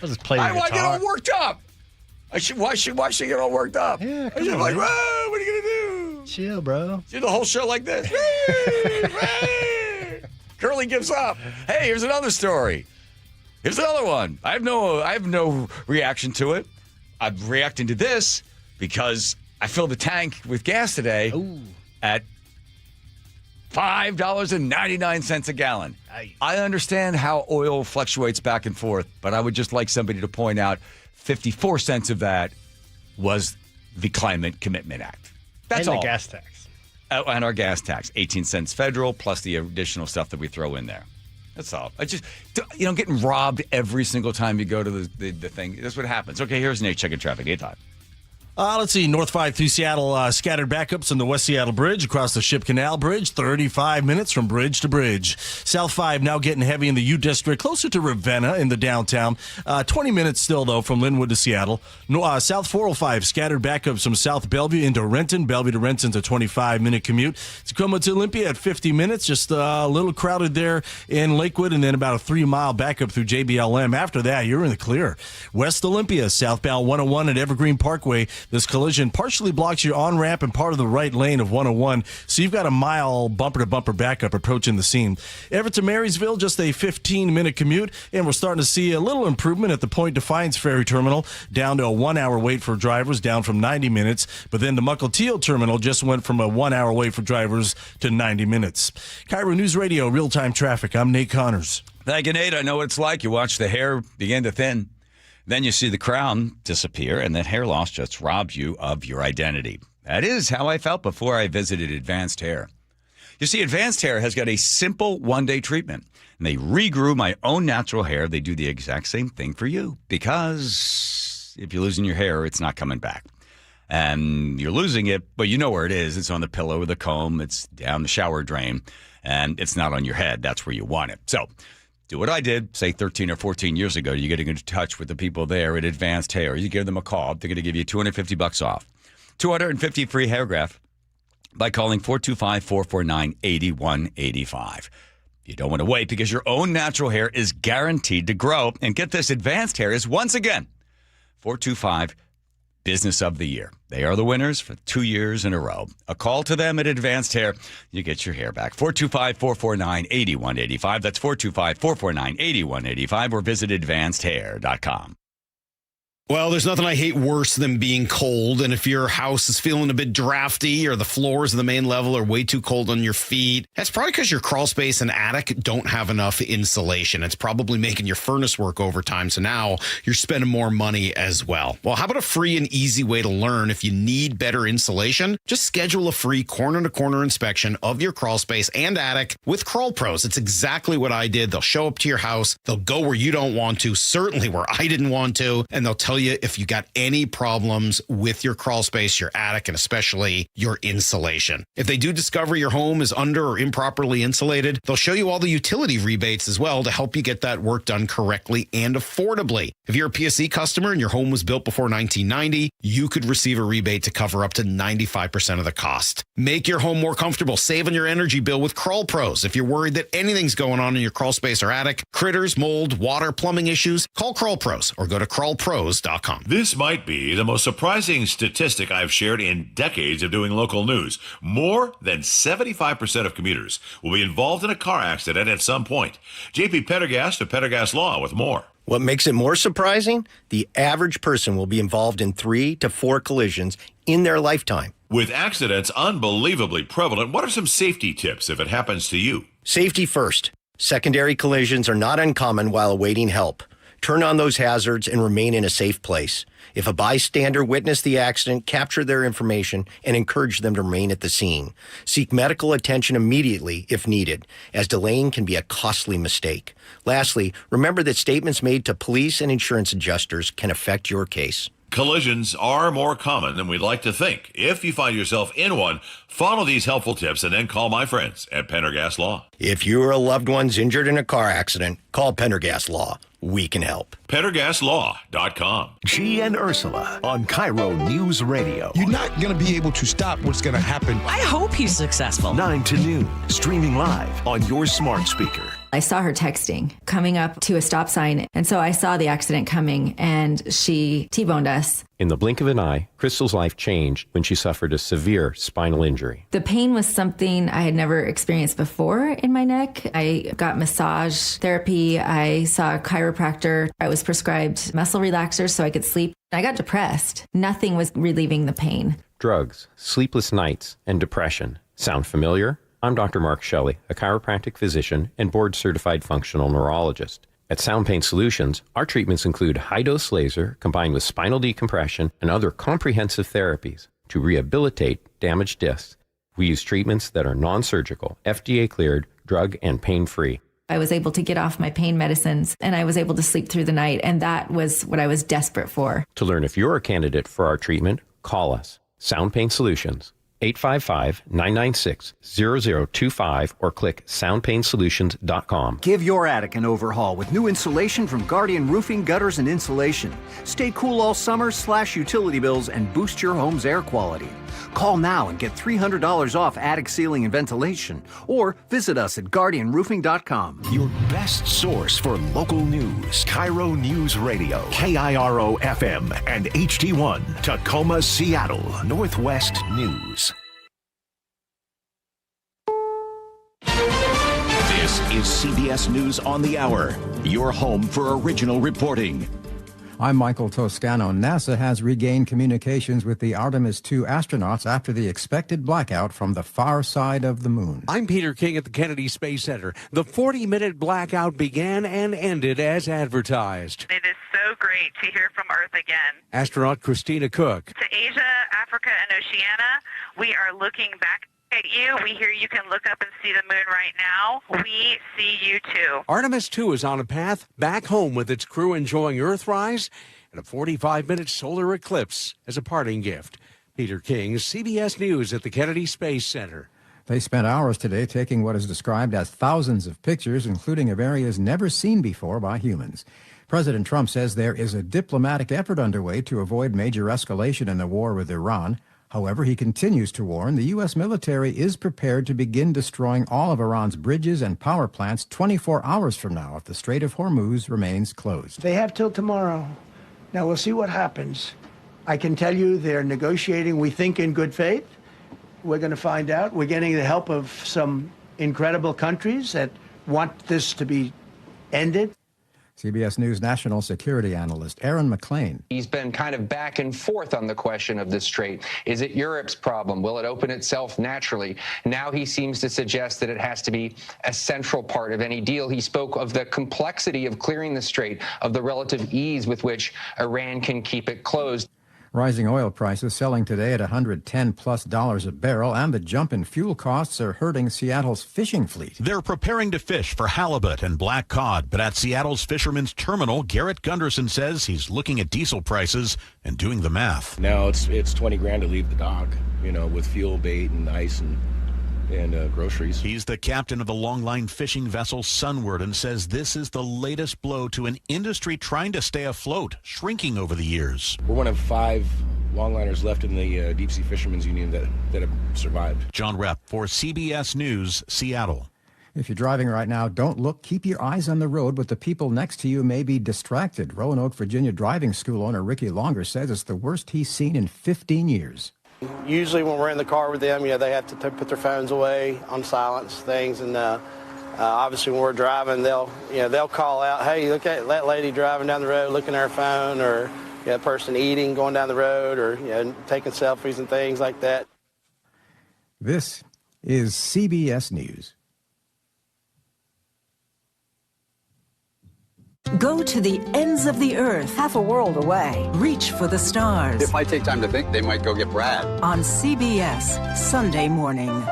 just play the guitar. I get all worked up. Why should I get all worked up? Yeah, I'm just like, whoa, what are you going to do? Chill, bro. Do the whole show like this. Curly gives up. Hey, here's another story. Here's another one. I have no reaction to it. I'm reacting to this because I filled the tank with gas today at $5.99 a gallon. Nice. I understand how oil fluctuates back and forth, but I would just like somebody to point out 54 cents of that was the Climate Commitment Act. That's all. And the gas tax. And our gas tax, 18 cents federal, plus the additional stuff that we throw in there. That's all. I just, getting robbed every single time you go to the thing. That's what happens. Okay, here's Nate checking traffic. Hey, Todd. Let's see. North 5 through Seattle, scattered backups on the West Seattle Bridge across the Ship Canal Bridge, 35 minutes from bridge to bridge. South 5 now getting heavy in the U District, closer to Ravenna in the downtown. 20 minutes still, though, from Linwood to Seattle. South 405, scattered backups from South Bellevue into Renton. Bellevue to Renton's a 25-minute commute. Tacoma to Olympia at 50 minutes, just a little crowded there in Lakewood, and then about a 3-mile backup through JBLM. After that, you're in the clear. West Olympia, southbound 101 at Evergreen Parkway. This collision partially blocks your on-ramp and part of the right lane of 101, so you've got a mile bumper-to-bumper backup approaching the scene. Everett to Marysville, just a 15-minute commute, and we're starting to see a little improvement at the Point Defiance Ferry Terminal, down to a 1-hour wait for drivers, down from 90 minutes. But then the Mukilteo Terminal just went from a 1-hour wait for drivers to 90 minutes. KIRO News Radio, real-time traffic. I'm Nate Connors. Thank you, Nate. I know what it's like. You watch the hair begin to thin. Then you see the crown disappear, and that hair loss just robs you of your identity. That is how I felt before I visited Advanced Hair. You see, Advanced Hair has got a simple one-day treatment, and they regrew my own natural hair. They do the exact same thing for you, because if you're losing your hair, it's not coming back. And you're losing it, but you know where it is. It's on the pillow or the comb. It's down the shower drain, and it's not on your head. That's where you want it. So do what I did, say 13 or 14 years ago. You get in touch with the people there at Advanced Hair. You give them a call. They're going to give you $250 off. 250 free hair graft by calling 425-449-8185. You don't want to wait because your own natural hair is guaranteed to grow. And get this, Advanced Hair is once again 425 Business of the Year. They are the winners for 2 years in a row. A call to them at Advanced Hair, you get your hair back. 425-449-8185. That's 425-449-8185, or visit advancedhair.com. Well, there's nothing I hate worse than being cold. And if your house is feeling a bit drafty or the floors of the main level are way too cold on your feet, that's probably because your crawl space and attic don't have enough insulation. It's probably making your furnace work overtime. So now you're spending more money as well. Well, how about a free and easy way to learn if you need better insulation? Just schedule a free corner-to-corner inspection of your crawl space and attic with Crawl Pros. It's exactly what I did. They'll show up to your house. They'll go where you don't want to, certainly where I didn't want to, and they'll tell you if you got any problems with your crawl space, your attic, and especially your insulation. If they do discover your home is under or improperly insulated, they'll show you all the utility rebates as well to help you get that work done correctly and affordably. If you're a PSE customer and your home was built before 1990, you could receive a rebate to cover up to 95% of the cost. Make your home more comfortable. Save on your energy bill with Crawl Pros. If you're worried that anything's going on in your crawl space or attic, critters, mold, water, plumbing issues, call Crawl Pros or go to crawlpros.com. This might be the most surprising statistic I've shared in decades of doing local news. More than 75% of commuters will be involved in a car accident at some point. JP Pendergast of Pendergast Law with more. What makes it more surprising? The average person will be involved in 3 to 4 collisions in their lifetime. With accidents unbelievably prevalent, what are some safety tips if it happens to you? Safety first. Secondary collisions are not uncommon while awaiting help. Turn on those hazards and remain in a safe place. If a bystander witnessed the accident, capture their information and encourage them to remain at the scene. Seek medical attention immediately if needed, as delaying can be a costly mistake. Lastly, remember that statements made to police and insurance adjusters can affect your case. Collisions are more common than we'd like to think. If you find yourself in one, follow these helpful tips and then call my friends at Pendergast Law. If you or a loved one's injured in a car accident, call Pendergast Law. We can help. PendergastLaw.com. G and Ursula on KIRO News Radio. You're not going to be able to stop what's going to happen. I hope he's successful. 9 to noon, streaming live on your smart speaker. I saw her texting, coming up to a stop sign. And so I saw the accident coming and she T-boned us. In the blink of an eye, Crystal's life changed when she suffered a severe spinal injury. The pain was something I had never experienced before in my neck. I got massage therapy. I saw a chiropractor. I was prescribed muscle relaxers so I could sleep. I got depressed. Nothing was relieving the pain. Drugs, sleepless nights, and depression. Sound familiar? I'm Dr. Mark Shelley, a chiropractic physician and board-certified functional neurologist. At Sound Pain Solutions, our treatments include high-dose laser combined with spinal decompression and other comprehensive therapies to rehabilitate damaged discs. We use treatments that are non-surgical, FDA-cleared, drug and pain-free. I was able to get off my pain medicines and I was able to sleep through the night, and that was what I was desperate for. To learn if you're a candidate for our treatment, call us. Sound Pain Solutions. 855-996-0025 or click soundpainsolutions.com. Give your attic an overhaul with new insulation from Guardian Roofing, Gutters, and Insulation. Stay cool all summer, slash utility bills, and boost your home's air quality. Call now and get $300 off attic ceiling and ventilation, or visit us at guardianroofing.com. Your best source for local news. KIRO News Radio. KIRO FM and HD1. Tacoma, Seattle. Northwest News. This is CBS News on the Hour, your home for original reporting. I'm Michael Toscano. NASA has regained communications with the Artemis 2 astronauts after the expected blackout from the far side of the moon. I'm Peter King at the Kennedy Space Center. The 40-minute blackout began and ended as advertised. It is so great to hear from Earth again. Astronaut Christina Cook. To Asia, Africa, and Oceania, we are looking back at you. We hear you can look up and see the moon right now. We see you too. Artemis 2 is on a path back home with its crew enjoying Earthrise and a 45-minute solar eclipse as a parting gift. Peter King, CBS News at the Kennedy Space Center. They spent hours today taking what is described as thousands of pictures, including of areas never seen before by humans. President Trump says there is a diplomatic effort underway to avoid major escalation in the war with Iran. However, he continues to warn the U.S. military is prepared to begin destroying all of Iran's bridges and power plants 24 hours from now if the Strait of Hormuz remains closed. They have till tomorrow. Now, we'll see what happens. I can tell you they're negotiating, we think, in good faith. We're going to find out. We're getting the help of some incredible countries that want this to be ended. CBS News national security analyst Aaron McLean. He's been kind of back and forth on the question of the strait. Is it Europe's problem? Will it open itself naturally? Now he seems to suggest that it has to be a central part of any deal. He spoke of the complexity of clearing the strait, of the relative ease with which Iran can keep it closed. Rising oil prices selling today at $110+ a barrel, and the jump in fuel costs are hurting Seattle's fishing fleet. They're preparing to fish for halibut and black cod, but at Seattle's Fisherman's Terminal, Garrett Gunderson says he's looking at diesel prices and doing the math. Now it's $20,000 to leave the dock, with fuel, bait, and ice and groceries. He's the captain of the longline fishing vessel Sunward and says this is the latest blow to an industry trying to stay afloat, shrinking over the years. We're one of 5 longliners left in the Deep Sea Fishermen's Union that have survived. John Repp for CBS News, Seattle. If you're driving right now, don't look. Keep your eyes on the road, but the people next to you may be distracted. Roanoke, Virginia driving school owner Ricky Longer says it's the worst he's seen in 15 years. Usually when we're in the car with them, they have to put their phones away, on silence things, and obviously when we're driving, they'll call out, "Hey, look at that lady driving down the road, looking at her phone," or a person eating, going down the road, or taking selfies and things like that. This is CBS News. Go to the ends of the earth, half a world away. Reach for the stars. If I take time to think, they might go get Brad. On CBS, Sunday morning.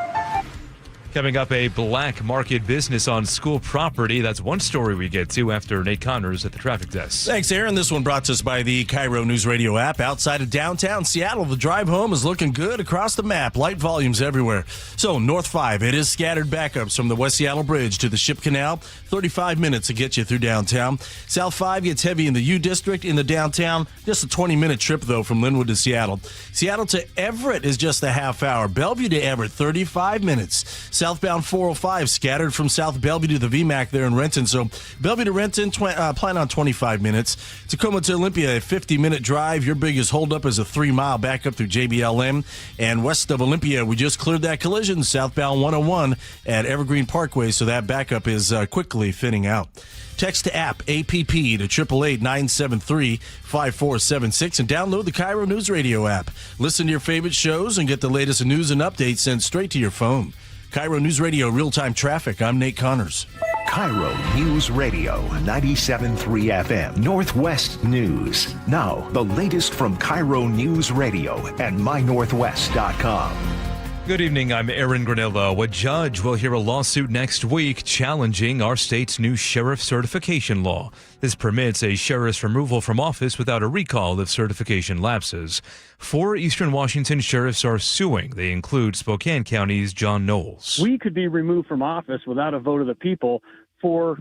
Coming up, a black market business on school property. That's one story we get to after Nate Connors at the traffic desk. Thanks, Aaron. This one brought to us by the KIRO Newsradio app. Outside of downtown Seattle, the drive home is looking good across the map. Light volumes everywhere. So, North 5, it is scattered backups from the West Seattle Bridge to the Ship Canal. 35 minutes to get you through downtown. South 5 gets heavy in the U District. In the downtown, just a 20-minute trip, though, from Linwood to Seattle. Seattle to Everett is just a half hour. Bellevue to Everett, 35 minutes. Southbound 405 scattered from South Bellevue to the VMAC there in Renton. So Bellevue to Renton, plan on 25 minutes. Tacoma to Olympia, a 50-minute drive. Your biggest holdup is a 3-mile backup through JBLM. And west of Olympia, we just cleared that collision, southbound 101 at Evergreen Parkway. So that backup is quickly thinning out. Text to app, APP, to 888-973-5476 and download the KIRO Newsradio app. Listen to your favorite shows and get the latest news and updates sent straight to your phone. KIRO News Radio real-time traffic. I'm Nate Connors. KIRO News Radio 97.3 FM Northwest News. Now, the latest from KIRO News Radio and mynorthwest.com. Good evening, I'm Aaron Granillo. A judge will hear a lawsuit next week challenging our state's new sheriff certification law. This permits a sheriff's removal from office without a recall if certification lapses. 4 Eastern Washington sheriffs are suing. They include Spokane County's John Knowles. We could be removed from office without a vote of the people for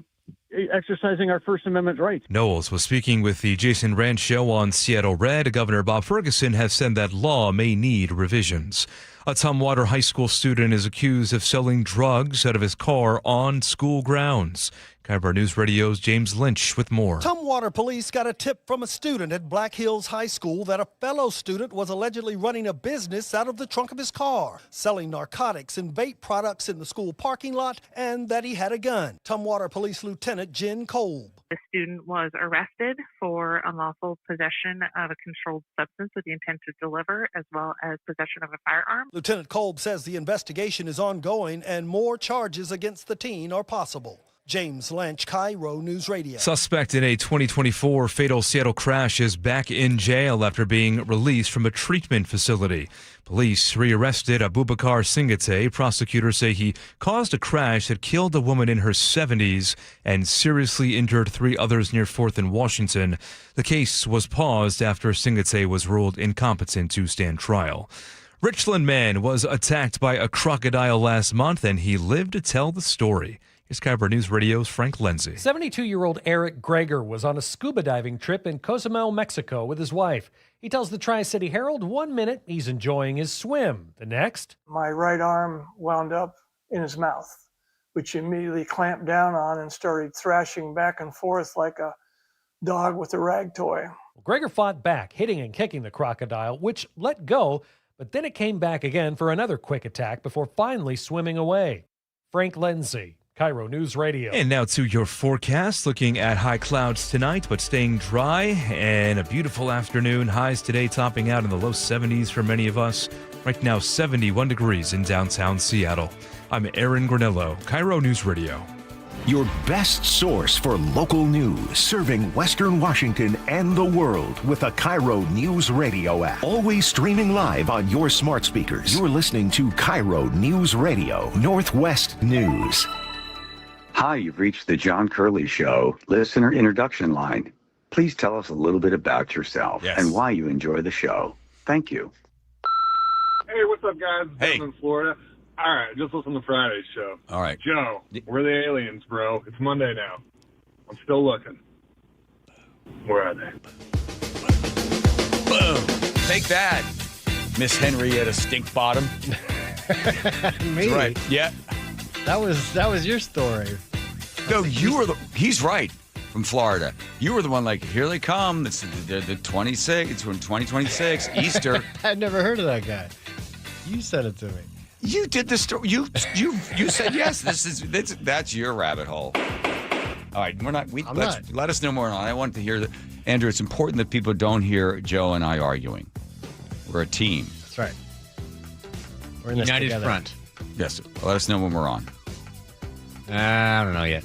exercising our First Amendment rights. Knowles was speaking with the Jason Rand Show on Seattle Red. Governor Bob Ferguson has said that law may need revisions. A Tumwater High School student is accused of selling drugs out of his car on school grounds. KIRO News Radio's James Lynch with more. Tumwater police got a tip from a student at Black Hills High School that a fellow student was allegedly running a business out of the trunk of his car, selling narcotics and vape products in the school parking lot, and that he had a gun. Tumwater Police Lieutenant Jen Kolb. The student was arrested for unlawful possession of a controlled substance with the intent to deliver, as well as possession of a firearm. Lieutenant Kolb says the investigation is ongoing and more charges against the teen are possible. James Lynch, KIRO News Radio. Suspect in a 2024 fatal Seattle crash is back in jail after being released from a treatment facility. Police rearrested Abubakar Singate. Prosecutors say he caused a crash that killed a woman in her 70s and seriously injured 3 others near 4th and Washington. The case was paused after Singate was ruled incompetent to stand trial. Richland man was attacked by a crocodile last month, and he lived to tell the story. Here's KIRO News Radio's Frank Lindsay. 72-year-old Eric Greger was on a scuba diving trip in Cozumel, Mexico with his wife. He tells the Tri-City Herald 1 minute he's enjoying his swim. The next, my right arm wound up in his mouth, which he immediately clamped down on and started thrashing back and forth like a dog with a rag toy. Greger fought back, hitting and kicking the crocodile, which let go, but then it came back again for another quick attack before finally swimming away. Frank Lindsay, KIRO News Radio. And now to your forecast. Looking at high clouds tonight, but staying dry, and a beautiful afternoon. Highs today topping out in the low 70s for many of us. Right now, 71 degrees in downtown Seattle. I'm Aaron Granillo, KIRO News Radio. Your best source for local news, serving Western Washington and the world with a KIRO News Radio app. Always streaming live on your smart speakers. You're listening to KIRO News Radio, Northwest News. Hi, you've reached the John Curley Show listener introduction line. Please tell us a little bit about yourself and why you enjoy the show. Thank you. Hey, what's up, guys? Hey. I'm in Florida. All right, just listen to Friday's show. All right. Joe, we're the aliens, bro. It's Monday now. I'm still looking. Where are they? Boom. Take that, Miss Henrietta Stinkbottom. Me? That's right. Yeah. That was your story. No, you were he's right, from Florida. You were the one like, here they come. It's the 26, it's from 2026, Easter. I'd never heard of that guy. You said it to me. You did the story. You said yes. That's your rabbit hole. All right, we're not. Let us know more on. I want to hear that, Andrew. It's important that people don't hear Joe and I arguing. We're a team. That's right. We're in this United together. front. Yes. Let us know when we're on. I don't know yet.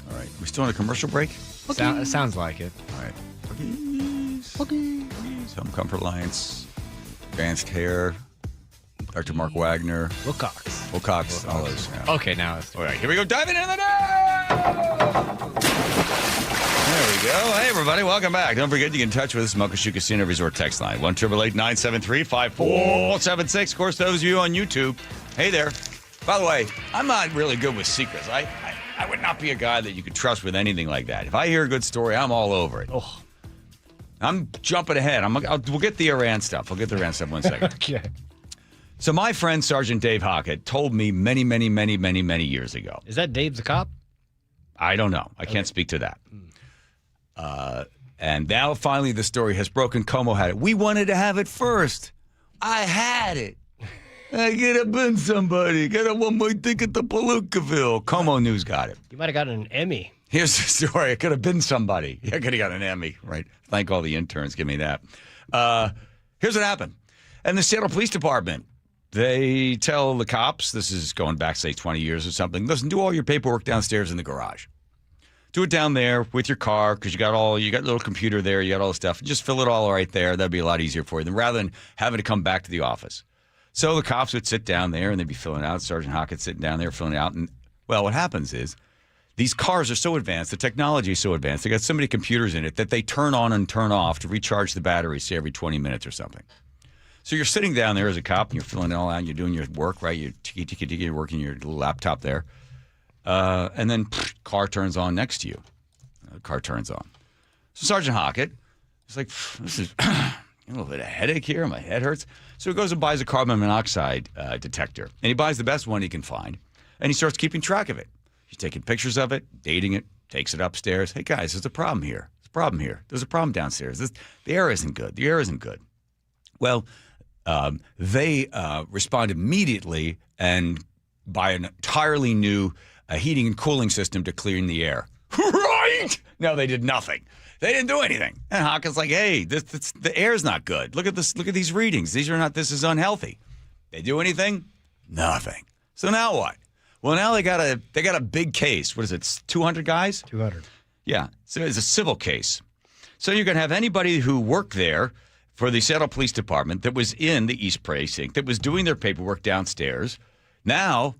All right. We're still on a commercial break. Sounds like it. All right. Cookies. Home Comfort Alliance. Advanced Hair. Dr. Mark Wagner. Wilcox. All those. Yeah. Okay, now it's... All right, here we go. Diving into the day! There we go. Hey, everybody. Welcome back. Don't forget, you can touch with us, Muckleshoot Casino Resort text line. 1-888-973-5476. Of course, those of you on YouTube, hey there. By the way, I'm not really good with secrets. I would not be a guy that you could trust with anything like that. If I hear a good story, I'm all over it. Oh. I'm jumping ahead. We'll get the Iran stuff. We'll get the Iran stuff in 1 second. Okay. So my friend Sergeant Dave Hockett told me many years ago. Is that Dave the cop? I don't know. I can't speak to that. And now finally the story has broken. Como had it. We wanted to have it first. I had it. I could have been somebody. Got a one-way ticket to Palookaville. Como News got it. You might have gotten an Emmy. Here's the story. I could have been somebody. I could have got an Emmy. Right. Thank all the interns. Give me that. Here's what happened. And the Seattle Police Department, they tell the cops, this is going back, say, 20 years or something, listen, do all your paperwork downstairs in the garage. Do it down there with your car because you got a little computer there, you got all the stuff. Just fill it all right there. That'd be a lot easier for you than rather than having to come back to the office. So the cops would sit down there and they'd be filling out. Sergeant Hockett sitting down there filling out. And, well, what happens is these cars are so advanced, the technology is so advanced, they got so many computers in it that they turn on and turn off to recharge the batteries, say, every 20 minutes or something. So you're sitting down there as a cop and you're filling it all out and you're doing your work, right? You're working your little laptop there. And then car turns on next to you. Car turns on. So Sergeant Hockett is like, this is a little bit of a headache here. My head hurts. So he goes and buys a carbon monoxide detector. And he buys the best one he can find. And he starts keeping track of it. He's taking pictures of it, dating it, takes it upstairs. Hey, guys, there's a problem here. There's a problem here. There's a problem downstairs. The air isn't good. The air isn't good. Well, they respond immediately and buy an entirely new heating and cooling system to clean the air. Right? No, they did nothing. They didn't do anything. And Hawkins like, hey, the air's not good. Look at this. Look at these readings. This is unhealthy. They do anything? Nothing. So now what? Well, now they got a big case. What is it? 200 guys? 200. Yeah. So it's a civil case. So you're going to have anybody who worked there for the Seattle Police Department that was in the East Precinct, that was doing their paperwork downstairs. Now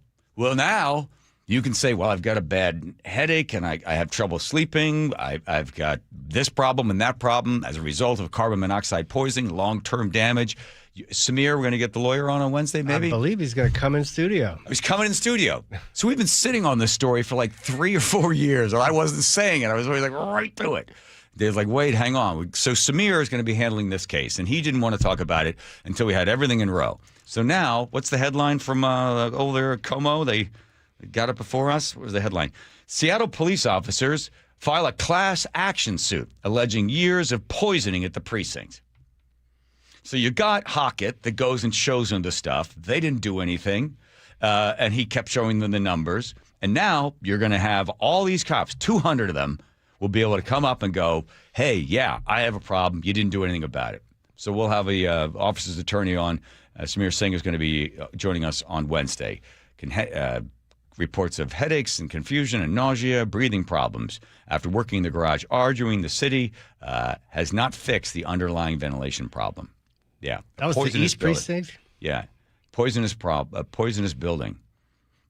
you can say, well, I've got a bad headache and I have trouble sleeping. I've got this problem and that problem as a result of carbon monoxide poisoning, long-term damage. Samir, we're going to get the lawyer on Wednesday, maybe? I believe he's going to come in studio. He's coming in studio. So we've been sitting on this story for like 3 or 4 years, or I wasn't saying it. I was always like, right to it. They're like, wait, hang on. So Samir is going to be handling this case, and he didn't want to talk about it until we had everything in row. So now, what's the headline from over Como? They got it before us. What was the headline? Seattle police officers file a class action suit alleging years of poisoning at the precinct. So you got Hockett that goes and shows them the stuff. They didn't do anything, and he kept showing them the numbers. And now you're going to have all these cops, 200 of them, will be able to come up and go, hey, yeah, I have a problem. You didn't do anything about it. So we'll have a officer's attorney on. Samir Singh is going to be joining us on Wednesday. Reports of headaches and confusion and nausea, breathing problems. After working in the garage, arguing the city has not fixed the underlying ventilation problem. Yeah. That was the East Precinct? Yeah. Poisonous building.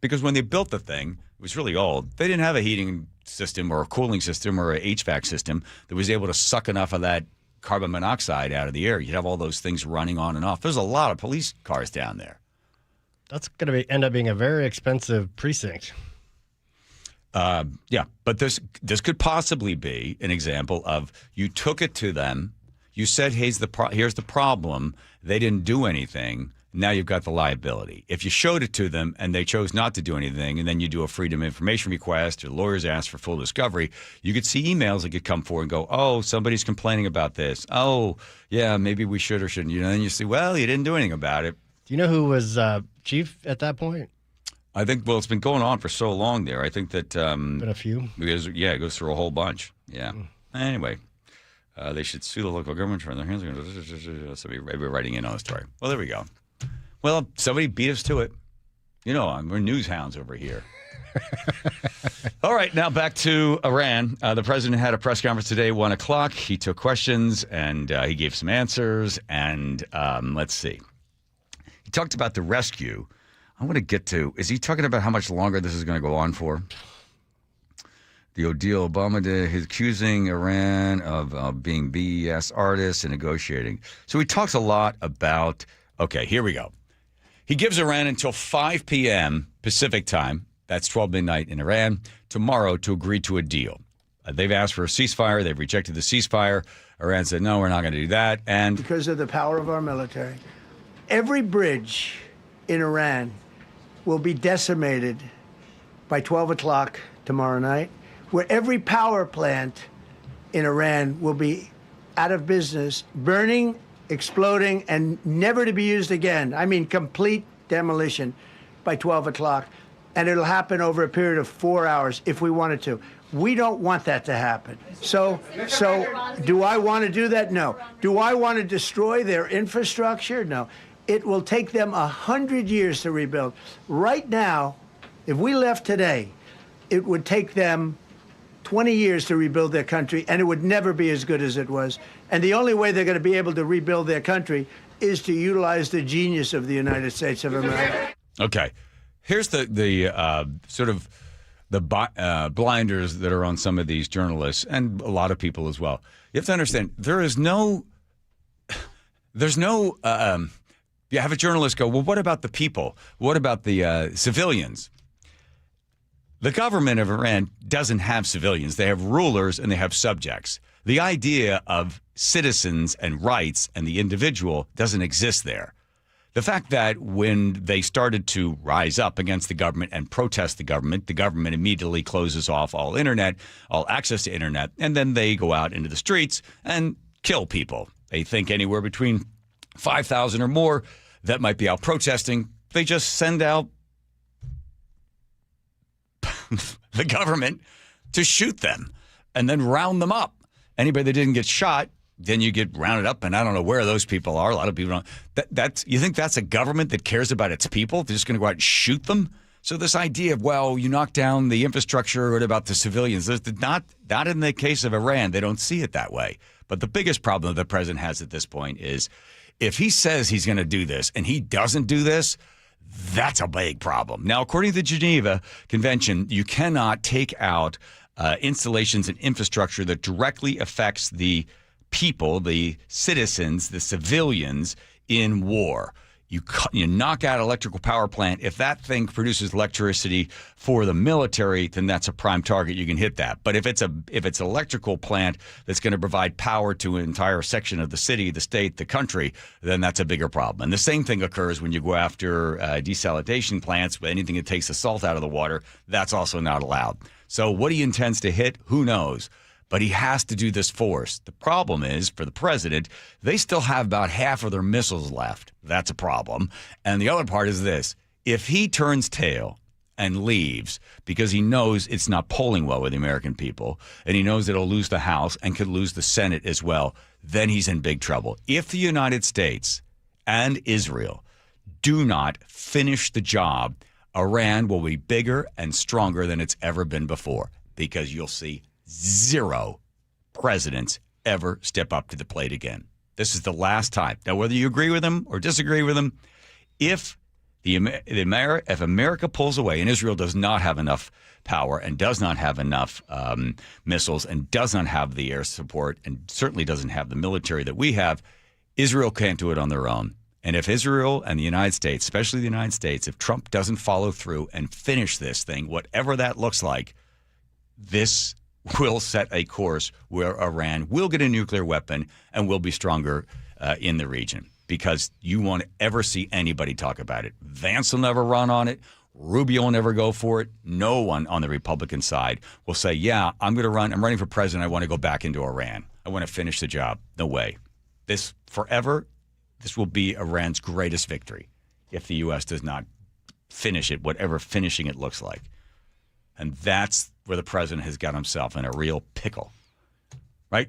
Because when they built the thing, it was really old. They didn't have a heating system or a cooling system or an HVAC system that was able to suck enough of that carbon monoxide out of the air. You'd have all those things running on and off. There's a lot of police cars down there. That's going to end up being a very expensive precinct. Yeah, but this could possibly be an example of you took it to them, you said, here's the problem, they didn't do anything, now you've got the liability. If you showed it to them and they chose not to do anything, and then you do a freedom of information request or lawyers ask for full discovery, you could see emails that could come forward and go, oh, somebody's complaining about this. Oh, yeah, maybe we should or shouldn't. And then you see, well, you didn't do anything about it. Do you know who was chief at that point? I think, well, it's been going on for so long there. I think that... been a few? Because, yeah, it goes through a whole bunch. Yeah. Anyway, they should sue the local government for their hands. Somebody writing in on the story. Well, there we go. Well, somebody beat us to it. You know, we're news hounds over here. All right, now back to Iran. The president had a press conference today, 1 o'clock. He took questions, and he gave some answers. And let's see. He talked about the rescue. I want to get to, is he talking about how much longer this is going to go on for? The Odile Obama did, he's accusing Iran of being BS artists and negotiating. So he talks a lot about, okay, here we go. He gives Iran until 5 p.m. Pacific time, that's 12 midnight in Iran, tomorrow to agree to a deal. They've asked for a ceasefire. They've rejected the ceasefire. Iran said, no, we're not going to do that. And because of the power of our military, every bridge in Iran will be decimated by 12 o'clock tomorrow night, where every power plant in Iran will be out of business, burning, exploding, and never to be used again. I mean, complete demolition by 12 o'clock. And it'll happen over a period of 4 hours if we wanted to. We don't want that to happen. So do I want to do that? No. Do I want to destroy their infrastructure? No. It will take them 100 years to rebuild. Right now, if we left today, it would take them 20 years to rebuild their country, and it would never be as good as it was. And the only way they're going to be able to rebuild their country is to utilize the genius of the United States of America. Okay. Here's the sort of the blinders that are on some of these journalists and a lot of people as well. You have to understand, there's no you have a journalist go, well, what about the people? What about the civilians? The government of Iran doesn't have civilians. They have rulers and they have subjects. The idea of citizens and rights and the individual doesn't exist there. The fact that when they started to rise up against the government and protest the government immediately closes off all internet, all access to internet, and then they go out into the streets and kill people. They think anywhere between 5,000 or more that might be out protesting. They just send out the government to shoot them and then round them up. Anybody that didn't get shot, then you get rounded up, and I don't know where those people are. A lot of people don't. You think that's a government that cares about its people? They're just going to go out and shoot them? So this idea of, well, you knock down the infrastructure, what about the civilians? Not in the case of Iran. They don't see it that way. But the biggest problem that the president has at this point is if he says he's going to do this and he doesn't do this, that's a big problem. Now, according to the Geneva Convention, you cannot take out installations and infrastructure that directly affects the people, the citizens, the civilians in war. You knock out an electrical power plant. If that thing produces electricity for the military, then that's a prime target. You can hit that. But if it's an electrical plant that's going to provide power to an entire section of the city, the state, the country, then that's a bigger problem. And the same thing occurs when you go after desalination plants. Anything that takes the salt out of the water, that's also not allowed. So what he intends to hit, who knows? But he has to do this force. The problem is, for the president, they still have about half of their missiles left. That's a problem. And the other part is this. If he turns tail and leaves because he knows it's not polling well with the American people, and he knows that he'll lose the House and could lose the Senate as well, then he's in big trouble. If the United States and Israel do not finish the job, Iran will be bigger and stronger than it's ever been before, because you'll see 0 presidents ever step up to the plate again. This is the last time. Now, whether you agree with him or disagree with him, if America pulls away and Israel does not have enough power and does not have enough missiles and does not have the air support and certainly doesn't have the military that we have, Israel can't do it on their own. And if Israel and the United States, especially the United States, if Trump doesn't follow through and finish this thing, whatever that looks like, this will set a course where Iran will get a nuclear weapon and will be stronger in the region, because you won't ever see anybody talk about it. Vance will never run on it. Rubio will never go for it. No one on the Republican side will say, yeah, I'm running for president. I want to go back into Iran. I want to finish the job. No way. This will be Iran's greatest victory if the U.S. does not finish it, whatever finishing it looks like. And that's where the president has got himself in a real pickle, right?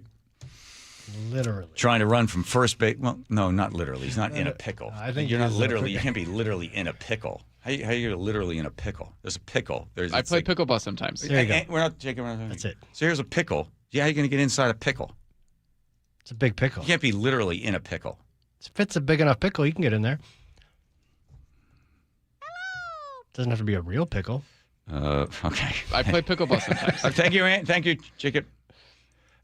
Literally. Trying to run from first base. Well, no, not literally. He's not in a pickle. I think you're not literally. You can't be literally in a pickle. How are you literally in a pickle? There's a pickle. I play pickleball sometimes. There you go. We're not, Jacob. That's it. So here's a pickle. Yeah, how are you going to get inside a pickle? It's a big pickle. You can't be literally in a pickle. If it's a big enough pickle, you can get in there. Doesn't have to be a real pickle. Okay. I play pickleball sometimes. Thank you, Aunt. Thank you, Jacob.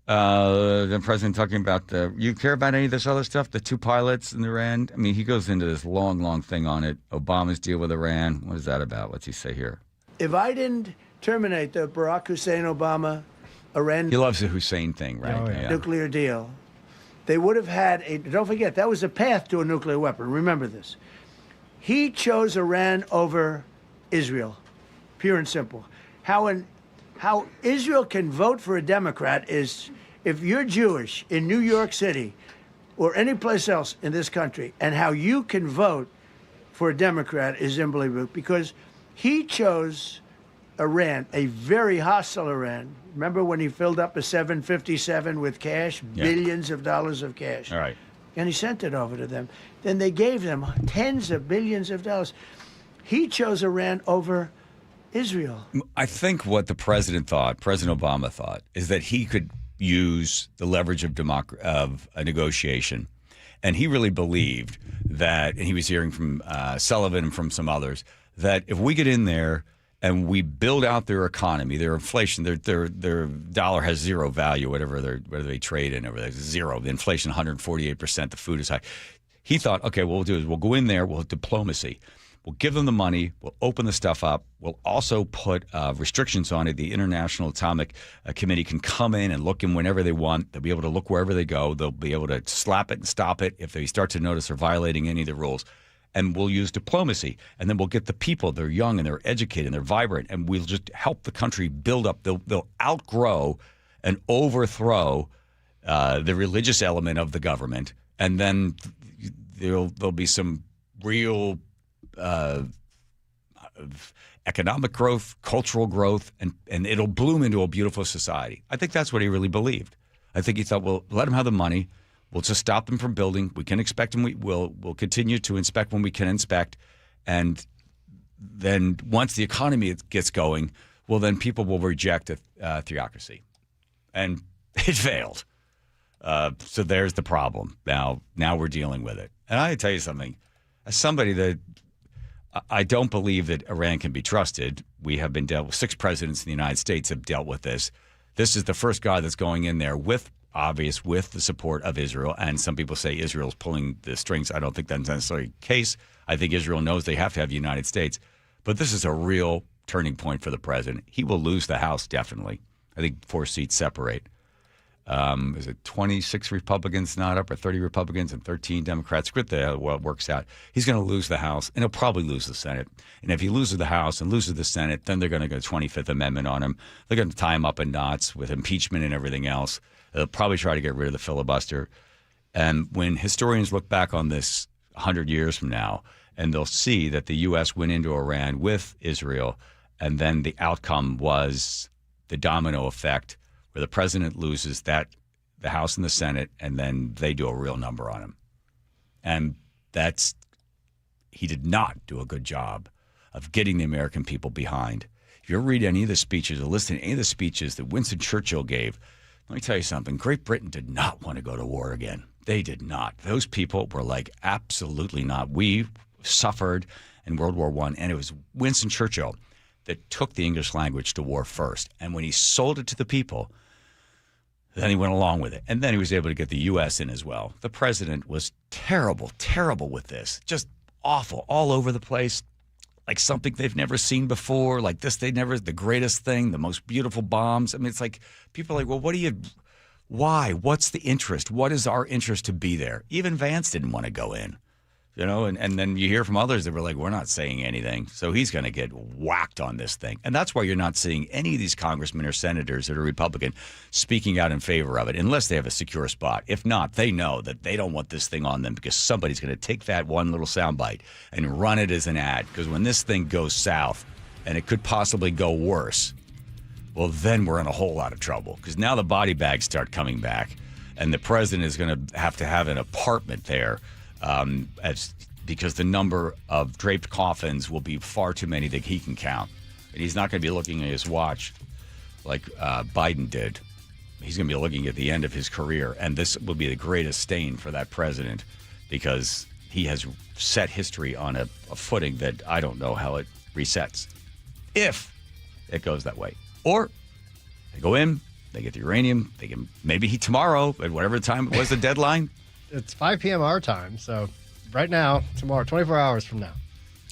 The president talking about you care about any of this other stuff? The 2 pilots in Iran? I mean, he goes into this long thing on it. Obama's deal with Iran. What is that about? What's he say here? If I didn't terminate the Barack Hussein Obama Iran He loves the Hussein thing, right? Oh, yeah. nuclear deal, they would have had a, don't forget, that was a path to a nuclear weapon. Remember this. He chose Iran over Israel, pure and simple. How Israel can vote for a Democrat is if you're Jewish in New York City or any place else in this country, and how you can vote for a Democrat is unbelievable, because he chose Iran, a very hostile Iran. Remember when he filled up a 757 with cash, billions of dollars of cash? All right. And he sent it over to them. Then they gave them tens of billions of dollars. He chose Iran over Israel. I think what the president thought, President Obama thought, is that he could use the leverage of a negotiation. And he really believed that, and he was hearing from Sullivan and from some others, that if we get in there and we build out their economy, their inflation, their dollar has zero value, whatever they trade in, over there, zero. The inflation 148%, the food is high. He thought, okay, what we'll do is we'll go in there, we'll have diplomacy. We'll give them the money. We'll open the stuff up. We'll also put restrictions on it. The International Atomic Committee can come in and look in whenever they want. They'll be able to look wherever they go. They'll be able to slap it and stop it if they start to notice they're violating any of the rules. And we'll use diplomacy. And then we'll get the people. They're young and they're educated and they're vibrant. And we'll just help the country build up. They'll outgrow and overthrow the religious element of the government. And then there'll be some real economic growth, cultural growth, and it'll bloom into a beautiful society. I think that's what he really believed. I think he thought, well, let them have the money. We'll just stop them from building. We can inspect them. We'll continue to inspect when we can inspect. And then once the economy gets going, well, then people will reject theocracy. And it failed. So there's the problem. Now we're dealing with it. And I tell you something. As somebody that I don't believe that Iran can be trusted. We have been dealt with 6 presidents in the United States have dealt with this. This is the first guy that's going in there with the support of Israel. And some people say Israel's pulling the strings. I don't think that's necessarily the case. I think Israel knows they have to have the United States. But this is a real turning point for the president. He will lose the House, definitely. I think 4 seats separate. Is it 26 Republicans not up, or 30 Republicans and 13 Democrats? Well, it works out. He's going to lose the House, and he'll probably lose the Senate. And if he loses the House and loses the Senate, then they're going to go 25th Amendment on him. They're going to tie him up in knots with impeachment and everything else. They'll probably try to get rid of the filibuster. And when historians look back on this 100 years from now, and they'll see that the U.S. went into Iran with Israel And then the outcome was the domino effect where the president loses the House and the Senate, and then they do a real number on him. And he did not do a good job of getting the American people behind. If you ever read any of the speeches or listen to any of the speeches that Winston Churchill gave, let me tell you something. Great Britain did not want to go to war again. They did not. Those people were like, absolutely not. We suffered in World War I, and it was Winston Churchill that took the English language to war first. And when he sold it to the people, then he went along with it. And then he was able to get the U.S. in as well. The president was terrible, terrible with this. Just awful, all over the place. Like something they've never seen before. Like this, the greatest thing, the most beautiful bombs. I mean, it's like, people are like, well, why? What's the interest? What is our interest to be there? Even Vance didn't want to go in. And then you hear from others that were like, we're not saying anything. So he's going to get whacked on this thing. And that's why you're not seeing any of these congressmen or senators that are Republican speaking out in favor of it, unless they have a secure spot. If not, they know that they don't want this thing on them because somebody's going to take that one little soundbite and run it as an ad. Because when this thing goes south, and it could possibly go worse, well, then we're in a whole lot of trouble. Because now the body bags start coming back, and the president is going to have an apartment there. Because the number of draped coffins will be far too many that he can count. And he's not going to be looking at his watch like Biden did. He's going to be looking at the end of his career. And this will be the greatest stain for that president because he has set history on a footing that I don't know how it resets. If it goes that way. Or they go in, they get the uranium, they can maybe tomorrow, at whatever time it was the deadline. It's 5 p.m. our time, so right now, tomorrow, 24 hours from now.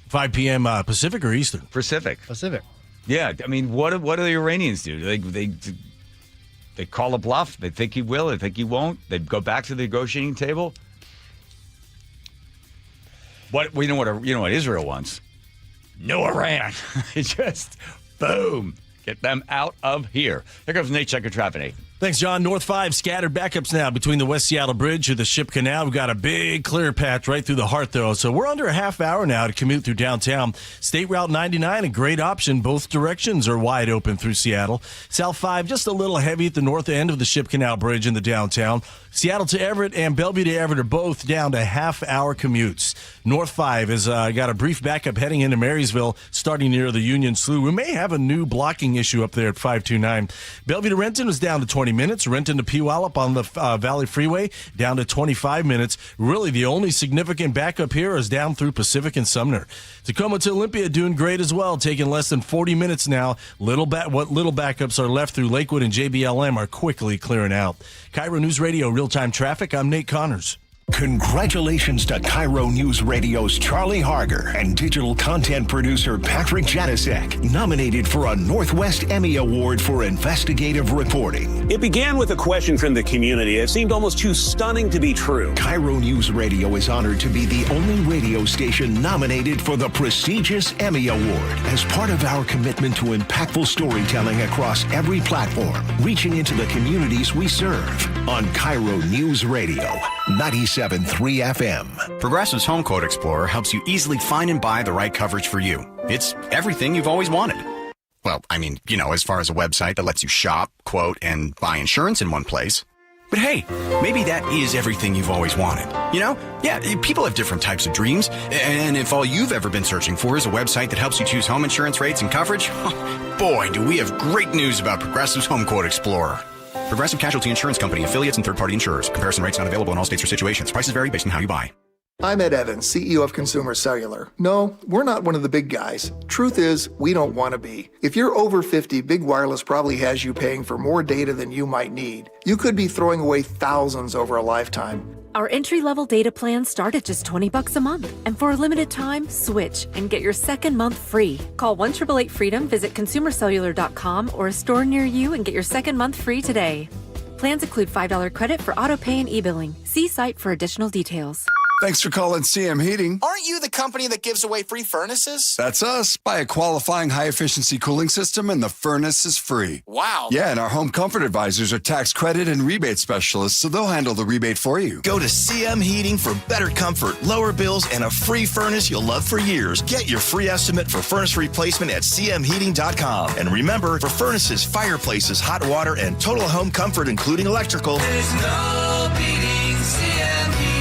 5 p.m. Pacific or Eastern? Pacific. Yeah, I mean, what do the Iranians do? They call a bluff. They think he will. They think he won't. They go back to the negotiating table. You know what Israel wants? No Iran. Just boom. Get them out of here. Here comes Nate. Check your traffic, Nate. Thanks, John. North 5 scattered backups now between the West Seattle Bridge to the Ship Canal. We've got a big clear patch right through the heart, though. So we're under a half hour now to commute through downtown. State Route 99, a great option. Both directions are wide open through Seattle. South 5, just a little heavy at the north end of the Ship Canal Bridge in the downtown. Seattle to Everett and Bellevue to Everett are both down to half-hour commutes. North 5 has got a brief backup heading into Marysville, starting near the Union Slough. We may have a new blocking issue up there at 529. Bellevue to Renton was down to 20 minutes. Renton to Puyallup on the Valley Freeway down to 25 minutes. Really, the only significant backup here is down through Pacific and Sumner. Tacoma to Olympia doing great as well, taking less than 40 minutes now. What little backups are left through Lakewood and JBLM are quickly clearing out. KIRO Newsradio Real-Time Traffic, I'm Nate Connors. Congratulations to KIRO News Radio's Charlie Harger and digital content producer Patrick Janasek, nominated for a Northwest Emmy Award for investigative reporting. It began with a question from the community. It seemed almost too stunning to be true. KIRO News Radio is honored to be the only radio station nominated for the prestigious Emmy Award as part of our commitment to impactful storytelling across every platform, reaching into the communities we serve on KIRO News Radio 97.3 FM. Progressive's Home Quote Explorer helps you easily find and buy the right coverage for you. It's everything you've always wanted. Well, I mean, as far as a website that lets you shop, quote, and buy insurance in one place. But hey, maybe that is everything you've always wanted. Yeah, people have different types of dreams. And if all you've ever been searching for is a website that helps you choose home insurance rates and coverage, boy, do we have great news about Progressive's Home Quote Explorer. Progressive Casualty Insurance Company, affiliates, and third-party insurers. Comparison rates not available in all states or situations. Prices vary based on how you buy. I'm Ed Evans, CEO of Consumer Cellular. No, we're not one of the big guys. Truth is, we don't want to be. If you're over 50, Big Wireless probably has you paying for more data than you might need. You could be throwing away thousands over a lifetime. Our entry-level data plans start at just $20 a month. And for a limited time, switch and get your second month free. Call 1-888-FREEDOM, visit consumercellular.com or a store near you and get your second month free today. Plans include $5 credit for auto pay and e-billing. See site for additional details. Thanks for calling CM Heating. Aren't you the company that gives away free furnaces? That's us. Buy a qualifying high-efficiency cooling system and the furnace is free. Wow. Yeah, and our home comfort advisors are tax credit and rebate specialists, so they'll handle the rebate for you. Go to CM Heating for better comfort, lower bills, and a free furnace you'll love for years. Get your free estimate for furnace replacement at cmheating.com. And remember, for furnaces, fireplaces, hot water, and total home comfort, including electrical, there's no beating CM Heating.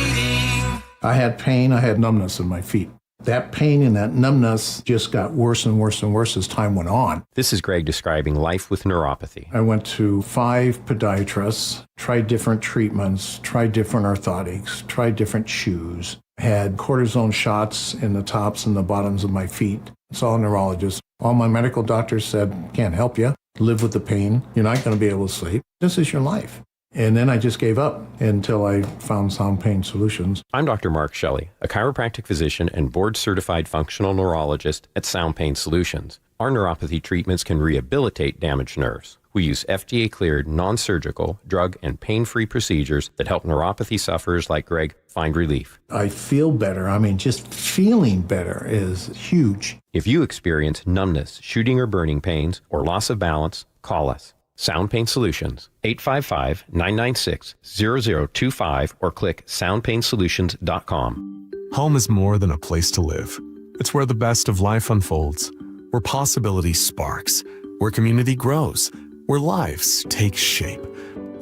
I had pain, I had numbness in my feet. That pain and that numbness just got worse and worse and worse as time went on. This is Greg describing life with neuropathy. I went to 5 podiatrists, tried different treatments, tried different orthotics, tried different shoes, had cortisone shots in the tops and the bottoms of my feet. Saw a neurologist. All my medical doctors said, can't help you. Live with the pain. You're not going to be able to sleep. This is your life. And then I just gave up until I found Sound Pain Solutions. I'm Dr. Mark Shelley, a chiropractic physician and board-certified functional neurologist at Sound Pain Solutions. Our neuropathy treatments can rehabilitate damaged nerves. We use FDA-cleared, non-surgical, drug and pain-free procedures that help neuropathy sufferers like Greg find relief. I feel better. I mean, just feeling better is huge. If you experience numbness, shooting or burning pains, or loss of balance, call us. Sound Pain Solutions, 855-996-0025 or click soundpainsolutions.com. Home is more than a place to live. It's where the best of life unfolds, where possibility sparks, where community grows, where lives take shape.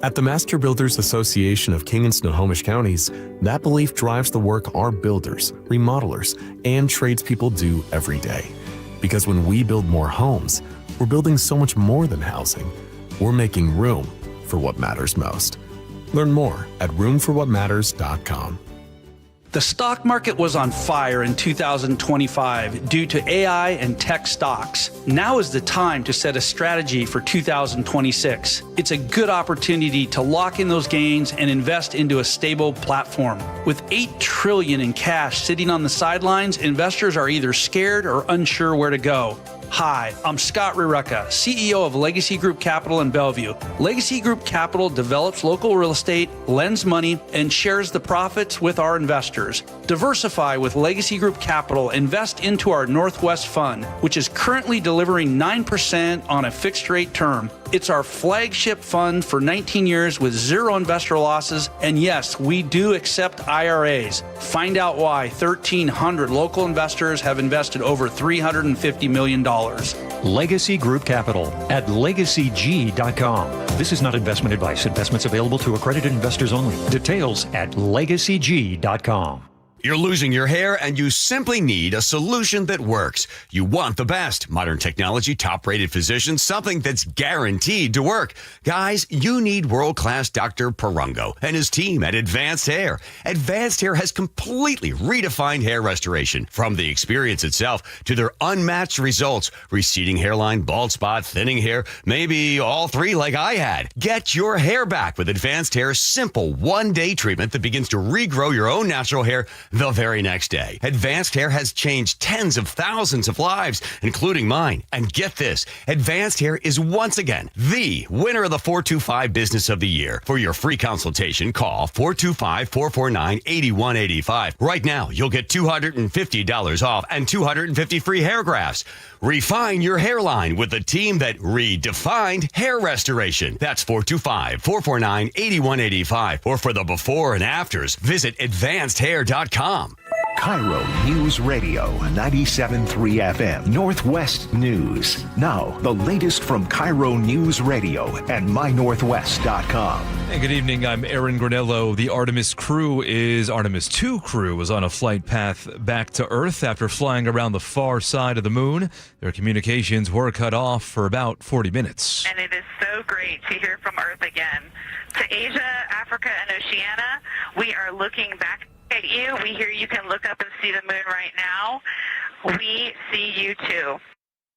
At the Master Builders Association of King and Snohomish Counties, that belief drives the work our builders, remodelers, and tradespeople do every day. Because when we build more homes, we're building so much more than housing. We're making room for what matters most. Learn more at roomforwhatmatters.com. The stock market was on fire in 2025 due to AI and tech stocks. Now is the time to set a strategy for 2026. It's a good opportunity to lock in those gains and invest into a stable platform. With $8 trillion in cash sitting on the sidelines, investors are either scared or unsure where to go. Hi, I'm Scott Rurecka, CEO of Legacy Group Capital in Bellevue. Legacy Group Capital develops local real estate, lends money, and shares the profits with our investors. Diversify with Legacy Group Capital. Invest into our Northwest Fund, which is currently delivering 9% on a fixed rate term. It's our flagship fund for 19 years with zero investor losses. And yes, we do accept IRAs. Find out why 1,300 local investors have invested over $350 million. Legacy Group Capital at legacyg.com. This is not investment advice. Investments available to accredited investors only. Details at legacyg.com. You're losing your hair and you simply need a solution that works. You want the best. Modern technology, top-rated physicians, something that's guaranteed to work. Guys, you need world-class Dr. Perungo and his team at Advanced Hair. Advanced Hair has completely redefined hair restoration. From the experience itself to their unmatched results. Receding hairline, bald spot, thinning hair, maybe all three like I had. Get your hair back with Advanced Hair's simple one-day treatment that begins to regrow your own natural hair the very next day. Advanced Hair has changed tens of thousands of lives, including mine. And get this, Advanced Hair is once again the winner of the 425 Business of the Year. For your free consultation, call 425-449-8185. Right now, you'll get $250 off and 250 free hair grafts. Refine your hairline with the team that redefined hair restoration. That's 425-449-8185. Or for the before and afters, visit advancedhair.com. KIRO News Radio 97.3 FM Northwest News. Now, the latest from KIRO News Radio and mynorthwest.com. Hey, good evening. I'm Aaron Granello. The Artemis 2 crew was on a flight path back to Earth after flying around the far side of the moon. Their communications were cut off for about 40 minutes. And it is so great to hear from Earth again. To Asia, Africa, and Oceania, we are looking back at you. We hear you can look up and see the moon right now. We see you too.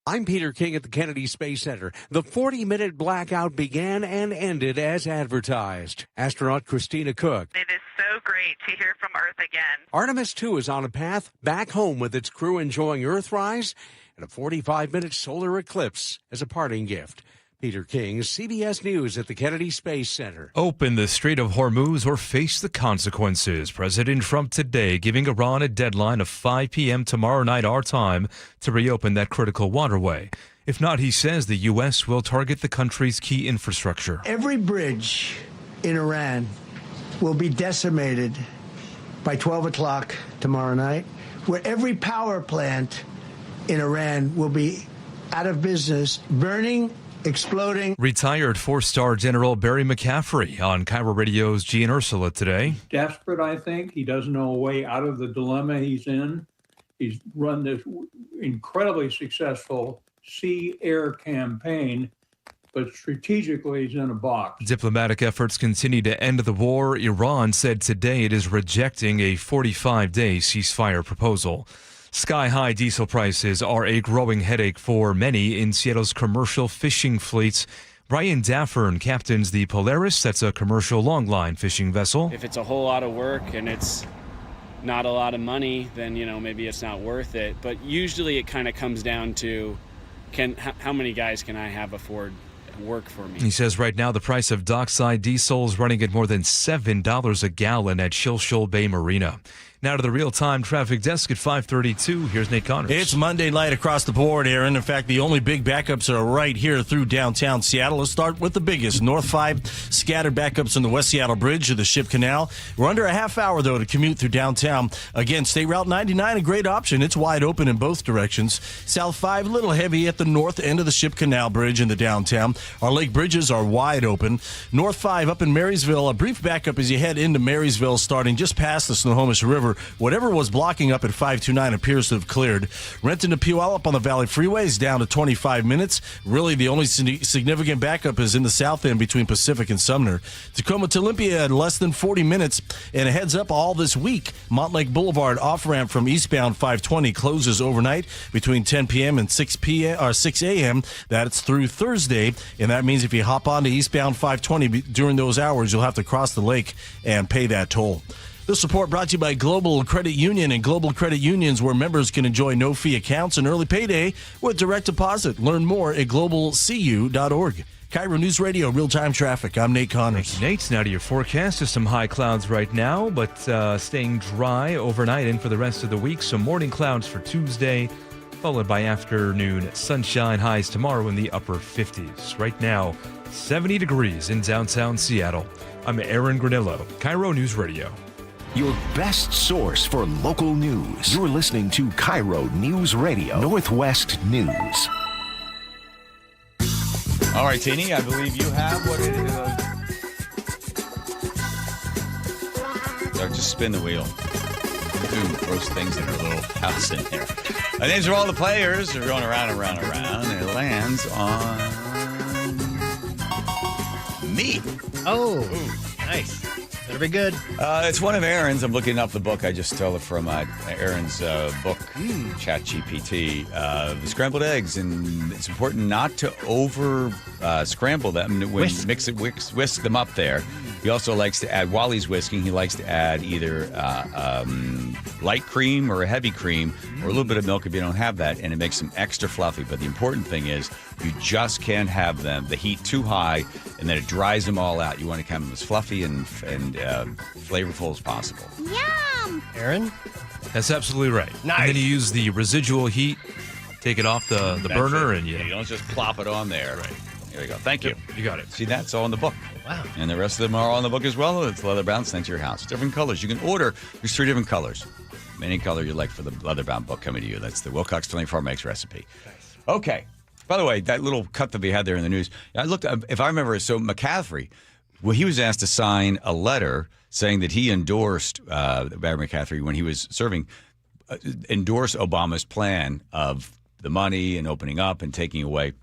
I'm Peter King at the Kennedy Space Center. The 40-minute blackout began and ended as advertised. Astronaut Christina Cook. It is so great to hear from Earth again. Artemis 2 is on a path back home with its crew enjoying Earthrise and a 45-minute solar eclipse as a parting gift. Peter King, CBS News at the Kennedy Space Center. Open the Strait of Hormuz or face the consequences. President Trump today giving Iran a deadline of 5 p.m. tomorrow night our time to reopen that critical waterway. If not, he says the U.S. will target the country's key infrastructure. Every bridge in Iran will be decimated by 12 o'clock tomorrow night, where every power plant in Iran will be out of business, burning, exploding. Retired four-star General Barry McCaffrey on KIRO Radio's G and Ursula today. Desperate, I think. He doesn't know a way out of the dilemma he's in. He's run this incredibly successful sea-air campaign, but strategically he's in a box. Diplomatic efforts continue to end the war. Iran said today it is rejecting a 45-day ceasefire proposal. Sky-high diesel prices are a growing headache for many in Seattle's commercial fishing fleets. Brian Daffern captains the Polaris. That's a commercial longline fishing vessel. If it's a whole lot of work and it's not a lot of money, then, maybe it's not worth it. But usually it kind of comes down to how many guys can I have afford work for me? He says right now the price of dockside diesel is running at more than $7 a gallon at Shoal Bay Marina. Now to the real-time traffic desk at 5:32. Here's Nate Connors. It's Monday night across the board, Aaron. In fact, the only big backups are right here through downtown Seattle. Let's start with the biggest. North 5, scattered backups on the West Seattle Bridge to the Ship Canal. We're under a half hour, though, to commute through downtown. Again, State Route 99, a great option. It's wide open in both directions. South 5, a little heavy at the north end of the Ship Canal Bridge in the downtown. Our lake bridges are wide open. North 5 up in Marysville, a brief backup as you head into Marysville, starting just past the Snohomish River. Whatever was blocking up at 529 appears to have cleared. Renton to Puyallup on the Valley Freeway is down to 25 minutes. Really, the only significant backup is in the south end between Pacific and Sumner. Tacoma to Olympia in less than 40 minutes. And a heads up all this week, Montlake Boulevard off-ramp from eastbound 520 closes overnight between 10 p.m. and 6 a.m. That's through Thursday. And that means if you hop onto eastbound 520 during those hours, you'll have to cross the lake and pay that toll. This report brought to you by Global Credit Union and Global Credit Unions, where members can enjoy no-fee accounts and early payday with direct deposit. Learn more at globalcu.org. KIRO News Radio, real-time traffic. I'm Nate Connors. Thank you, Nate. Now to your forecast. There's some high clouds right now, but staying dry overnight and for the rest of the week. Some morning clouds for Tuesday, followed by afternoon sunshine. Highs tomorrow in the upper 50s. Right now, 70 degrees in downtown Seattle. I'm Aaron Granillo, KIRO News Radio. Your best source for local news. You're listening to KIRO News Radio, Northwest News. All right, Teeny, I believe you have what it is. So just spin the wheel. Do gross things in her little house in there. And these are all the players. They're going around and around and around. And it lands on me. Oh, ooh, nice. That'll be good. It's one of Aaron's. I'm looking up the book. I just stole it from Aaron's book, ChatGPT. The scrambled eggs, and it's important not to over scramble them. Whisk them up there. He also likes to add, while he's whisking, he likes to add either light cream or a heavy cream or a little bit of milk if you don't have that, and it makes them extra fluffy. But the important thing is you just can't have the heat too high, and then it dries them all out. You want to have them as fluffy and flavorful as possible. Yum! Aaron? That's absolutely right. Nice. And then you use the residual heat, take it off the burner, and you don't just plop it on there. Right. There you go. Thank you. You got it. See, that's all in the book. Wow. And the rest of them are all in the book as well. It's leather bound, sent to your house. Different colors. You can order. There's 3 different colors. Any color you like for the leather bound book coming to you. That's the Wilcox 24 Makes recipe. Nice. Okay. By the way, that little cut that we had there in the news, I looked, if I remember, so McCaffrey, well, he was asked to sign a letter saying that he endorsed, Barry McCaffrey, when he was serving, endorsed Obama's plan of the money and opening up and taking away.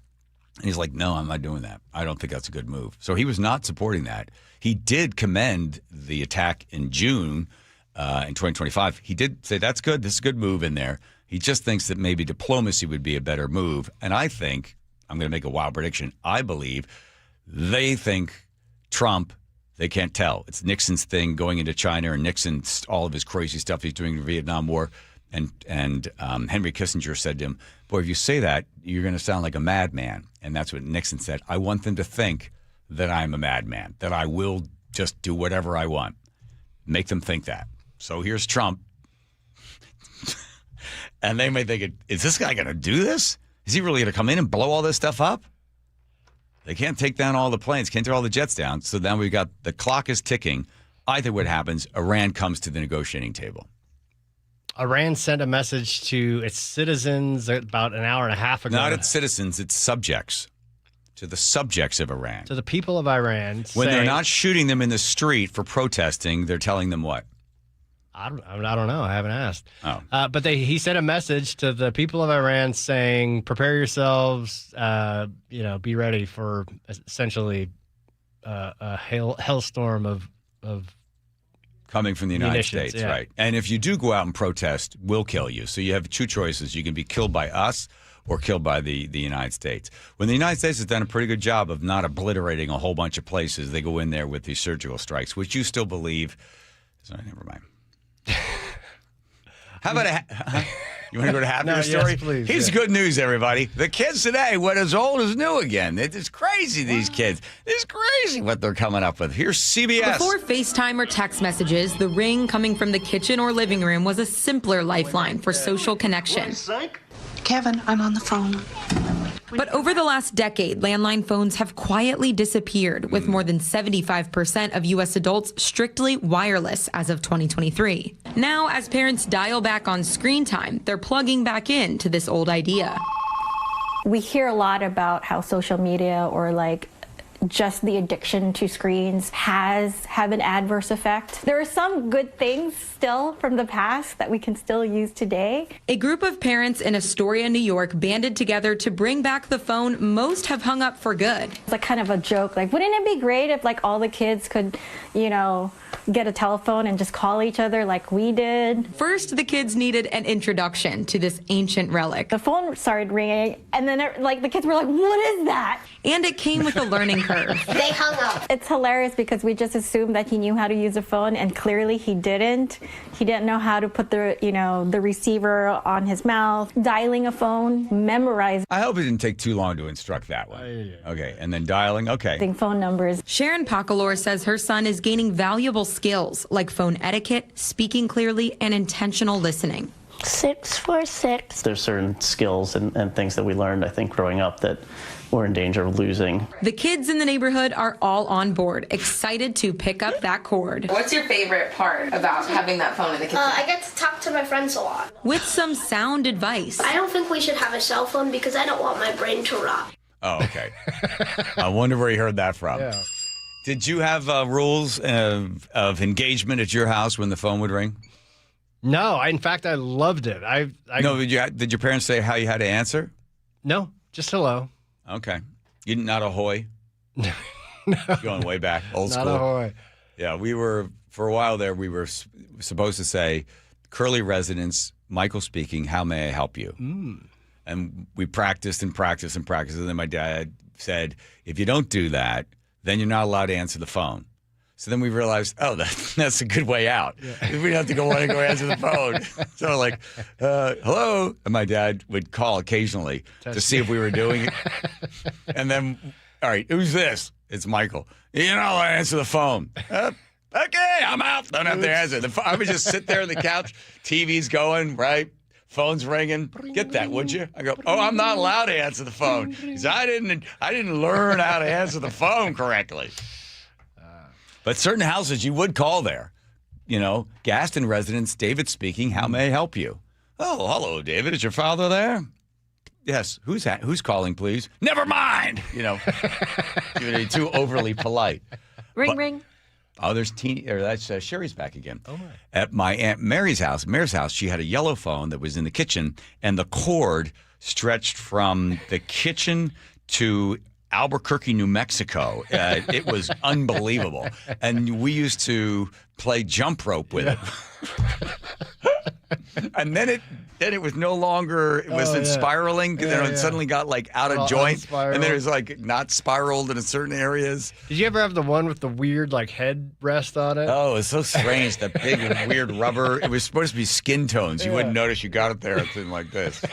And he's like, no, I'm not doing that. I don't think that's a good move. So he was not supporting that. He did commend the attack in June in 2025. He did say, that's good. This is a good move in there. He just thinks that maybe diplomacy would be a better move. And I think, I'm going to make a wild prediction, I believe they think Trump, they can't tell. It's Nixon's thing going into China, and Nixon's all of his crazy stuff he's doing in the Vietnam War. And Henry Kissinger said to him, boy, if you say that, you're going to sound like a madman. And that's what Nixon said. I want them to think that I'm a madman, that I will just do whatever I want. Make them think that. So here's Trump. And they may think, is this guy going to do this? Is he really going to come in and blow all this stuff up? They can't take down all the planes, can't throw all the jets down. So then we've got the clock is ticking. Either what happens, Iran comes to the negotiating table. Iran sent a message to its citizens about an hour and a half ago. Not its citizens, its subjects. To the subjects of Iran. To the people of Iran. When they're not shooting them in the street for protesting, they're telling them what? I don't know. I haven't asked. Oh. But he sent a message to the people of Iran saying, prepare yourselves, be ready for essentially a hailstorm of coming from the United munitions, States, yeah. right? And if you do go out and protest, we'll kill you. So you have two choices. You can be killed by us or killed by the United States. When the United States has done a pretty good job of not obliterating a whole bunch of places, they go in there with these surgical strikes, which you still believe. So never mind. How about you want to go to happier story? Yes, please. Here's good news, everybody. The kids today went as old as new again. It's crazy, these kids. It's crazy what they're coming up with. Here's CBS. Before FaceTime or text messages, the ring coming from the kitchen or living room was a simpler lifeline for social connection. Kevin, I'm on the phone. But over the last decade, landline phones have quietly disappeared, with more than 75% of U.S. adults strictly wireless as of 2023. Now, as parents dial back on screen time, they're plugging back into this old idea. We hear a lot about how social media or just the addiction to screens have an adverse effect. There are some good things still from the past that we can still use today. A group of parents in Astoria, New York banded together to bring back the phone most have hung up for good. It's kind of a joke, wouldn't it be great if all the kids could, get a telephone and just call each other like we did? First, the kids needed an introduction to this ancient relic. The phone started ringing, and then the kids were like, what is that? And it came with a learning curve. They hung up. It's hilarious because we just assumed that he knew how to use a phone, and clearly he didn't. He didn't know how to put the receiver on his mouth, dialing a phone, memorizing. I hope it didn't take too long to instruct that one. Okay, and then dialing. Okay. Phone numbers. Sharon Pacalor says her son is gaining valuable skills like phone etiquette, speaking clearly, and intentional listening. 646. There's certain skills and things that we learned, I think, growing up that we're in danger of losing. The kids in the neighborhood are all on board, excited to pick up that cord. What's your favorite part about having that phone in the kitchen? I get to talk to my friends a lot. With some sound advice. I don't think we should have a cell phone because I don't want my brain to rot. Oh, okay. I wonder where you heard that from. Yeah. Did you have rules of engagement at your house when the phone would ring? No, in fact, I loved it. No, did your parents say how you had to answer? No, just hello. Okay. You not ahoy? No. Going way back, old school. Not ahoy. Yeah, for a while there, we were supposed to say, Curley residence, Michael speaking, how may I help you? Mm. And we practiced and practiced and practiced. And then my dad said, if you don't do that, then you're not allowed to answer the phone. So then we realized, that's a good way out. Yeah. We don't have to go answer the phone. So hello. And my dad would call occasionally to see if we were doing it. And then, all right, who's this? It's Michael. You're not allowed to answer the phone. Okay, I'm out. Don't have to answer. I would just sit there on the couch. TV's going, right? Phone's ringing. Get that, would you? I go, I'm not allowed to answer the phone. Because I didn't learn how to answer the phone correctly. But certain houses you would call there. Gaston residence, David speaking, how may I help you? Oh, hello, David. Is your father there? Yes. Who's calling, please? Never mind. You're too overly polite. Ring. Oh, that's Sherry's back again. Oh, my. At my Aunt Mary's house, she had a yellow phone that was in the kitchen, and the cord stretched from the kitchen to Albuquerque, New Mexico. It was unbelievable. And we used to play jump rope with it. And then then it was no longer, it wasn't spiraling. Then it suddenly got like out of joint. And then it was like not spiraled in certain areas. Did you ever have the one with the weird like head rest on it? Oh, it's so strange. That big weird rubber. It was supposed to be skin tones. You wouldn't notice you got it there. It's like this.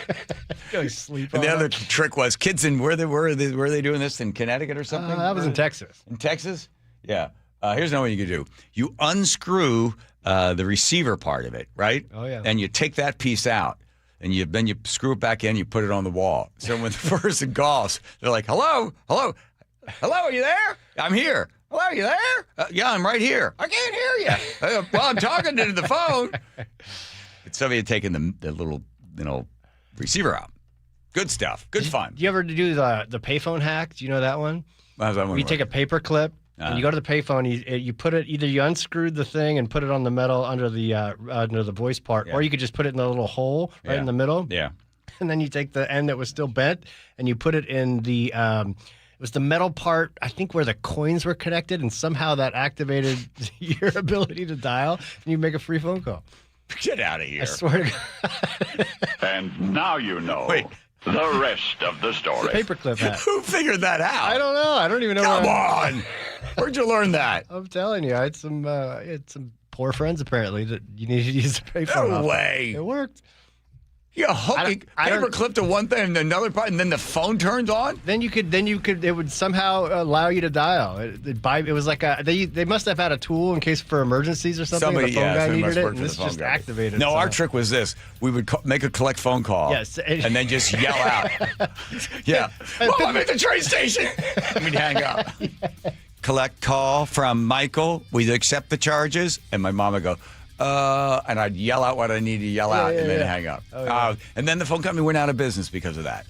Go sleep. And the other trick was kids in were they doing this in Connecticut or something? That was in Texas. In Texas? Yeah. Here's another one you could do. You unscrew the receiver part of it, right? Oh, yeah. And you take that piece out, and then you screw it back in, you put it on the wall. So when the person calls, they're like, hello, are you there? I'm here. Hello, are you there? Yeah, I'm right here. I can't hear you. Well, I'm talking to the phone. It's somebody had taken the little, receiver out. Good stuff. Good fun. Do you ever do the payphone hack? Do you know that one? How's that one? Where you take a paper clip and you go to the payphone. You put it either you unscrewed the thing and put it on the metal under the voice part, or you could just put it in the little hole right in the middle. Yeah. And then you take the end that was still bent and you put it in the. It was the metal part, I think, where the coins were connected, and somehow that activated your ability to dial, and you make a free phone call. Get out of here. I swear to God. And now you know. Wait. The rest of the story. Paperclip hat. Who figured that out? I don't know. I don't even know. Come on. Where'd you learn that? I'm telling you, I had some poor friends apparently that you needed to use the payphone. No way. It worked. You hook a paper clip to one thing and another part, and then the phone turns on. Then you could. It would somehow allow you to dial. It was like they must have had a tool in case for emergencies or something. The phone guy needed it, and this just activated. No, our trick was this: we would make a collect phone call, yes, and then just yell out, "Yeah, Mom, I'm at the train station." And we'd hang up. Collect call from Michael. We'd accept the charges, and my mom would go. And I'd yell out what I need to yell out and then hang up. Oh, yeah. And then the phone company went out of business because of that.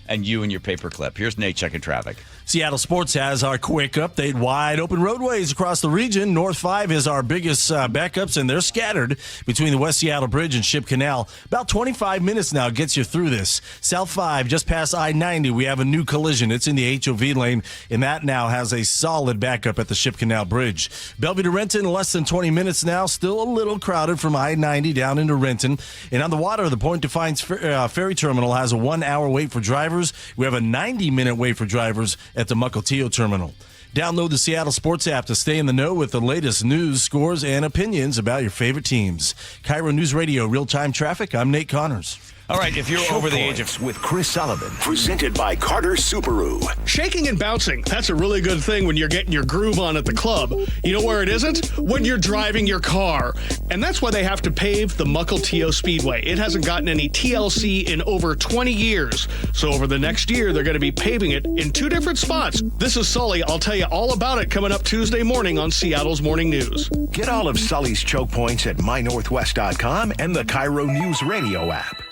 And you and your paperclip. Here's Nate checking traffic. Seattle Sports has our quick update. Wide open roadways across the region. North 5 is our biggest backups, and they're scattered between the West Seattle Bridge and Ship Canal. About 25 minutes now gets you through this. South 5, just past I-90, we have a new collision. It's in the HOV lane, and that now has a solid backup at the Ship Canal Bridge. Bellevue to Renton, less than 20 minutes now. Still a little crowded from I-90 down into Renton. And on the water, the Point Defiance Ferry Terminal has a 1 hour wait for drivers. We have a 90-minute wait for drivers at the Mukilteo Terminal. Download the Seattle Sports app to stay in the know with the latest news, scores, and opinions about your favorite teams. KIRO News Radio, real-time traffic. I'm Nate Connors. All right, if you're over the age of... with Chris Sullivan, presented by Carter Subaru. Shaking and bouncing, that's a really good thing when you're getting your groove on at the club. You know where it isn't? When you're driving your car. And that's why they have to pave the Mukilteo Speedway. It hasn't gotten any TLC in over 20 years. So over the next year, they're going to be paving it in 2 different spots. This is Sully. I'll tell you all about it coming up Tuesday morning on Seattle's Morning News. Get all of Sully's choke points at mynorthwest.com and the KIRO News Radio app.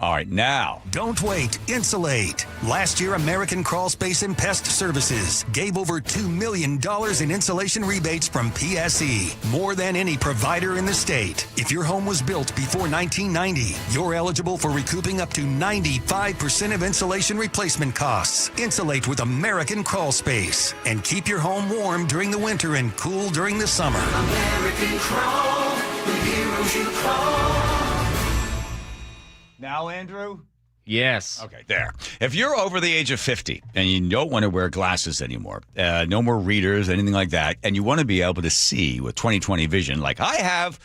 All right, now. Don't wait. Insulate. Last year, American Crawl Space and Pest Services gave over $2 million in insulation rebates from PSE, more than any provider in the state. If your home was built before 1990, you're eligible for recouping up to 95% of insulation replacement costs. Insulate with American Crawl Space and keep your home warm during the winter and cool during the summer. American Crawl, the heroes you call. Now, Andrew? Yes. Okay, there. If you're over the age of 50 and you don't want to wear glasses anymore, no more readers, anything like that, and you want to be able to see with 20/20 vision like I have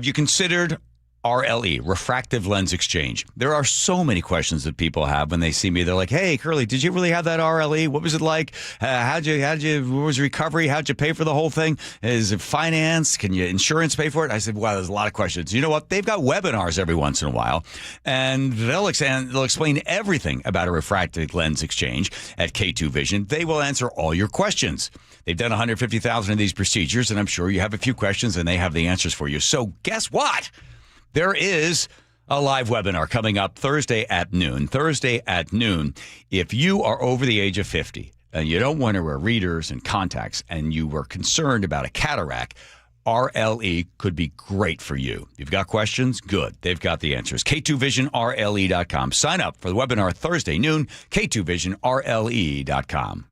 you considered RLE, refractive lens exchange? There are so many questions that people have when they see me. They're like, "Hey, Curly, did you really have that RLE? What was it like? What was recovery? How'd you pay for the whole thing? Is it finance? Can your insurance pay for it?" I said, "Wow, there's a lot of questions." You know what? They've got webinars every once in a while, and they'll explain everything about a refractive lens exchange at K2 Vision. They will answer all your questions. They've done 150,000 of these procedures, and I'm sure you have a few questions, and they have the answers for you. So guess what? There is a live webinar coming up Thursday at noon. If you are over the age of 50 and you don't want to wear readers and contacts and you were concerned about a cataract, RLE could be great for you. You've got questions? Good. They've got the answers. K2VisionRLE.com. Sign up for the webinar Thursday noon, K2VisionRLE.com.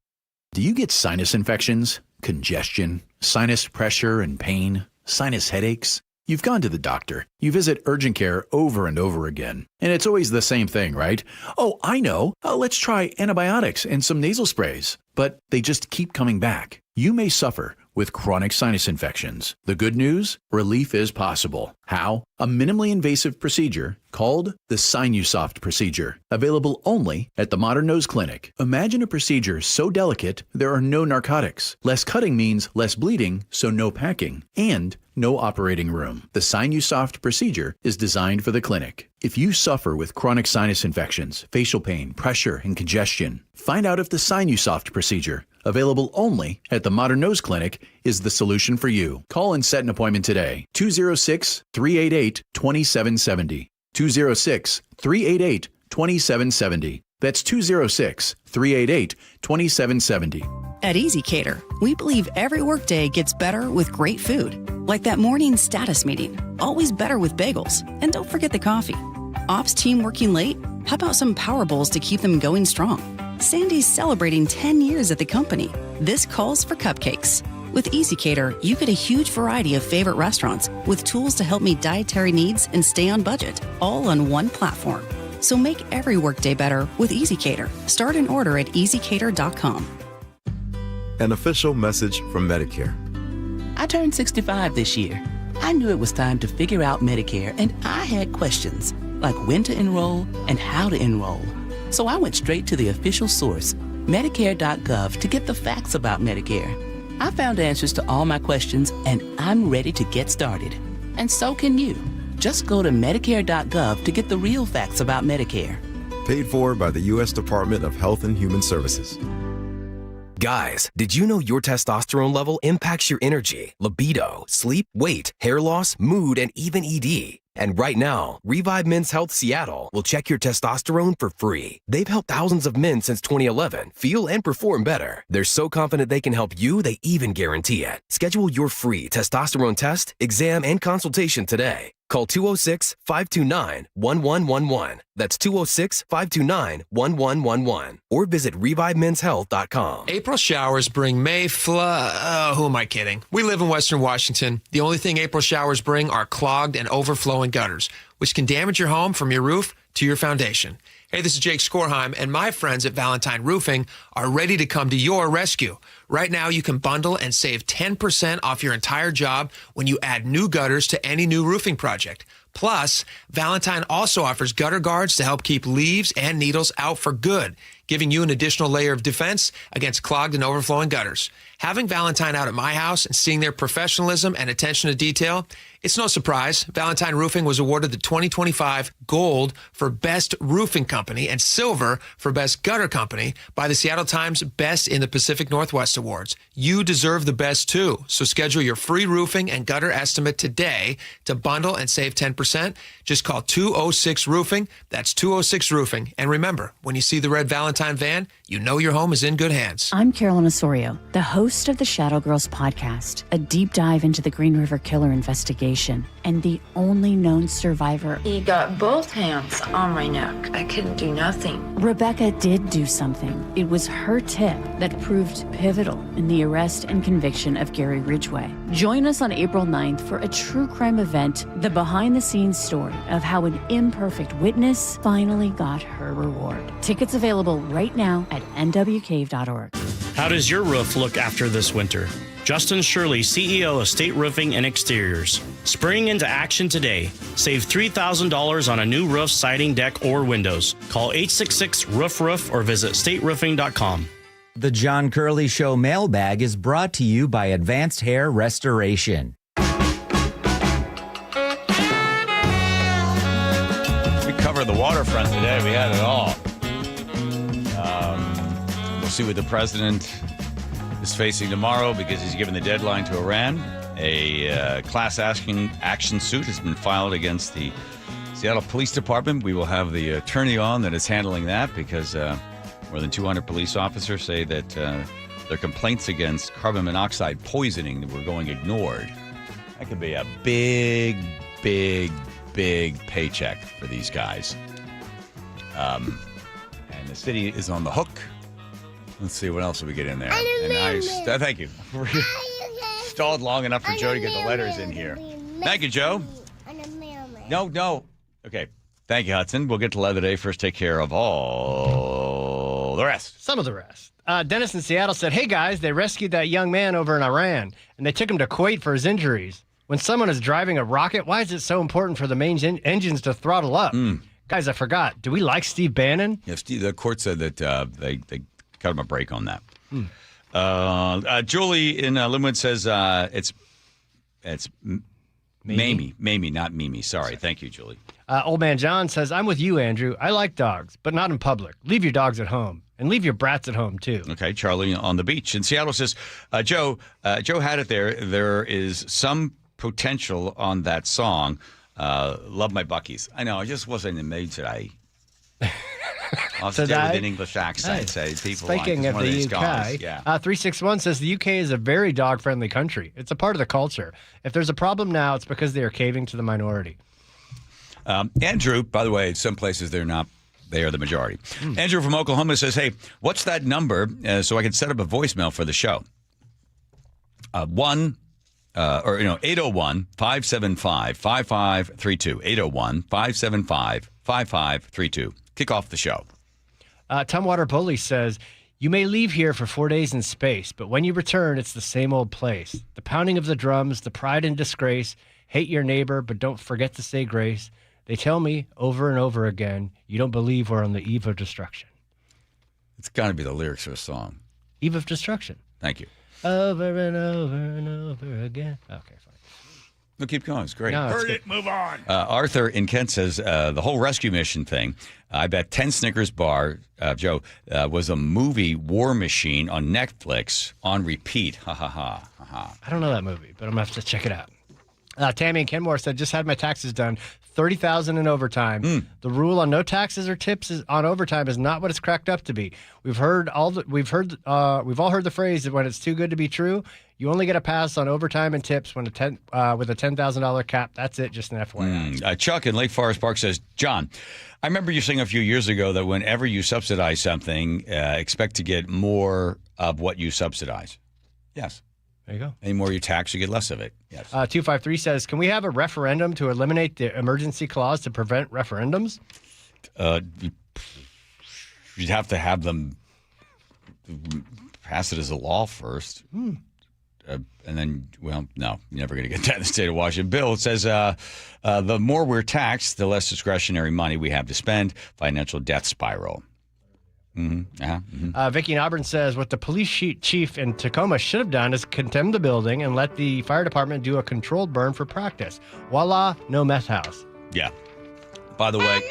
Do you get sinus infections, congestion, sinus pressure and pain, sinus headaches? You've gone to the doctor. You visit urgent care over and over again. And it's always the same thing, right? Oh, I know. Let's try antibiotics and some nasal sprays. But they just keep coming back. You may suffer with chronic sinus infections. The good news? Relief is possible. How? A minimally invasive procedure called the Sinusoft procedure, available only at the Modern Nose Clinic. Imagine a procedure so delicate there are no narcotics. Less cutting means less bleeding, so no packing, and no operating room. The Sinusoft procedure is designed for the clinic. If you suffer with chronic sinus infections, facial pain, pressure, and congestion, find out if the Sinusoft procedure, available only at the Modern Nose Clinic, is the solution for you. Call and set an appointment today. 206-388-2770. 206-388-2770. That's 206-388-2770. At EasyCater, we believe every workday gets better with great food. Like that morning status meeting, always better with bagels. And don't forget the coffee. Ops team working late? How about some power bowls to keep them going strong? Sandy's celebrating 10 years at the company. This calls for cupcakes. With EasyCater, you get a huge variety of favorite restaurants with tools to help meet dietary needs and stay on budget, all on one platform. So make every workday better with EasyCater. Start an order at easycater.com. An official message from Medicare. I turned 65 this year. I knew it was time to figure out Medicare, and I had questions, like when to enroll and how to enroll. So I went straight to the official source, Medicare.gov, to get the facts about Medicare. I found answers to all my questions, and I'm ready to get started. And so can you. Just go to Medicare.gov to get the real facts about Medicare. Paid for by the U.S. Department of Health and Human Services. Guys, did you know your testosterone level impacts your energy, libido, sleep, weight, hair loss, mood, and even ED? And right now, Revive Men's Health Seattle will check your testosterone for free. They've helped thousands of men since 2011 feel and perform better. They're so confident they can help you, they even guarantee it. Schedule your free testosterone test, exam, and consultation today. Call 206-529-1111. That's 206-529-1111. Or visit ReviveMen'sHealth.com. April showers bring May who am I kidding? We live in Western Washington. The only thing April showers bring are clogged and overflowing gutters, which can damage your home from your roof to your foundation. Hey, this is Jake Skorheim, and my friends at Valentine Roofing are ready to come to your rescue. Right now, you can bundle and save 10% off your entire job when you add new gutters to any new roofing project. Plus, Valentine also offers gutter guards to help keep leaves and needles out for good, giving you an additional layer of defense against clogged and overflowing gutters. Having Valentine out at my house and seeing their professionalism and attention to detail, it's no surprise Valentine Roofing was awarded the 2025 Gold for Best Roofing Company and Silver for Best Gutter Company by the Seattle Times Best in the Pacific Northwest Awards. You deserve the best too, so schedule your free roofing and gutter estimate today to bundle and save 10%. Just call 206-ROOFING. That's 206-ROOFING. And remember, when you see the red Valentine van, you know your home is in good hands. I'm Carolyn Osorio, the host of the Shadow Girls podcast, a deep dive into the Green River Killer investigation and the only known survivor. He got both hands on my neck. I couldn't do nothing. Rebecca did do something. It was her tip that proved pivotal in the arrest and conviction of Gary Ridgway. Join us on April 9th for a true crime event, the behind-the-scenes story of how an imperfect witness finally got her reward. Tickets available right now at nwcave.org. How does your roof look after this winter? Justin Shirley, CEO of State Roofing and Exteriors. Spring into action today. Save $3,000 on a new roof, siding, deck, or windows. Call 866-ROOF-ROOF or visit stateroofing.com. The John Curley Show mailbag is brought to you by Advanced Hair Restoration. We covered the waterfront today. We had it all. We'll see what the president is facing tomorrow because he's given the deadline to Iran. A class action suit has been filed against the Seattle Police Department. We will have the attorney on that is handling that because more than 200 police officers say that their complaints against carbon monoxide poisoning were going ignored. That could be a big, big, big paycheck for these guys. And the city is on the hook. Let's see, what else did we get in there? Thank you. Stalled long enough for Joe to get the letters in here. Thank you, Joe. No. Okay. Thank you, Hudson. We'll get to leather day. First, take care of all the rest. Some of the rest. Dennis in Seattle said, hey, guys, they rescued that young man over in Iran, and they took him to Kuwait for his injuries. When someone is driving a rocket, why is it so important for the main engines to throttle up? Guys, I forgot. Do we like Steve Bannon? Yeah, the court said that they cut him a break on that. Julie in Linwood says it's Mamie, not Mimi. Sorry. Thank you, Julie. Old Man John says, I'm with you, Andrew. I like dogs, but not in public. Leave your dogs at home. And leave your brats at home, too. Okay, Charlie on the beach. In Seattle says, Joe had it there. There is some potential on that song, Love My Buckies. I know, I just wasn't in the mood today. I'll stay with an English accent. Say people Speaking like of the UK, guys. Yeah. 361 says the UK is a very dog-friendly country. It's a part of the culture. If there's a problem now, it's because they are caving to the minority. Andrew, by the way, some places they're not. They are the majority. Andrew from Oklahoma says, hey, what's that number so I can set up a voicemail for the show? 801-575-5532. 801-575-5532. Kick off the show. Tumwater Bully says, you may leave here for 4 days in space, but when you return, it's the same old place. The pounding of the drums, the pride and disgrace, hate your neighbor, but don't forget to say grace. They tell me over and over again, you don't believe we're on the eve of destruction. It's got to be the lyrics of a song. Eve of destruction. Thank you. Over and over and over again. Okay, fine. No, keep going. It's great. No, Heard it. Move on. Arthur in Kent says, the whole rescue mission thing, I bet 10 Snickers bar, Joe, was a movie War Machine on Netflix on repeat. Ha, ha, ha, ha, ha. I don't know that movie, but I'm going to have to check it out. Tammy in Kenmore said, just had my taxes done, $30,000 in overtime. The rule on no taxes or tips on overtime is not what it's cracked up to be. We've all heard the phrase that when it's too good to be true, you only get a pass on overtime and tips when with a $10,000 cap. That's it, just an FYI. Chuck in Lake Forest Park says, John, I remember you saying a few years ago that whenever you subsidize something, expect to get more of what you subsidize. Yes. There you go. Any more you tax, you get less of it. Yes. 253 says, can we have a referendum to eliminate the emergency clause to prevent referendums? You'd have to have them pass it as a law first. And then, well, no, you're never going to get that in the state of Washington. Bill says, the more we're taxed, the less discretionary money we have to spend. Financial death spiral. Vicky in Auburn says, what the police chief in Tacoma should have done is condemn the building and let the fire department do a controlled burn for practice. Voila, no meth house. Yeah. By the way,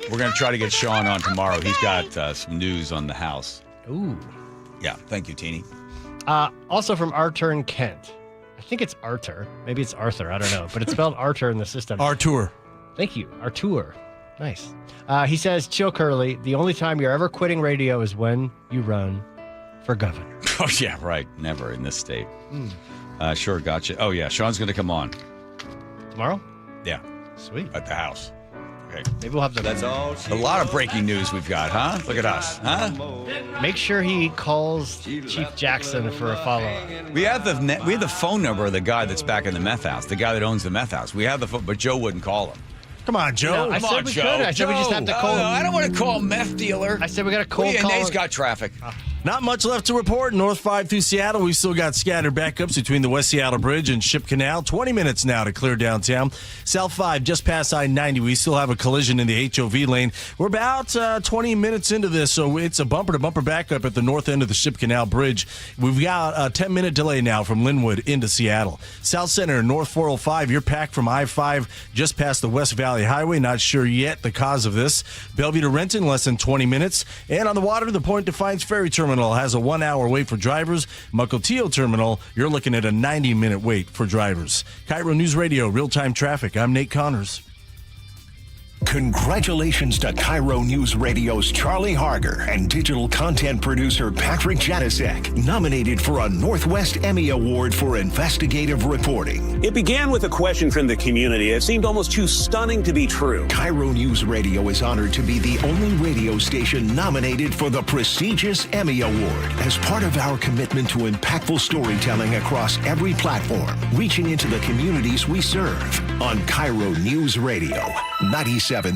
we're going to try to get Sean on tomorrow. He's got some news on the house. Ooh. Yeah. Thank you, Teeny. Also from Arthur in Kent. I think it's Arthur. Maybe it's Arthur. I don't know. But it's spelled Arthur in the system. Artur. Thank you. Artur. Nice. He says, chill, Curly. The only time you're ever quitting radio is when you run for governor. Oh, yeah, right. Never in this state. Sure, gotcha. Oh, yeah. Sean's going to come on. Tomorrow? Yeah. Sweet. At the house. Okay. Maybe we'll have That's all. A lot of breaking news we've got, huh? Look at us, huh? Make sure he calls Chief Jackson for a follow-up. We have the phone number of the guy that's back in the meth house, the guy that owns the meth house. We have the phone, but Joe wouldn't call him. Come on, Joe. I said we could. I said we just have to call him. I don't want to call meth dealer. I said we got to call him. Nate's got traffic. Not much left to report. North 5 through Seattle. We've still got scattered backups between the West Seattle Bridge and Ship Canal. 20 minutes now to clear downtown. South 5, just past I-90. We still have a collision in the HOV lane. We're about 20 minutes into this, so it's a bumper-to-bumper backup at the north end of the Ship Canal Bridge. We've got a 10-minute delay now from Linwood into Seattle. South Center, North 405. You're packed from I-5 just past the West Valley Highway. Not sure yet the cause of this. Bellevue to Renton, less than 20 minutes. And on the water, the Point Defiance Ferry Terminal has a 1-hour wait for drivers. Mukilteo Terminal, you're looking at a 90-minute wait for drivers. KIRO News Radio, real-time traffic. I'm Nate Connors. Congratulations to KIRO News Radio's Charlie Harger and digital content producer Patrick Janasek, nominated for a Northwest Emmy Award for investigative reporting. It began with a question from the community. It seemed almost too stunning to be true. KIRO News Radio is honored to be the only radio station nominated for the prestigious Emmy Award as part of our commitment to impactful storytelling across every platform, reaching into the communities we serve on KIRO News Radio, 97.3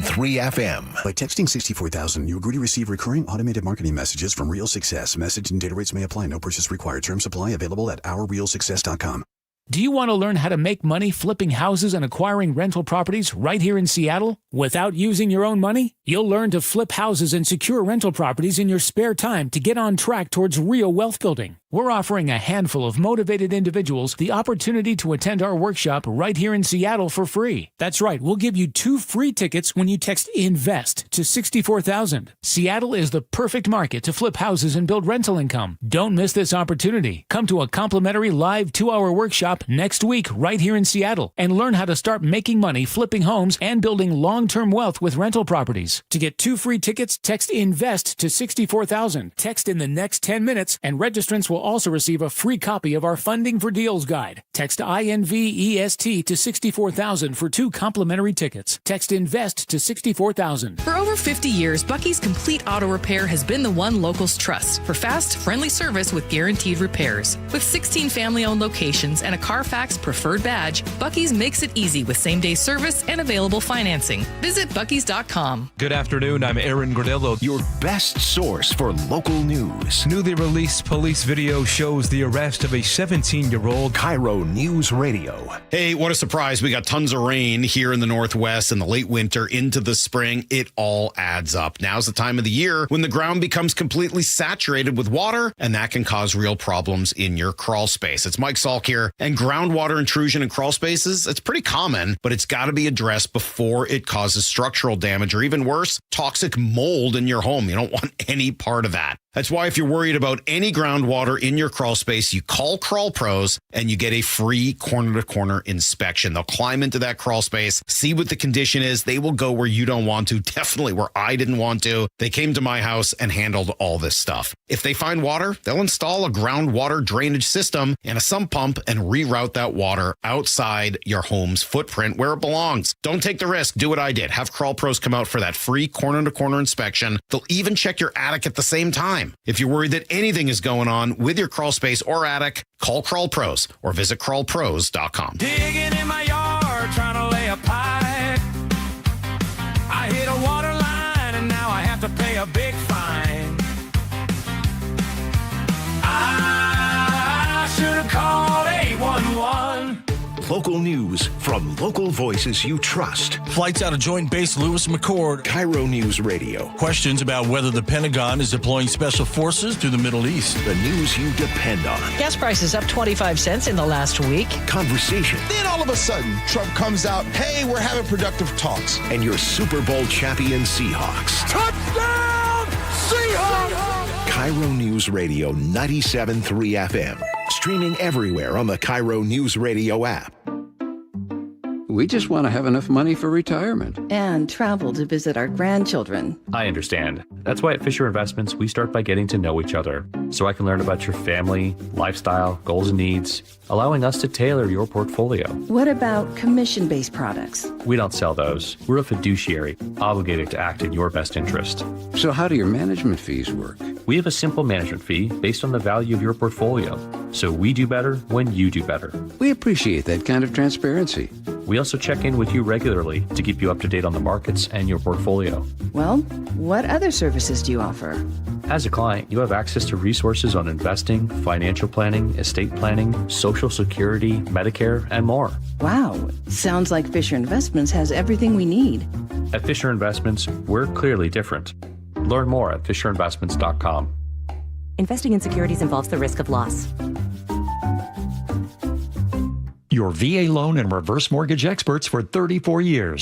FM. By texting 64,000, you agree to receive recurring automated marketing messages from Real Success. Message and data rates may apply. No purchase required. Terms apply. Available at ourrealsuccess.com. Do you want to learn how to make money flipping houses and acquiring rental properties right here in Seattle without using your own money? You'll learn to flip houses and secure rental properties in your spare time to get on track towards real wealth building. We're offering a handful of motivated individuals the opportunity to attend our workshop right here in Seattle for free. That's right, we'll give you 2 free tickets when you text INVEST to 64,000. Seattle is the perfect market to flip houses and build rental income. Don't miss this opportunity. Come to a complimentary live 2-hour workshop next week right here in Seattle and learn how to start making money flipping homes and building long-term wealth with rental properties. To get 2 free tickets, text INVEST to 64,000. Text in the next 10 minutes and registrants will also receive a free copy of our Funding for Deals guide. Text INVEST to 64,000 for 2 complimentary tickets. Text INVEST to 64,000. For over 50 years, Bucky's Complete Auto Repair has been the one locals trust for fast, friendly service with guaranteed repairs. With 16 family-owned locations and a Carfax preferred badge, Bucky's makes it easy with same-day service and available financing. Visit Bucky's.com. Good afternoon, I'm Aaron Granillo. Your best source for local news. Newly released police video shows the arrest of a 17-year-old. KIRO News Radio. Hey, what a surprise. We got tons of rain here in the Northwest in the late winter into the spring. It all adds up. Now's the time of the year when the ground becomes completely saturated with water, and that can cause real problems in your crawl space. It's Mike Salk here, and groundwater intrusion in crawl spaces, it's pretty common, but it's got to be addressed before it causes structural damage or even worse, toxic mold in your home. You don't want any part of that. That's why if you're worried about any groundwater in your crawl space, you call Crawl Pros and you get a free corner-to-corner inspection. They'll climb into that crawl space, see what the condition is. They will go where you don't want to, definitely where I didn't want to. They came to my house and handled all this stuff. If they find water, they'll install a groundwater drainage system and a sump pump and reroute that water outside your home's footprint where it belongs. Don't take the risk. Do what I did. Have Crawl Pros come out for that free corner-to-corner inspection. They'll even check your attic at the same time. If you're worried that anything is going on with your crawl space or attic, call Crawl Pros or visit crawlpros.com. Digging in my yard, trying to lay a pipe. I hit a water line and now I have to pay a big fine. I should have called 811. Local news from local voices you trust. Flights out of Joint Base Lewis McChord. KIRO News Radio. Questions about whether the Pentagon is deploying special forces to the Middle East. The news you depend on. Gas prices up 25 cents in the last week. Conversation. Then all of a sudden, Trump comes out, hey, we're having productive talks. And your Super Bowl champion Seahawks. Touchdown, Seahawks! KIRO News Radio 97.3 FM. Streaming everywhere on the KIRO News Radio app. We just want to have enough money for retirement. And travel to visit our grandchildren. I understand. That's why at Fisher Investments, we start by getting to know each other, so I can learn about your family, lifestyle, goals and needs, allowing us to tailor your portfolio. What about commission-based products? We don't sell those. We're a fiduciary, obligated to act in your best interest. So how do your management fees work? We have a simple management fee based on the value of your portfolio, so we do better when you do better. We appreciate that kind of transparency. We also check in with you regularly to keep you up to date on the markets and your portfolio. Well, what other services do you offer? As a client, you have access to resources on investing, financial planning, estate planning, Social Security, Medicare, and more. Wow, sounds like Fisher Investments has everything we need. At Fisher Investments, we're clearly different. Learn more at FisherInvestments.com. Investing in securities involves the risk of loss. Your VA loan and reverse mortgage experts for 34 years.